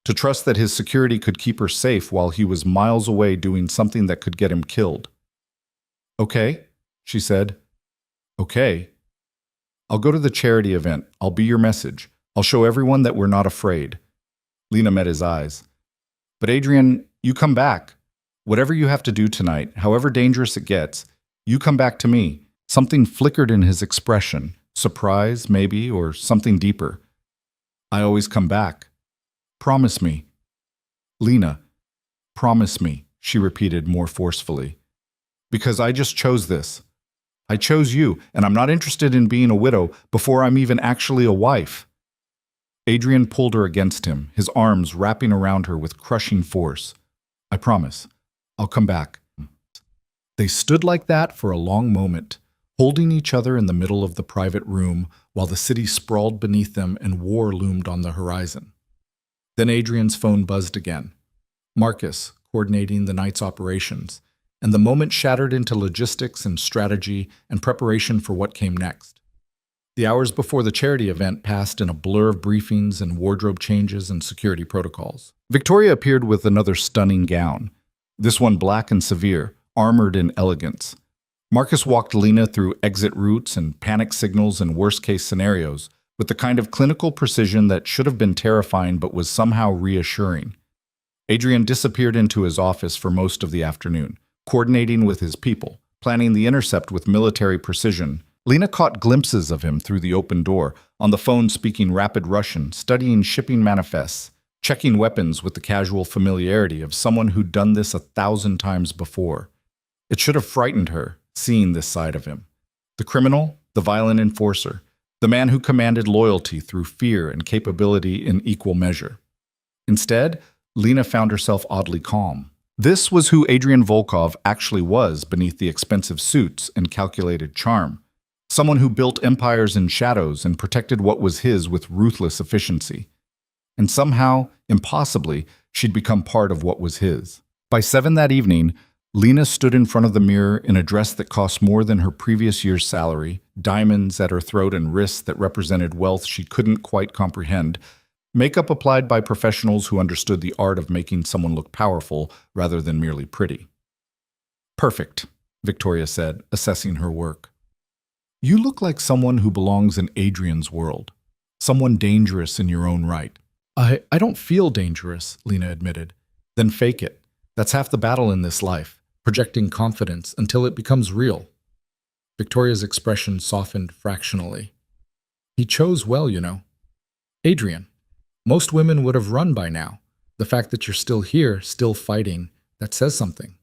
To trust that his security could keep her safe while he was miles away doing something that could get him killed. Okay, she said. Okay. I'll go to the charity event. I'll be your message. I'll show everyone that we're not afraid. Lena met his eyes. But Adrian, you come back. Whatever you have to do tonight, however dangerous it gets, you come back to me. Something flickered in his expression. Surprise, maybe, or something deeper. I always come back. Promise me. Lena, promise me, she repeated more forcefully. Because I just chose this. I chose you, and I'm not interested in being a widow before I'm even actually a wife. Adrian pulled her against him, his arms wrapping around her with crushing force. I promise. I'll come back. They stood like that for a long moment, holding each other in the middle of the private room while the city sprawled beneath them and war loomed on the horizon. Then Adrian's phone buzzed again. Marcus, coordinating the night's operations, and the moment shattered into logistics and strategy and preparation for what came next. The hours before the charity event passed in a blur of briefings and wardrobe changes and security protocols. Victoria appeared with another stunning gown, this one black and severe, armored in elegance. Marcus walked Lena through exit routes and panic signals and worst-case scenarios, with the kind of clinical precision that should have been terrifying but was somehow reassuring. Adrian disappeared into his office for most of the afternoon, coordinating with his people, planning the intercept with military precision. Lena caught glimpses of him through the open door, on the phone speaking rapid Russian, studying shipping manifests, checking weapons with the casual familiarity of someone who'd done this 1,000 times before. It should have frightened her, seeing this side of him. The criminal, the violent enforcer, the man who commanded loyalty through fear and capability in equal measure. Instead, Lena found herself oddly calm. This was who Adrian Volkov actually was beneath the expensive suits and calculated charm. Someone who built empires in shadows and protected what was his with ruthless efficiency. And somehow, impossibly, she'd become part of what was his. By 7 that evening, Lena stood in front of the mirror in a dress that cost more than her previous year's salary, diamonds at her throat and wrists that represented wealth she couldn't quite comprehend, makeup applied by professionals who understood the art of making someone look powerful rather than merely pretty. "Perfect," Victoria said, assessing her work. "You look like someone who belongs in Adrian's world, someone dangerous in your own right." I don't feel dangerous," Lena admitted. "Then fake it. That's half the battle in this life, projecting confidence until it becomes real." Victoria's expression softened fractionally. "He chose well, you know. Adrian, most women would have run by now. The fact that you're still here, still fighting, that says something."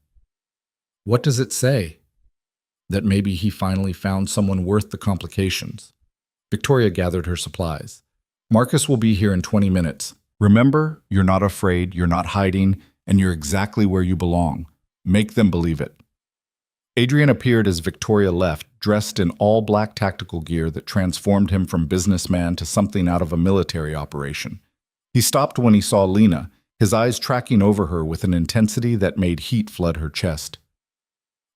"What does it say?" "That maybe he finally found someone worth the complications." Victoria gathered her supplies. "Marcus will be here in 20 minutes. Remember, you're not afraid, you're not hiding, and you're exactly where you belong. Make them believe it." Adrian appeared as Victoria left, dressed in all-black tactical gear that transformed him from businessman to something out of a military operation. He stopped when he saw Lena, his eyes tracking over her with an intensity that made heat flood her chest.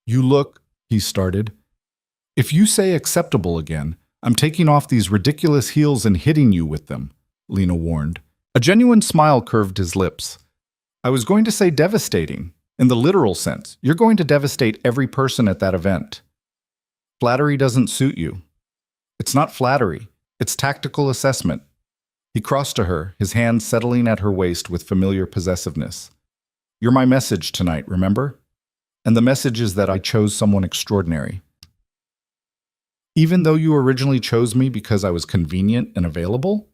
"You look," he started. "If you say acceptable again, I'm taking off these ridiculous heels and hitting you with them," Lena warned. A genuine smile curved his lips. "I was going to say devastating. In the literal sense, you're going to devastate every person at that event. Flattery doesn't suit you." "It's not flattery. It's tactical assessment." He crossed to her, his hand settling at her waist with familiar possessiveness. "You're my message tonight, remember? And the message is that I chose someone extraordinary. Even though you originally chose me because I was convenient and available,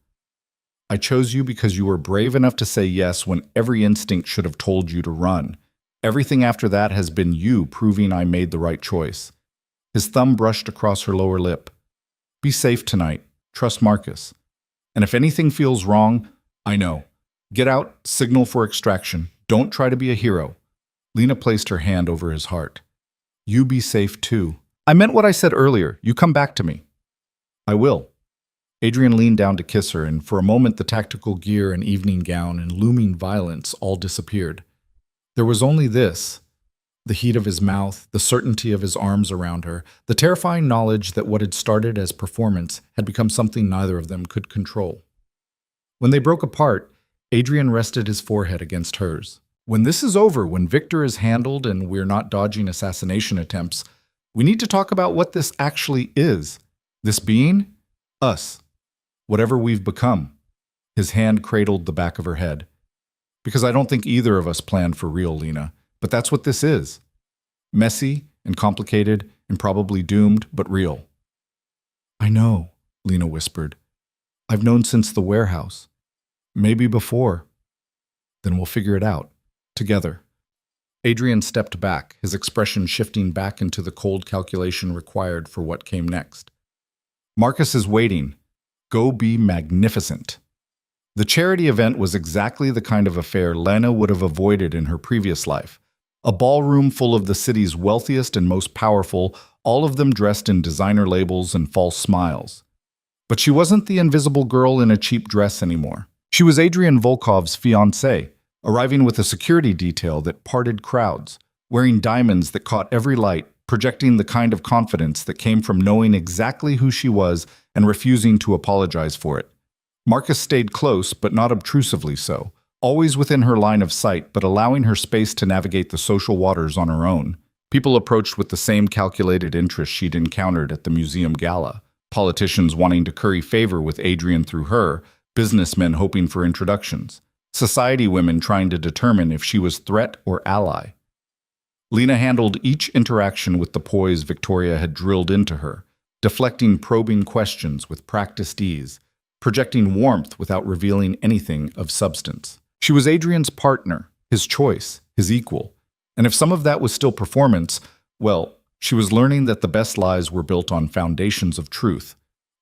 I chose you because you were brave enough to say yes when every instinct should have told you to run. Everything after that has been you proving I made the right choice." His thumb brushed across her lower lip. "Be safe tonight. Trust Marcus. And if anything feels wrong, I know. Get out, signal for extraction. Don't try to be a hero." Lena placed her hand over his heart. "You be safe too. I meant what I said earlier. You come back to me." "I will." Adrian leaned down to kiss her, and for a moment the tactical gear and evening gown and looming violence all disappeared. There was only this, the heat of his mouth, the certainty of his arms around her, the terrifying knowledge that what had started as performance had become something neither of them could control. When they broke apart, Adrian rested his forehead against hers. "When this is over, when Victor is handled and we're not dodging assassination attempts, we need to talk about what this actually is. This being? Us. Whatever we've become." His hand cradled the back of her head. "Because I don't think either of us planned for real, Lena. But that's what this is. Messy and complicated and probably doomed, but real." "I know," Lena whispered. "I've known since the warehouse. Maybe before. Then we'll figure it out. Together." Adrian stepped back, his expression shifting back into the cold calculation required for what came next. "Marcus is waiting. Go be magnificent." The charity event was exactly the kind of affair Lena would have avoided in her previous life. A ballroom full of the city's wealthiest and most powerful, all of them dressed in designer labels and false smiles. But she wasn't the invisible girl in a cheap dress anymore. She was Adrian Volkov's fiancée, arriving with a security detail that parted crowds, wearing diamonds that caught every light, projecting the kind of confidence that came from knowing exactly who she was and refusing to apologize for it. Marcus stayed close, but not obtrusively so, always within her line of sight, but allowing her space to navigate the social waters on her own. People approached with the same calculated interest she'd encountered at the museum gala, Politicians wanting to curry favor with Adrian through her, businessmen hoping for introductions, society women trying to determine if she was threat or ally. Lena handled each interaction with the poise Victoria had drilled into her, deflecting probing questions with practiced ease, projecting warmth without revealing anything of substance. She was Adrian's partner, his choice, his equal. And if some of that was still performance, well, she was learning that the best lies were built on foundations of truth.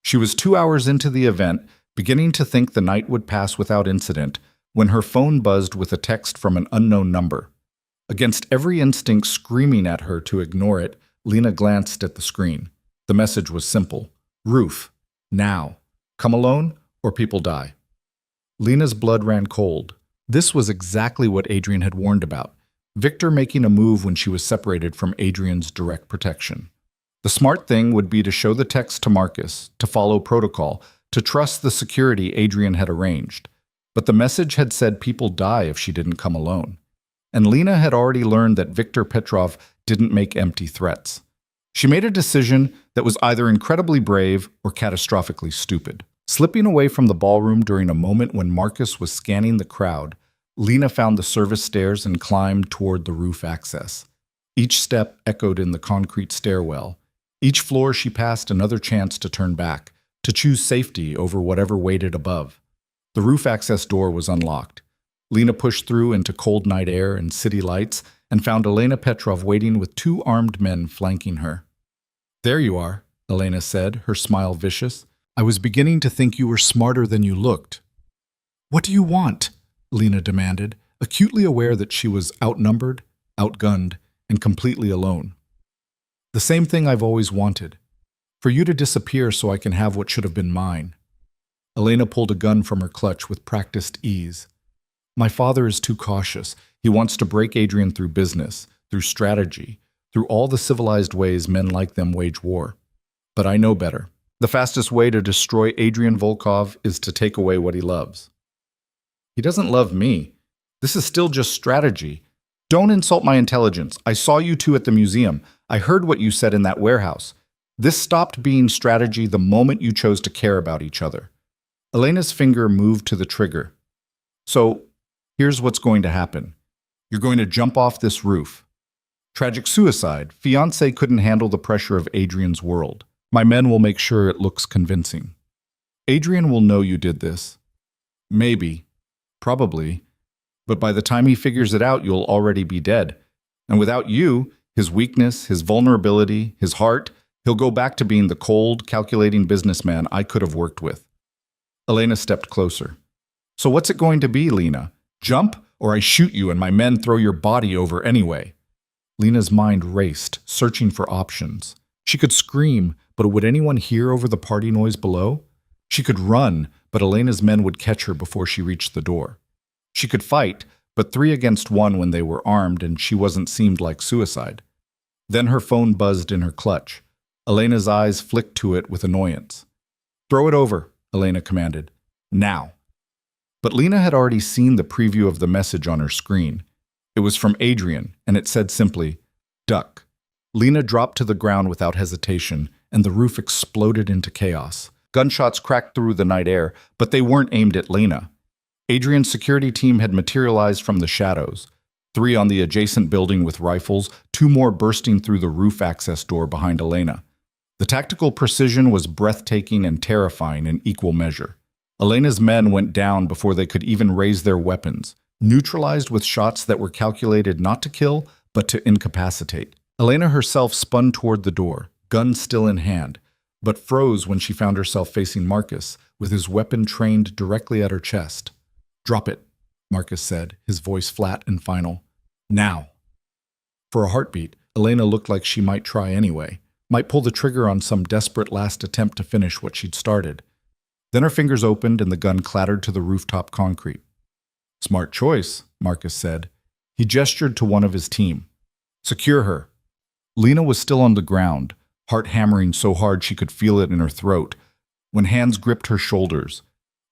She was 2 hours into the event, beginning to think the night would pass without incident, when her phone buzzed with a text from an unknown number. Against every instinct screaming at her to ignore it, Lena glanced at the screen. The message was simple. Roof. Now. Come alone, or people die. Lena's blood ran cold. This was exactly what Adrian had warned about. Victor making a move when she was separated from Adrian's direct protection. The smart thing would be to show the text to Marcus, to follow protocol, to trust the security Adrian had arranged. But the message had said people die if she didn't come alone. And Lena had already learned that Viktor Petrov didn't make empty threats. She made a decision that was either incredibly brave or catastrophically stupid. Slipping away from the ballroom during a moment when Marcus was scanning the crowd, Lena found the service stairs and climbed toward the roof access. Each step echoed in the concrete stairwell. Each floor she passed another chance to turn back, to choose safety over whatever waited above. The roof access door was unlocked. Lena pushed through into cold night air and city lights and found Elena Petrov waiting with 2 armed men flanking her. "There you are," Elena said, her smile vicious. "I was beginning to think you were smarter than you looked." "What do you want?" Lena demanded, acutely aware that she was outnumbered, outgunned, and completely alone. "The same thing I've always wanted. For you to disappear so I can have what should have been mine." Elena pulled a gun from her clutch with practiced ease. "My father is too cautious. He wants to break Adrian through business, through strategy, through all the civilized ways men like them wage war. But I know better. The fastest way to destroy Adrian Volkov is to take away what he loves." "He doesn't love me. This is still just strategy. Don't insult my intelligence. I saw you two at the museum. I heard what you said in that warehouse. This stopped being strategy the moment you chose to care about each other." Elena's finger moved to the trigger. "So, here's what's going to happen. You're going to jump off this roof. Tragic suicide. Fiancé couldn't handle the pressure of Adrian's world. My men will make sure it looks convincing. Adrian will know you did this. Maybe. Probably. But by the time he figures it out, you'll already be dead. And without you, his weakness, his vulnerability, his heart, he'll go back to being the cold, calculating businessman I could have worked with." Elena stepped closer. "So what's it going to be, Lena? Jump, or I shoot you and my men throw your body over anyway?" Lena's mind raced, searching for options. She could scream, but would anyone hear over the party noise below? She could run, but Elena's men would catch her before she reached the door. She could fight, but 3 against 1 when they were armed and she wasn't seemed like suicide. Then her phone buzzed in her clutch. Elena's eyes flicked to it with annoyance. "Throw it over," Elena commanded. "Now." But Lena had already seen the preview of the message on her screen. It was from Adrian, and it said simply, "Duck." Lena dropped to the ground without hesitation, and the roof exploded into chaos. Gunshots cracked through the night air, but they weren't aimed at Lena. Adrian's security team had materialized from the shadows. 3 on the adjacent building with rifles, 2 more bursting through the roof access door behind Elena. The tactical precision was breathtaking and terrifying in equal measure. Elena's men went down before they could even raise their weapons, neutralized with shots that were calculated not to kill, but to incapacitate. Elena herself spun toward the door, gun still in hand, but froze when she found herself facing Marcus, with his weapon trained directly at her chest. "Drop it," Marcus said, his voice flat and final. "Now." For a heartbeat, Elena looked like she might try anyway, might pull the trigger on some desperate last attempt to finish what she'd started. Then her fingers opened and the gun clattered to the rooftop concrete. "Smart choice," Marcus said. He gestured to one of his team. "Secure her." Lena was still on the ground, heart hammering so hard she could feel it in her throat, when hands gripped her shoulders.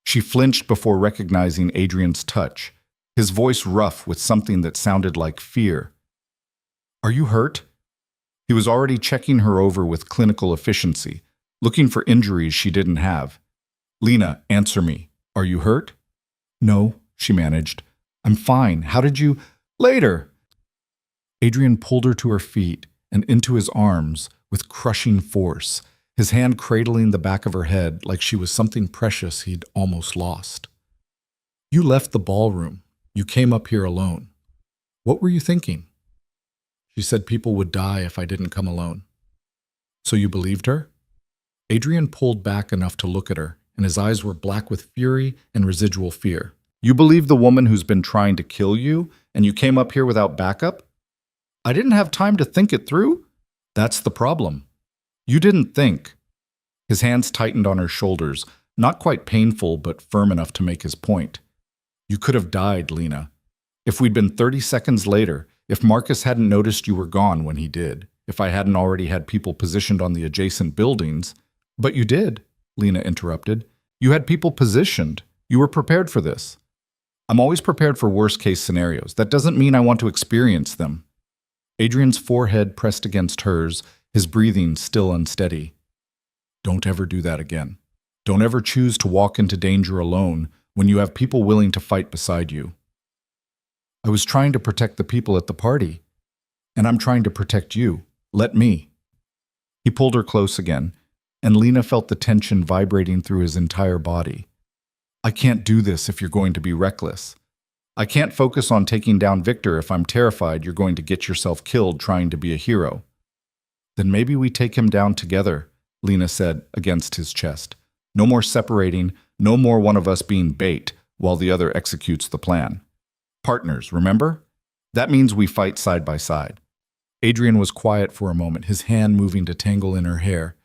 She flinched before recognizing Adrian's touch, his voice rough with something that sounded like fear. "Are you hurt?" He was already checking her over with clinical efficiency, looking for injuries she didn't have. "Lena, answer me. Are you hurt?" "No," she managed. "I'm fine. How did you—" "Later!" Adrian pulled her to her feet and into his arms with crushing force, his hand cradling the back of her head like she was something precious he'd almost lost. "You left the ballroom. You came up here alone. What were you thinking?" She said people would die if I didn't come alone. "So you believed her?" Adrian pulled back enough to look at her, and his eyes were black with fury and residual fear. "You believe the woman who's been trying to kill you, and you came up here without backup?" "I didn't have time to think it through." "That's the problem. You didn't think." His hands tightened on her shoulders, not quite painful, but firm enough to make his point. "You could have died, Lena. If we'd been 30 seconds later, if Marcus hadn't noticed you were gone when he did, if I hadn't already had people positioned on the adjacent buildings—" "But you did," Lena interrupted. "You had people positioned. You were prepared for this." "I'm always prepared for worst-case scenarios. That doesn't mean I want to experience them." Adrian's forehead pressed against hers, his breathing still unsteady. "Don't ever do that again. Don't ever choose to walk into danger alone when you have people willing to fight beside you." "I was trying to protect the people at the party, and I'm trying to protect you. Let me." He pulled her close again, and Lena felt the tension vibrating through his entire body. "I can't do this if you're going to be reckless. I can't focus on taking down Victor if I'm terrified you're going to get yourself killed trying to be a hero." "Then maybe we take him down together," Lena said against his chest. "No more separating, no more one of us being bait while the other executes the plan. Partners, remember? That means we fight side by side." Adrian was quiet for a moment, his hand moving to tangle in her hair.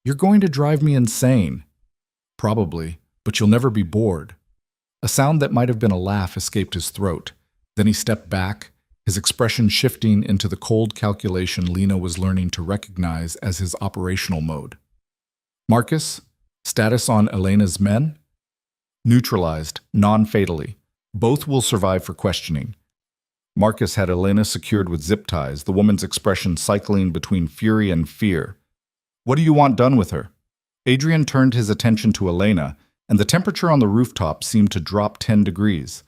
"You're going to drive me insane." "Probably, but you'll never be bored." A sound that might have been a laugh escaped his throat. Then he stepped back, his expression shifting into the cold calculation Lena was learning to recognize as his operational mode. "Marcus, status on Elena's men?" "Neutralized, non-fatally. Both will survive for questioning." Marcus had Elena secured with zip ties, the woman's expression cycling between fury and fear. "What do you want done with her?" Adrian turned his attention to Elena, and the temperature on the rooftop seemed to drop 10 degrees.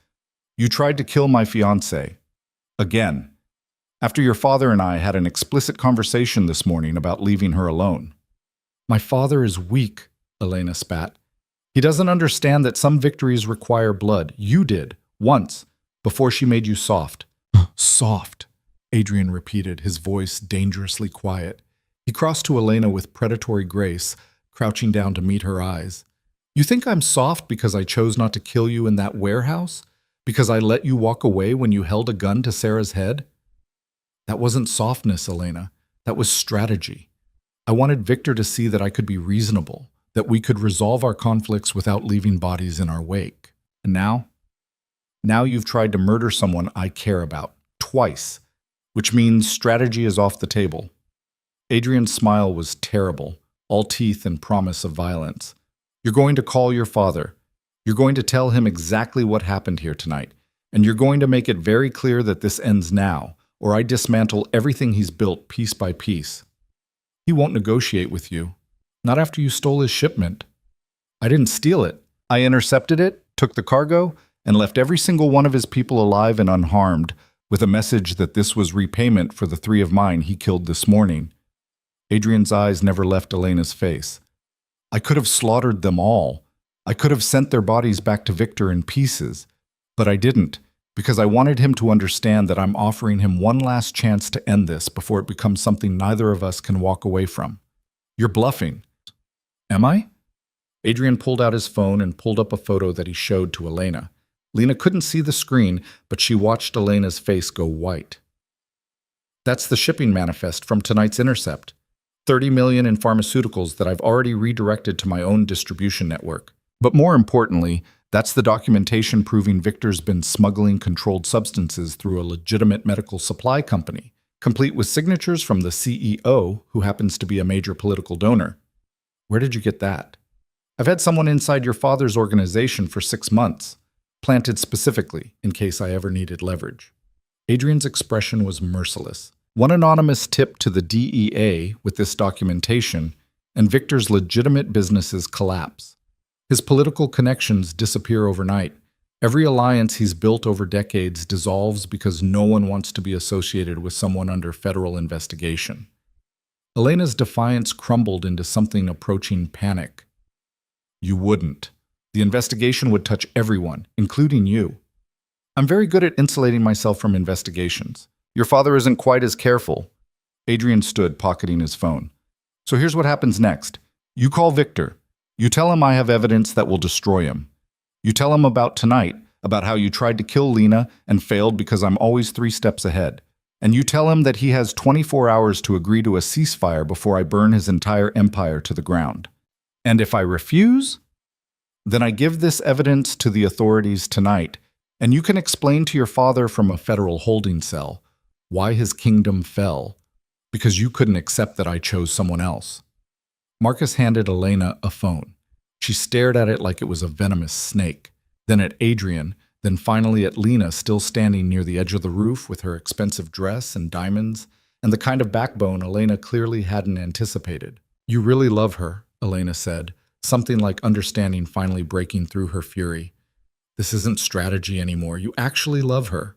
"You tried to kill my fiancée. Again. After your father and I had an explicit conversation this morning about leaving her alone." "My father is weak," Elena spat. "He doesn't understand that some victories require blood. You did, once, before she made you soft." "Soft," Adrian repeated, his voice dangerously quiet. He crossed to Elena with predatory grace, crouching down to meet her eyes. "You think I'm soft because I chose not to kill you in that warehouse? Because I let you walk away when you held a gun to Sarah's head?" "That wasn't softness, Elena. That was strategy. I wanted Victor to see that I could be reasonable, that we could resolve our conflicts without leaving bodies in our wake. And now? Now you've tried to murder someone I care about, twice, which means strategy is off the table." Adrian's smile was terrible, all teeth and promise of violence. "You're going to call your father. You're going to tell him exactly what happened here tonight, and you're going to make it very clear that this ends now, or I dismantle everything he's built piece by piece." "He won't negotiate with you. Not after you stole his shipment." "I didn't steal it. I intercepted it, took the cargo, and left every single one of his people alive and unharmed, with a message that this was repayment for the 3 of mine he killed this morning." Adrian's eyes never left Elena's face. "I could have slaughtered them all. I could have sent their bodies back to Victor in pieces. But I didn't, because I wanted him to understand that I'm offering him one last chance to end this before it becomes something neither of us can walk away from." "You're bluffing." "Am I?" Adrian pulled out his phone and pulled up a photo that he showed to Elena. Lena couldn't see the screen, but she watched Elena's face go white. "That's the shipping manifest from tonight's intercept. 30 million in pharmaceuticals that I've already redirected to my own distribution network. But more importantly, that's the documentation proving Victor's been smuggling controlled substances through a legitimate medical supply company, complete with signatures from the CEO, who happens to be a major political donor." "Where did you get that?" "I've had someone inside your father's organization for 6 months, planted specifically in case I ever needed leverage." Adrian's expression was merciless. One anonymous tip to the DEA with this documentation, and Victor's legitimate businesses collapse. His political connections disappear overnight. Every alliance he's built over decades dissolves because no one wants to be associated with someone under federal investigation. Elena's defiance crumbled into something approaching panic. You wouldn't. The investigation would touch everyone, including you. I'm very good at insulating myself from investigations. Your father isn't quite as careful. Adrian stood, pocketing his phone. So here's what happens next. You call Victor. You tell him I have evidence that will destroy him. You tell him about tonight, about how you tried to kill Lena and failed because I'm always 3 steps ahead. And you tell him that he has 24 hours to agree to a ceasefire before I burn his entire empire to the ground. And if I refuse, then I give this evidence to the authorities tonight, and you can explain to your father from a federal holding cell why his kingdom fell, because you couldn't accept that I chose someone else. Marcus handed Elena a phone. She stared at it like it was a venomous snake, then at Adrian, then finally at Lena still standing near the edge of the roof with her expensive dress and diamonds, and the kind of backbone Elena clearly hadn't anticipated. You really love her, Elena said, something like understanding finally breaking through her fury. This isn't strategy anymore. You actually love her.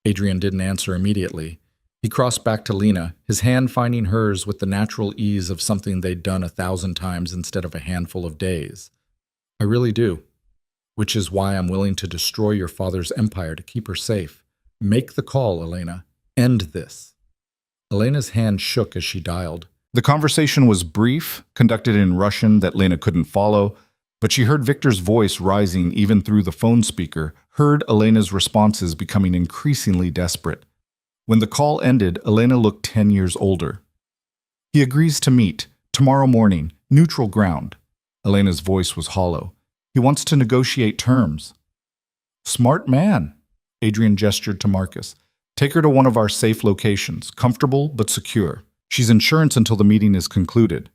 Adrian didn't answer immediately. He crossed back to Lena, his hand finding hers with the natural ease of something they'd done 1,000 times instead of a handful of days. I really do. Which is why I'm willing to destroy your father's empire to keep her safe. Make the call, Elena. End this. Elena's hand shook as she dialed. The conversation was brief, conducted in Russian that Lena couldn't follow, but she heard Victor's voice rising even through the phone speaker, heard Elena's responses becoming increasingly desperate. When the call ended, Elena looked 10 years older. He agrees to meet, tomorrow morning, neutral ground. Elena's voice was hollow. He wants to negotiate terms. Smart man, Adrian gestured to Marcus. Take her to one of our safe locations, comfortable but secure. She's insurance until the meeting is concluded.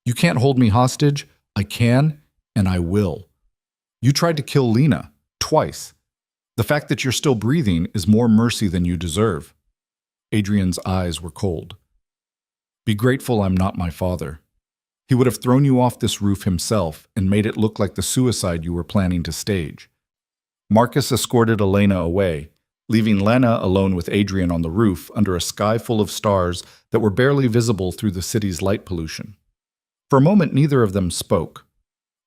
You can't hold me hostage. I can, and I will. You tried to kill Lena, twice. The fact that you're still breathing is more mercy than you deserve. Adrian's eyes were cold. Be grateful I'm not my father. He would have thrown you off this roof himself and made it look like the suicide you were planning to stage. Marcus escorted Elena away, leaving Lena alone with Adrian on the roof under a sky full of stars that were barely visible through the city's light pollution. For a moment, neither of them spoke.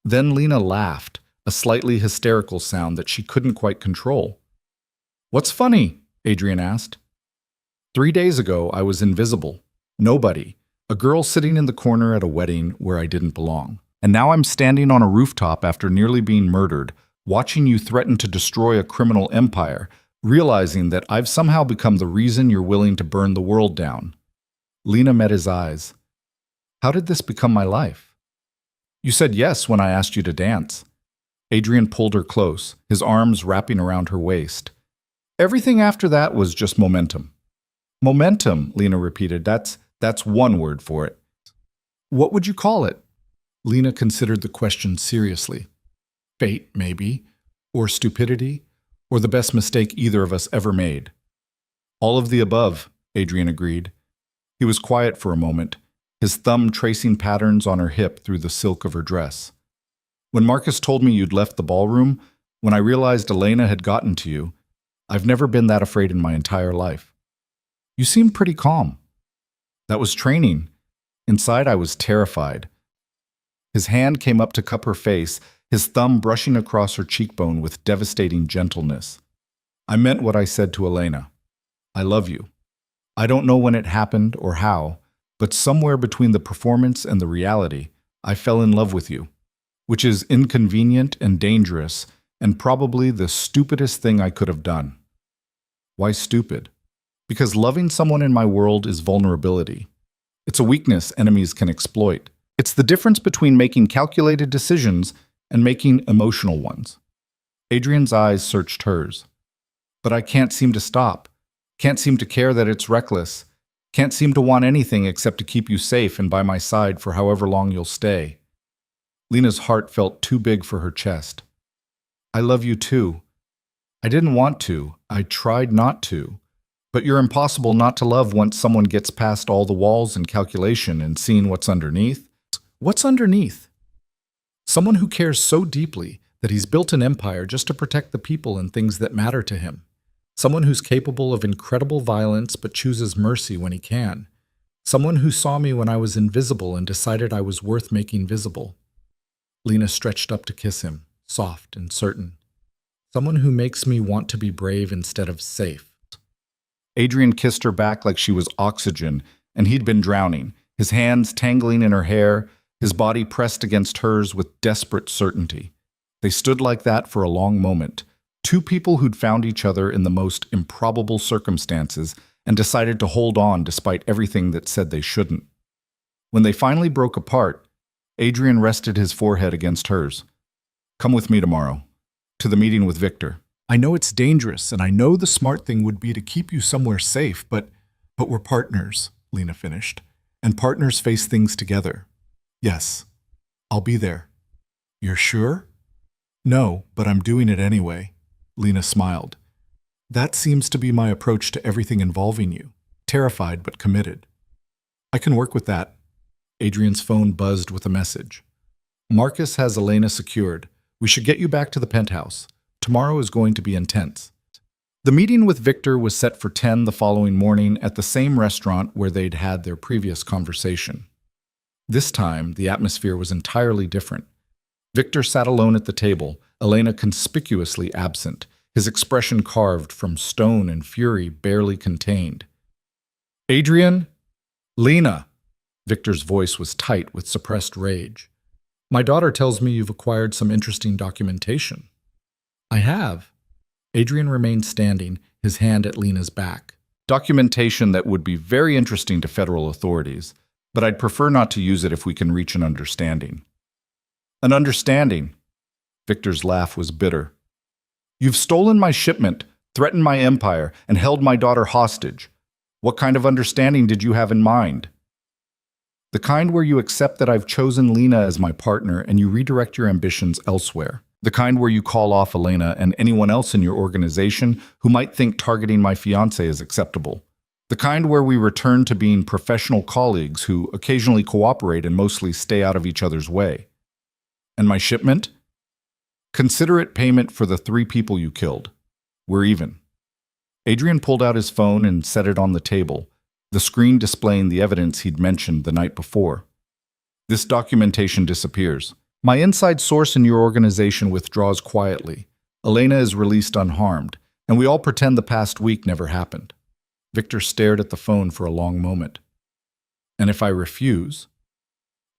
Then Lena laughed, a slightly hysterical sound that she couldn't quite control. What's funny? Adrian asked. 3 days ago, I was invisible. Nobody. A girl sitting in the corner at a wedding where I didn't belong. And now I'm standing on a rooftop after nearly being murdered, watching you threaten to destroy a criminal empire, realizing that I've somehow become the reason you're willing to burn the world down. Lena met his eyes. How did this become my life? You said yes when I asked you to dance. Adrian pulled her close, his arms wrapping around her waist. Everything after that was just momentum. Momentum, Lena repeated. That's one word for it. What would you call it? Lena considered the question seriously. Fate, maybe, or stupidity, or the best mistake either of us ever made. All of the above, Adrian agreed. He was quiet for a moment, his thumb tracing patterns on her hip through the silk of her dress. When Marcus told me you'd left the ballroom, when I realized Elena had gotten to you, I've never been that afraid in my entire life. You seemed pretty calm. That was training. Inside, I was terrified. His hand came up to cup her face, his thumb brushing across her cheekbone with devastating gentleness. I meant what I said to Elena. I love you. I don't know when it happened or how, but somewhere between the performance and the reality, I fell in love with you, which is inconvenient and dangerous and probably the stupidest thing I could have done. Why stupid? Because loving someone in my world is vulnerability. It's a weakness enemies can exploit. It's the difference between making calculated decisions and making emotional ones. Adrian's eyes searched hers. But I can't seem to stop. Can't seem to care that it's reckless. Can't seem to want anything except to keep you safe and by my side for however long you'll stay. Lena's heart felt too big for her chest. I love you too. I didn't want to. I tried not to. But you're impossible not to love once someone gets past all the walls and calculation and seeing what's underneath. What's underneath? Someone who cares so deeply that he's built an empire just to protect the people and things that matter to him. Someone who's capable of incredible violence but chooses mercy when he can. Someone who saw me when I was invisible and decided I was worth making visible. Lena stretched up to kiss him, soft and certain. Someone who makes me want to be brave instead of safe. Adrian kissed her back like she was oxygen, and he'd been drowning, his hands tangling in her hair, his body pressed against hers with desperate certainty. They stood like that for a long moment, two people who'd found each other in the most improbable circumstances and decided to hold on despite everything that said they shouldn't. When they finally broke apart, Adrian rested his forehead against hers. "Come with me tomorrow, to the meeting with Victor. I know it's dangerous, and I know the smart thing would be to keep you somewhere safe, but we're partners," Lena finished, "and partners face things together. Yes, I'll be there." "You're sure?" "No, but I'm doing it anyway," Lena smiled. "That seems to be my approach to everything involving you, terrified but committed." "I can work with that." Adrian's phone buzzed with a message. "Marcus has Elena secured. We should get you back to the penthouse. Tomorrow is going to be intense." The meeting with Victor was set for 10 the following morning at the same restaurant where they'd had their previous conversation. This time, the atmosphere was entirely different. Victor sat alone at the table, Elena conspicuously absent, his expression carved from stone and fury barely contained. "Adrian? Lena!" Victor's voice was tight with suppressed rage. "My daughter tells me you've acquired some interesting documentation." "I have." Adrian remained standing, his hand at Lena's back. "Documentation that would be very interesting to federal authorities, but I'd prefer not to use it if we can reach an understanding." "An understanding?" Victor's laugh was bitter. "You've stolen my shipment, threatened my empire, and held my daughter hostage. What kind of understanding did you have in mind?" "The kind where you accept that I've chosen Lena as my partner and you redirect your ambitions elsewhere. The kind where you call off Elena and anyone else in your organization who might think targeting my fiancé is acceptable. The kind where we return to being professional colleagues who occasionally cooperate and mostly stay out of each other's way. And my shipment? Consider it payment for the 3 people you killed. We're even." Adrian pulled out his phone and set it on the table, the screen displaying the evidence he'd mentioned the night before. "This documentation disappears. My inside source in your organization withdraws quietly. Elena is released unharmed, and we all pretend the past week never happened." Victor stared at the phone for a long moment. "And if I refuse?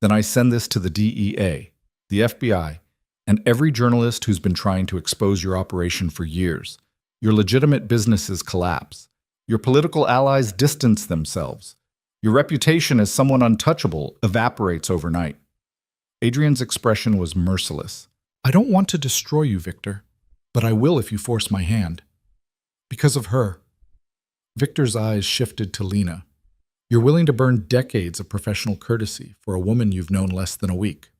Then I send this to the DEA, the FBI, and every journalist who's been trying to expose your operation for years. Your legitimate businesses collapse. Your political allies distance themselves. Your reputation as someone untouchable evaporates overnight." Adrian's expression was merciless. "I don't want to destroy you, Victor, but I will if you force my hand. Because of her." Victor's eyes shifted to Lena. "You're willing to burn decades of professional courtesy for a woman you've known less than a week."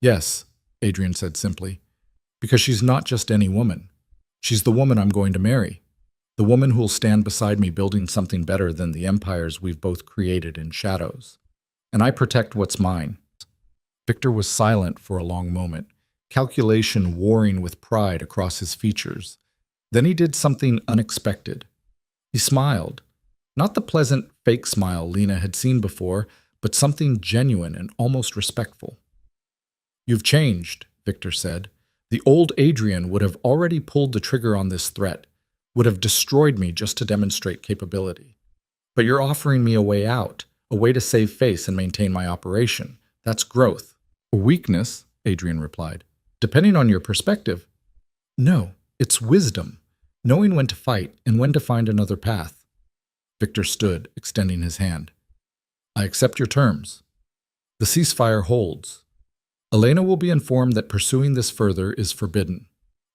"Yes," Adrian said simply, "because she's not just any woman. She's the woman I'm going to marry. The woman who'll stand beside me building something better than the empires we've both created in shadows. And I protect what's mine." Victor was silent for a long moment, calculation warring with pride across his features. Then he did something unexpected. He smiled. Not the pleasant, fake smile Lena had seen before, but something genuine and almost respectful. "You've changed," Victor said. "The old Adrian would have already pulled the trigger on this threat, would have destroyed me just to demonstrate capability. But you're offering me a way out, a way to save face and maintain my operation. That's growth." "Or weakness," Adrian replied. "Depending on your perspective." "No, it's wisdom, knowing when to fight and when to find another path." Victor stood, extending his hand. "I accept your terms. The ceasefire holds. Elena will be informed that pursuing this further is forbidden,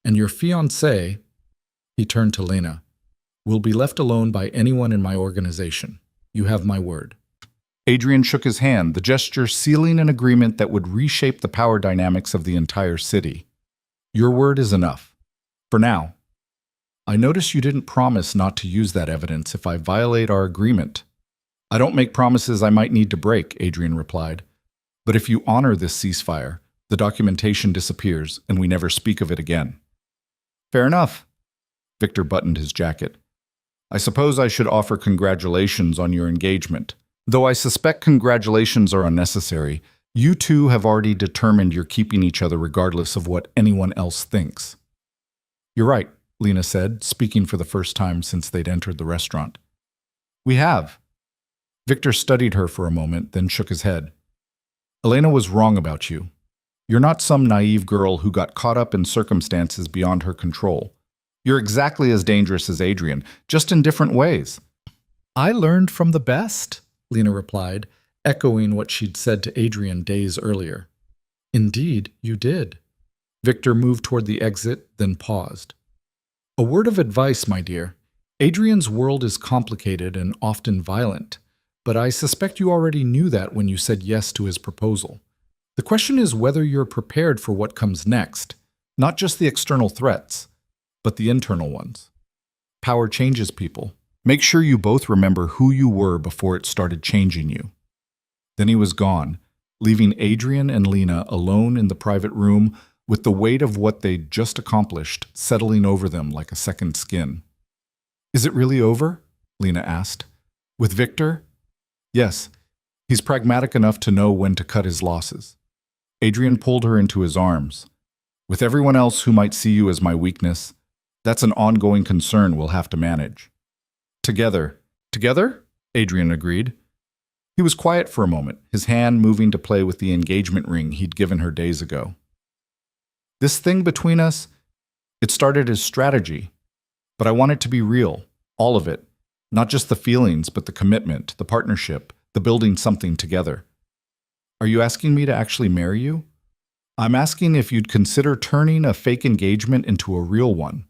and your fiancé," he turned to Lena, "will be left alone by anyone in my organization. You have my word." Adrian shook his hand, the gesture sealing an agreement that would reshape the power dynamics of the entire city. "Your word is enough. For now. I notice you didn't promise not to use that evidence if I violate our agreement." "I don't make promises I might need to break," Adrian replied. But if you honor this ceasefire, the documentation disappears and we never speak of it again. Fair enough. Victor buttoned his jacket. I suppose I should offer congratulations on your engagement. Though I suspect congratulations are unnecessary, you two have already determined you're keeping each other regardless of what anyone else thinks. You're right, Lena said, speaking for the first time since they'd entered the restaurant. We have. Victor studied her for a moment, then shook his head. Elena was wrong about you. You're not some naive girl who got caught up in circumstances beyond her control. You're exactly as dangerous as Adrian, just in different ways. I learned from the best, Lena replied, echoing what she'd said to Adrian days earlier. Indeed, you did. Victor moved toward the exit, then paused. A word of advice, my dear. Adrian's world is complicated and often violent, but I suspect you already knew that when you said yes to his proposal. The question is whether you're prepared for what comes next, not just the external threats, but the internal ones. Power changes people. Make sure you both remember who you were before it started changing you. Then he was gone, leaving Adrian and Lena alone in the private room with the weight of what they'd just accomplished settling over them like a second skin. Is it really over? Lena asked. With Victor? Yes. He's pragmatic enough to know when to cut his losses. Adrian pulled her into his arms. With everyone else who might see you as my weakness, that's an ongoing concern we'll have to manage. Together. Together? Adrian agreed. He was quiet for a moment, his hand moving to play with the engagement ring he'd given her days ago. This thing between us, it started as strategy, but I want it to be real, all of it. Not just the feelings, but the commitment, the partnership, the building something together. Are you asking me to actually marry you? I'm asking if you'd consider turning a fake engagement into a real one,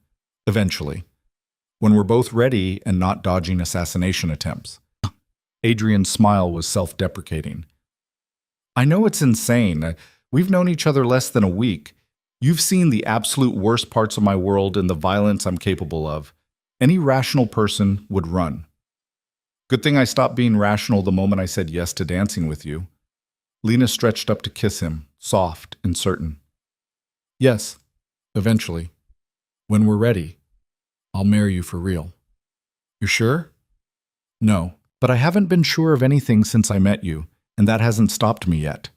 eventually, when we're both ready and not dodging assassination attempts. Adrian's smile was self-deprecating. I know it's insane. We've known each other less than a week. You've seen the absolute worst parts of my world and the violence I'm capable of. Any rational person would run. Good thing I stopped being rational the moment I said yes to dancing with you. Lena stretched up to kiss him, soft and certain. Yes, eventually. When we're ready, I'll marry you for real. You're sure? No, but I haven't been sure of anything since I met you, and that hasn't stopped me yet.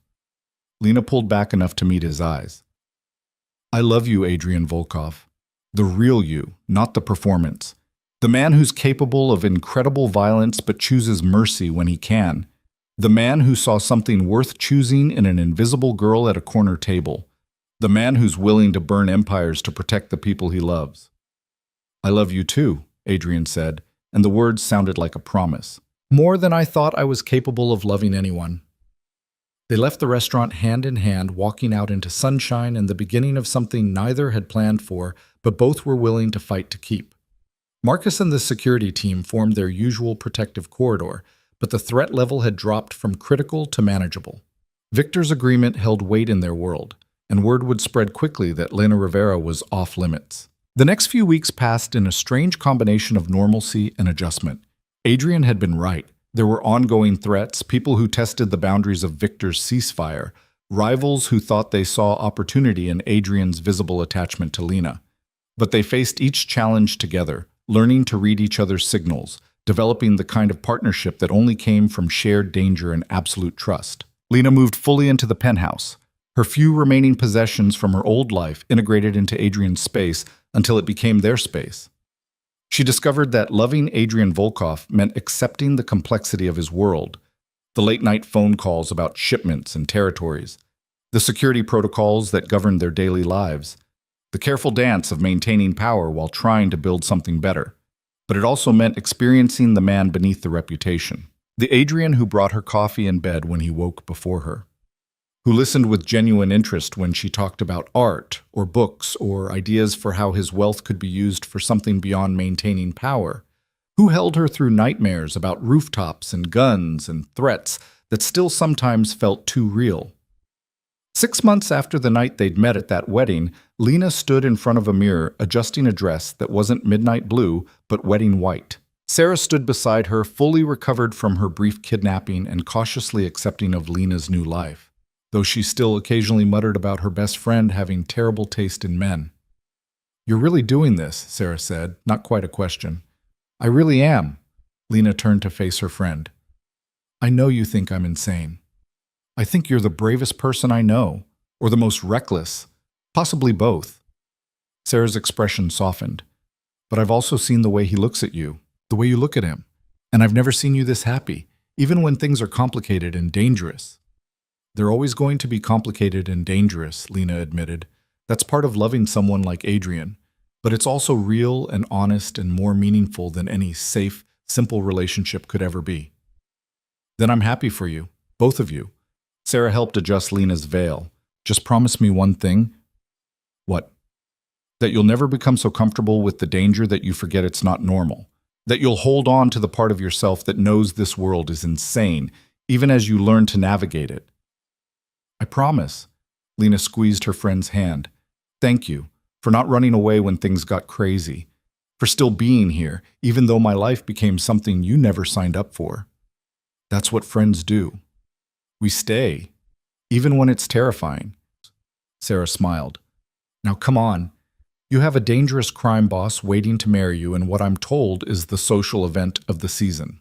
Lena pulled back enough to meet his eyes. I love you, Adrian Volkov. The real you, not the performance. The man who's capable of incredible violence but chooses mercy when he can. The man who saw something worth choosing in an invisible girl at a corner table. The man who's willing to burn empires to protect the people he loves. I love you too, Adrian said, and the words sounded like a promise. More than I thought I was capable of loving anyone. They left the restaurant hand in hand, walking out into sunshine and the beginning of something neither had planned for, but both were willing to fight to keep. Marcus and the security team formed their usual protective corridor, but the threat level had dropped from critical to manageable. Victor's agreement held weight in their world, and word would spread quickly that Lena Rivera was off limits. The next few weeks passed in a strange combination of normalcy and adjustment. Adrian had been right. There were ongoing threats, people who tested the boundaries of Victor's ceasefire, rivals who thought they saw opportunity in Adrian's visible attachment to Lena. But they faced each challenge together, learning to read each other's signals, developing the kind of partnership that only came from shared danger and absolute trust. Lena moved fully into the penthouse, her few remaining possessions from her old life integrated into Adrian's space until it became their space. She discovered that loving Adrian Volkov meant accepting the complexity of his world, the late-night phone calls about shipments and territories, the security protocols that governed their daily lives, the careful dance of maintaining power while trying to build something better. But it also meant experiencing the man beneath the reputation, the Adrian who brought her coffee in bed when he woke before her, who listened with genuine interest when she talked about art or books or ideas for how his wealth could be used for something beyond maintaining power, who held her through nightmares about rooftops and guns and threats that still sometimes felt too real. 6 months after the night they'd met at that wedding, Lena stood in front of a mirror adjusting a dress that wasn't midnight blue but wedding white. Sarah stood beside her, fully recovered from her brief kidnapping and cautiously accepting of Lena's new life. though she still occasionally muttered about her best friend having terrible taste in men. "You're really doing this," Sarah said, not quite a question. "I really am." Lena turned to face her friend. "I know you think I'm insane. I think you're the bravest person I know, or the most reckless, possibly both." Sarah's expression softened. "But I've also seen the way he looks at you, the way you look at him, and I've never seen you this happy, even when things are complicated and dangerous." "They're always going to be complicated and dangerous," Lena admitted. "That's part of loving someone like Adrian. But it's also real and honest and more meaningful than any safe, simple relationship could ever be." "Then I'm happy for you, both of you." Sarah helped adjust Lena's veil. "Just promise me one thing." "What?" "That you'll never become so comfortable with the danger that you forget it's not normal. That you'll hold on to the part of yourself that knows this world is insane, even as you learn to navigate it." "I promise." Lena squeezed her friend's hand. "Thank you for not running away when things got crazy, for still being here, even though my life became something you never signed up for. That's what friends do. We stay, even when it's terrifying." Sarah smiled. "Now come on. You have a dangerous crime boss waiting to marry you in what I'm told is the social event of the season."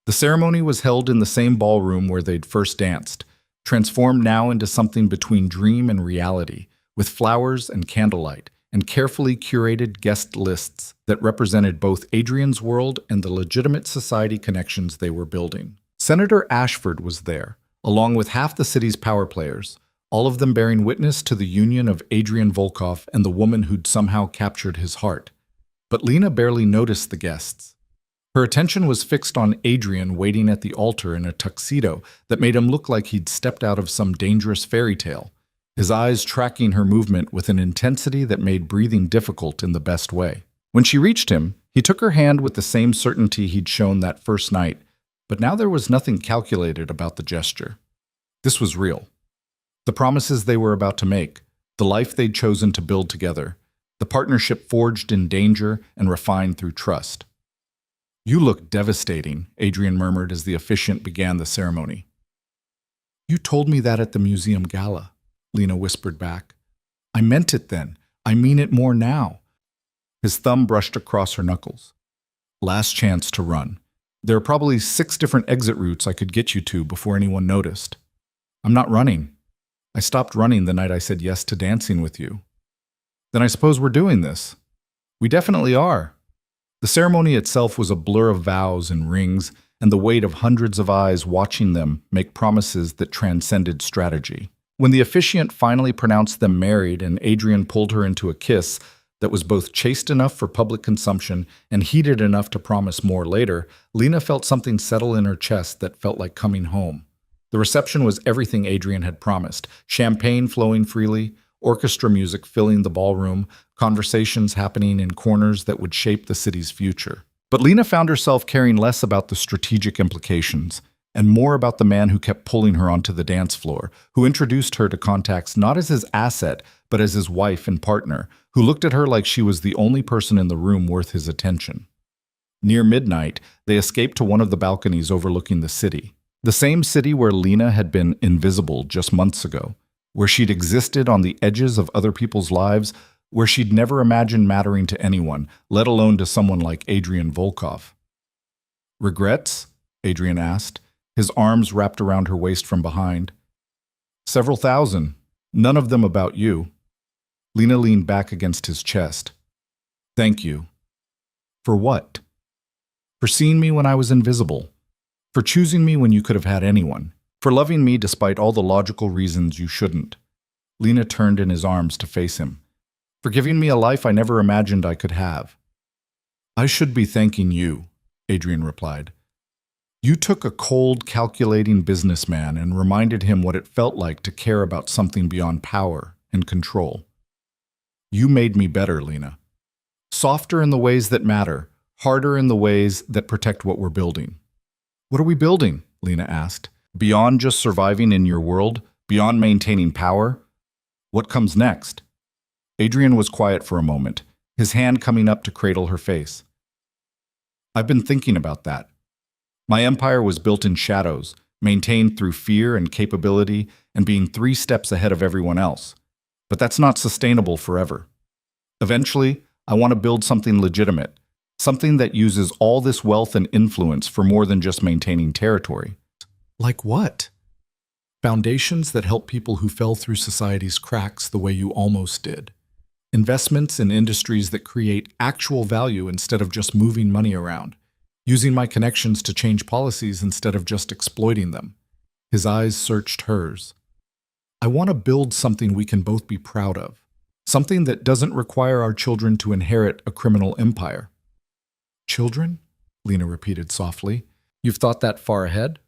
The ceremony was held in the same ballroom where they'd first danced, transformed now into something between dream and reality, with flowers and candlelight, and carefully curated guest lists that represented both Adrian's world and the legitimate society connections they were building. Senator Ashford was there, along with half the city's power players, all of them bearing witness to the union of Adrian Volkov and the woman who'd somehow captured his heart. But Lena barely noticed the guests. Her attention was fixed on Adrian waiting at the altar in a tuxedo that made him look like he'd stepped out of some dangerous fairy tale, his eyes tracking her movement with an intensity that made breathing difficult in the best way. When she reached him, he took her hand with the same certainty he'd shown that first night, but now there was nothing calculated about the gesture. This was real. The promises they were about to make, the life they'd chosen to build together, the partnership forged in danger and refined through trust. "You look devastating," Adrian murmured as the officiant began the ceremony. "You told me that at the museum gala," Lena whispered back. "I meant it then. I mean it more now." His thumb brushed across her knuckles. "Last chance to run. There are probably 6 different exit routes I could get you to before anyone noticed. I'm not running. I stopped running the night I said yes to dancing with you." "Then I suppose we're doing this." "We definitely are." The ceremony itself was a blur of vows and rings, and the weight of hundreds of eyes watching them make promises that transcended strategy. When the officiant finally pronounced them married and Adrian pulled her into a kiss that was both chaste enough for public consumption and heated enough to promise more later, Lena felt something settle in her chest that felt like coming home. The reception was everything Adrian had promised: champagne flowing freely, orchestra music filling the ballroom, conversations happening in corners that would shape the city's future. But Lena found herself caring less about the strategic implications, and more about the man who kept pulling her onto the dance floor, who introduced her to contacts not as his asset, but as his wife and partner, who looked at her like she was the only person in the room worth his attention. Near midnight, they escaped to one of the balconies overlooking the city. The same city where Lena had been invisible just months ago, where she'd existed on the edges of other people's lives, where she'd never imagined mattering to anyone, let alone to someone like Adrian Volkov. "Regrets?" Adrian asked, his arms wrapped around her waist from behind. "Several thousand, none of them about you." Lena leaned back against his chest. "Thank you." "For what?" "For seeing me when I was invisible. For choosing me when you could have had anyone. For loving me despite all the logical reasons you shouldn't." Lena turned in his arms to face him. "For giving me a life I never imagined I could have." "I should be thanking you," Adrian replied. "You took a cold, calculating businessman and reminded him what it felt like to care about something beyond power and control. You made me better, Lena. Softer in the ways that matter, harder in the ways that protect what we're building." "What are we building?" Lena asked. "Beyond just surviving in your world, beyond maintaining power? What comes next?" Adrian was quiet for a moment, his hand coming up to cradle her face. "I've been thinking about that. My empire was built in shadows, maintained through fear and capability and being 3 steps ahead of everyone else. But that's not sustainable forever. Eventually, I want to build something legitimate, something that uses all this wealth and influence for more than just maintaining territory. Like what? Foundations that help people who fell through society's cracks the way you almost did. Investments in industries that create actual value instead of just moving money around. Using my connections to change policies instead of just exploiting them. His eyes searched hers. I want to build something we can both be proud of. Something that doesn't require our children to inherit a criminal empire. Children? Lena repeated softly. You've thought that far ahead?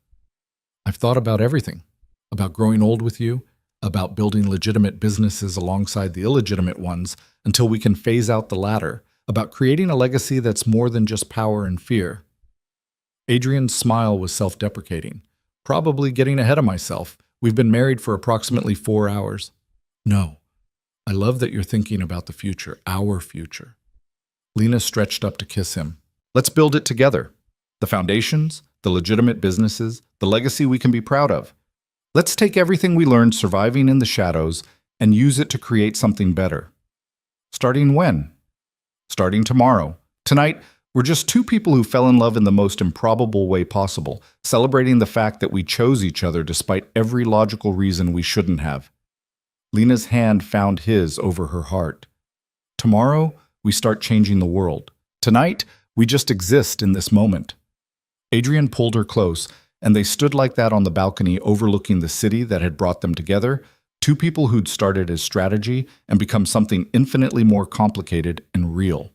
I've thought about everything. About growing old with you, about building legitimate businesses alongside the illegitimate ones until we can phase out the latter, about creating a legacy that's more than just power and fear. Adrian's smile was self-deprecating. Probably getting ahead of myself. We've been married for approximately 4 hours. No. I love that you're thinking about the future, our future. Lena stretched up to kiss him. Let's build it together. The foundations, the legitimate businesses, the legacy we can be proud of. Let's take everything we learned surviving in the shadows and use it to create something better. Starting when? Starting tomorrow. Tonight, we're just 2 people who fell in love in the most improbable way possible, celebrating the fact that we chose each other despite every logical reason we shouldn't have. Lena's hand found his over her heart. Tomorrow, we start changing the world. Tonight, we just exist in this moment. Adrian pulled her close, and they stood like that on the balcony overlooking the city that had brought them together, 2 people who'd started as strategy and become something infinitely more complicated and real.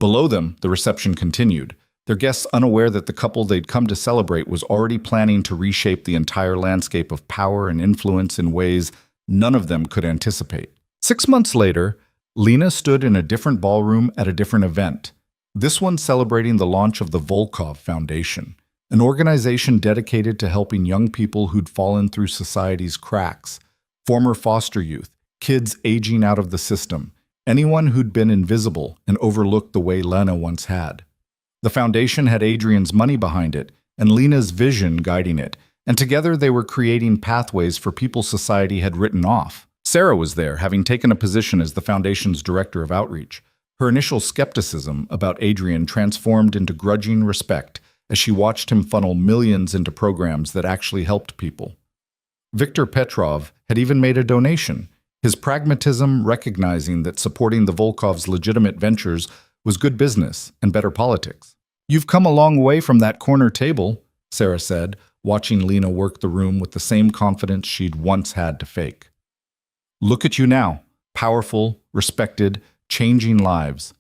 Below them, the reception continued, their guests unaware that the couple they'd come to celebrate was already planning to reshape the entire landscape of power and influence in ways none of them could anticipate. 6 months later, Lena stood in a different ballroom at a different event, this one celebrating the launch of the Volkov Foundation, an organization dedicated to helping young people who'd fallen through society's cracks, former foster youth, kids aging out of the system, anyone who'd been invisible and overlooked the way Lena once had. The foundation had Adrian's money behind it and Lena's vision guiding it, and together they were creating pathways for people society had written off. Sarah was there, having taken a position as the foundation's director of outreach. Her initial skepticism about Adrian transformed into grudging respect as she watched him funnel millions into programs that actually helped people. Viktor Petrov had even made a donation, his pragmatism recognizing that supporting the Volkovs' legitimate ventures was good business and better politics. "You've come a long way from that corner table," Sarah said, watching Lena work the room with the same confidence she'd once had to fake. "Look at you now, powerful, respected, changing lives."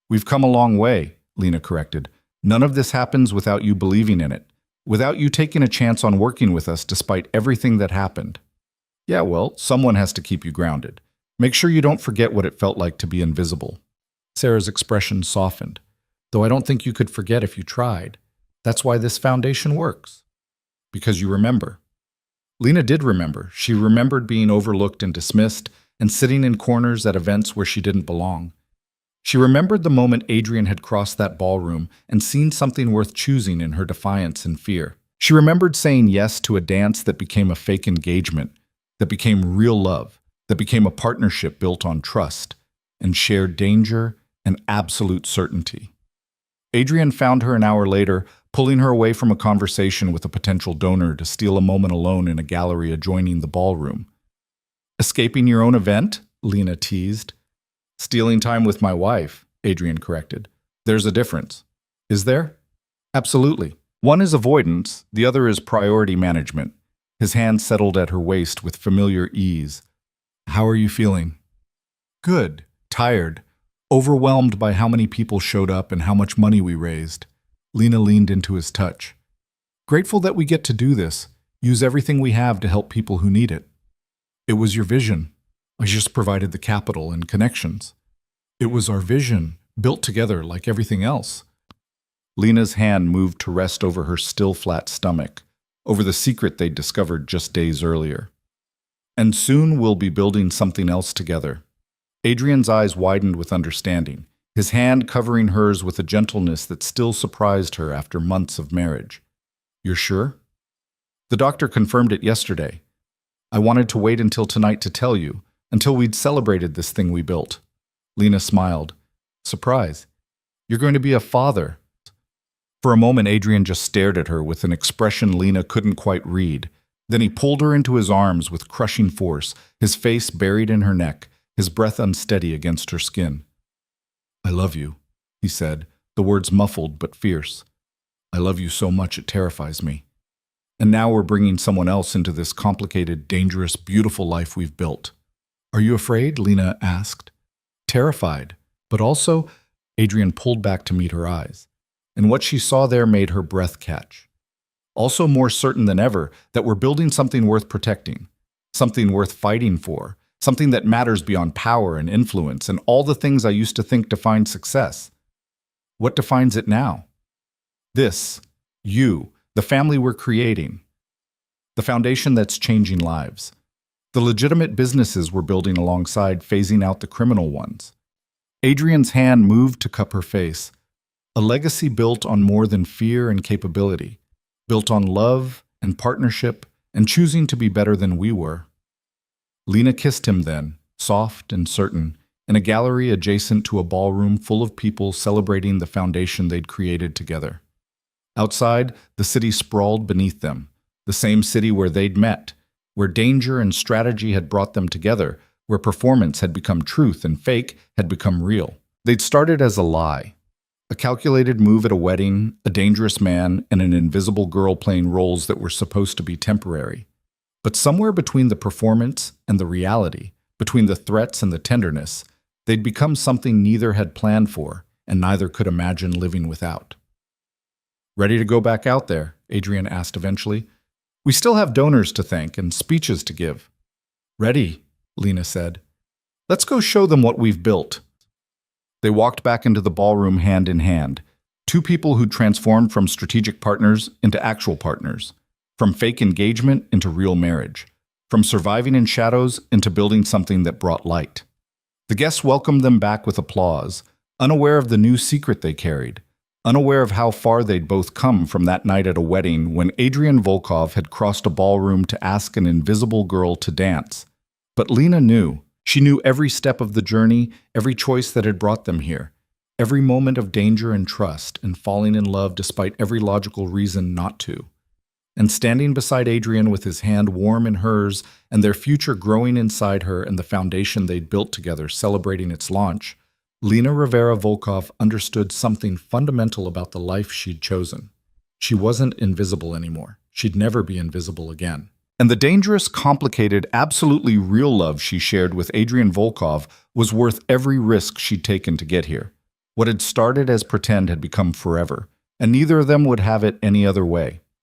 "We've come a long way," Lena corrected. "None of this happens without you believing in it, without you taking a chance on working with us despite everything that happened." "Yeah, well, someone has to keep you grounded. Make sure you don't forget what it felt like to be invisible." Sarah's expression softened. "Though I don't think you could forget if you tried. That's why this foundation works. Because you remember." Lena did remember. She remembered being overlooked and dismissed and sitting in corners at events where she didn't belong. She remembered the moment Adrian had crossed that ballroom and seen something worth choosing in her defiance and fear. She remembered saying yes to a dance that became a fake engagement, that became real love, that became a partnership built on trust and shared danger and absolute certainty. Adrian found her an hour later, pulling her away from a conversation with a potential donor to steal a moment alone in a gallery adjoining the ballroom. "Escaping your own event?" Lena teased. "Stealing time with my wife," Adrian corrected. "There's a difference." "Is there?" "Absolutely. One is avoidance, the other is priority management." His hand settled at her waist with familiar ease. "How are you feeling?" "Good. Tired. Overwhelmed by how many people showed up and how much money we raised." Lena leaned into his touch. "Grateful that we get to do this, use everything we have to help people who need it." "It was your vision. I just provided the capital and connections." "It was our vision, built together like everything else." Lena's hand moved to rest over her still flat stomach, over the secret they'd discovered just days earlier. "And soon we'll be building something else together." Adrian's eyes widened with understanding, his hand covering hers with a gentleness that still surprised her after months of marriage. "You're sure?" The doctor confirmed it yesterday. I wanted to wait until tonight to tell you, until we'd celebrated this thing we built. Lena smiled. Surprise. You're going to be a father. For a moment, Adrian just stared at her with an expression Lena couldn't quite read. Then he pulled her into his arms with crushing force, his face buried in her neck, his breath unsteady against her skin. I love you, he said, the words muffled but fierce. I love you so much it terrifies me. And now we're bringing someone else into this complicated, dangerous, beautiful life we've built. Are you afraid? Lena asked. Terrified, but also, Adrian pulled back to meet her eyes, and what she saw there made her breath catch. Also more certain than ever that we're building something worth protecting, something worth fighting for, something that matters beyond power and influence and all the things I used to think defined success. What defines it now? This, you, the family we're creating, the foundation that's changing lives, the legitimate businesses we're building alongside phasing out the criminal ones. Adrian's hand moved to cup her face, a legacy built on more than fear and capability, built on love and partnership and choosing to be better than we were. Lena kissed him then, soft and certain, in a gallery adjacent to a ballroom full of people celebrating the foundation they'd created together. Outside, the city sprawled beneath them, the same city where they'd met, where danger and strategy had brought them together, where performance had become truth and fake had become real. They'd started as a lie, a calculated move at a wedding, a dangerous man, and an invisible girl playing roles that were supposed to be temporary. But somewhere between the performance and the reality, between the threats and the tenderness, they'd become something neither had planned for and neither could imagine living without. Ready to go back out there? Adrian asked eventually. We still have donors to thank and speeches to give. Ready, Lena said. Let's go show them what we've built. They walked back into the ballroom hand in hand, two people who transformed from strategic partners into actual partners, from fake engagement into real marriage, from surviving in shadows into building something that brought light. The guests welcomed them back with applause, unaware of the new secret they carried, unaware of how far they'd both come from that night at a wedding when Adrian Volkov had crossed a ballroom to ask an invisible girl to dance. But Lena knew. She knew every step of the journey, every choice that had brought them here, every moment of danger and trust and falling in love despite every logical reason not to. And standing beside Adrian with his hand warm in hers and their future growing inside her and the foundation they'd built together celebrating its launch, Lena Rivera Volkov understood something fundamental about the life she'd chosen. She wasn't invisible anymore. She'd never be invisible again. And the dangerous, complicated, absolutely real love she shared with Adrian Volkov was worth every risk she'd taken to get here. What had started as pretend had become forever, and neither of them would have it any other way.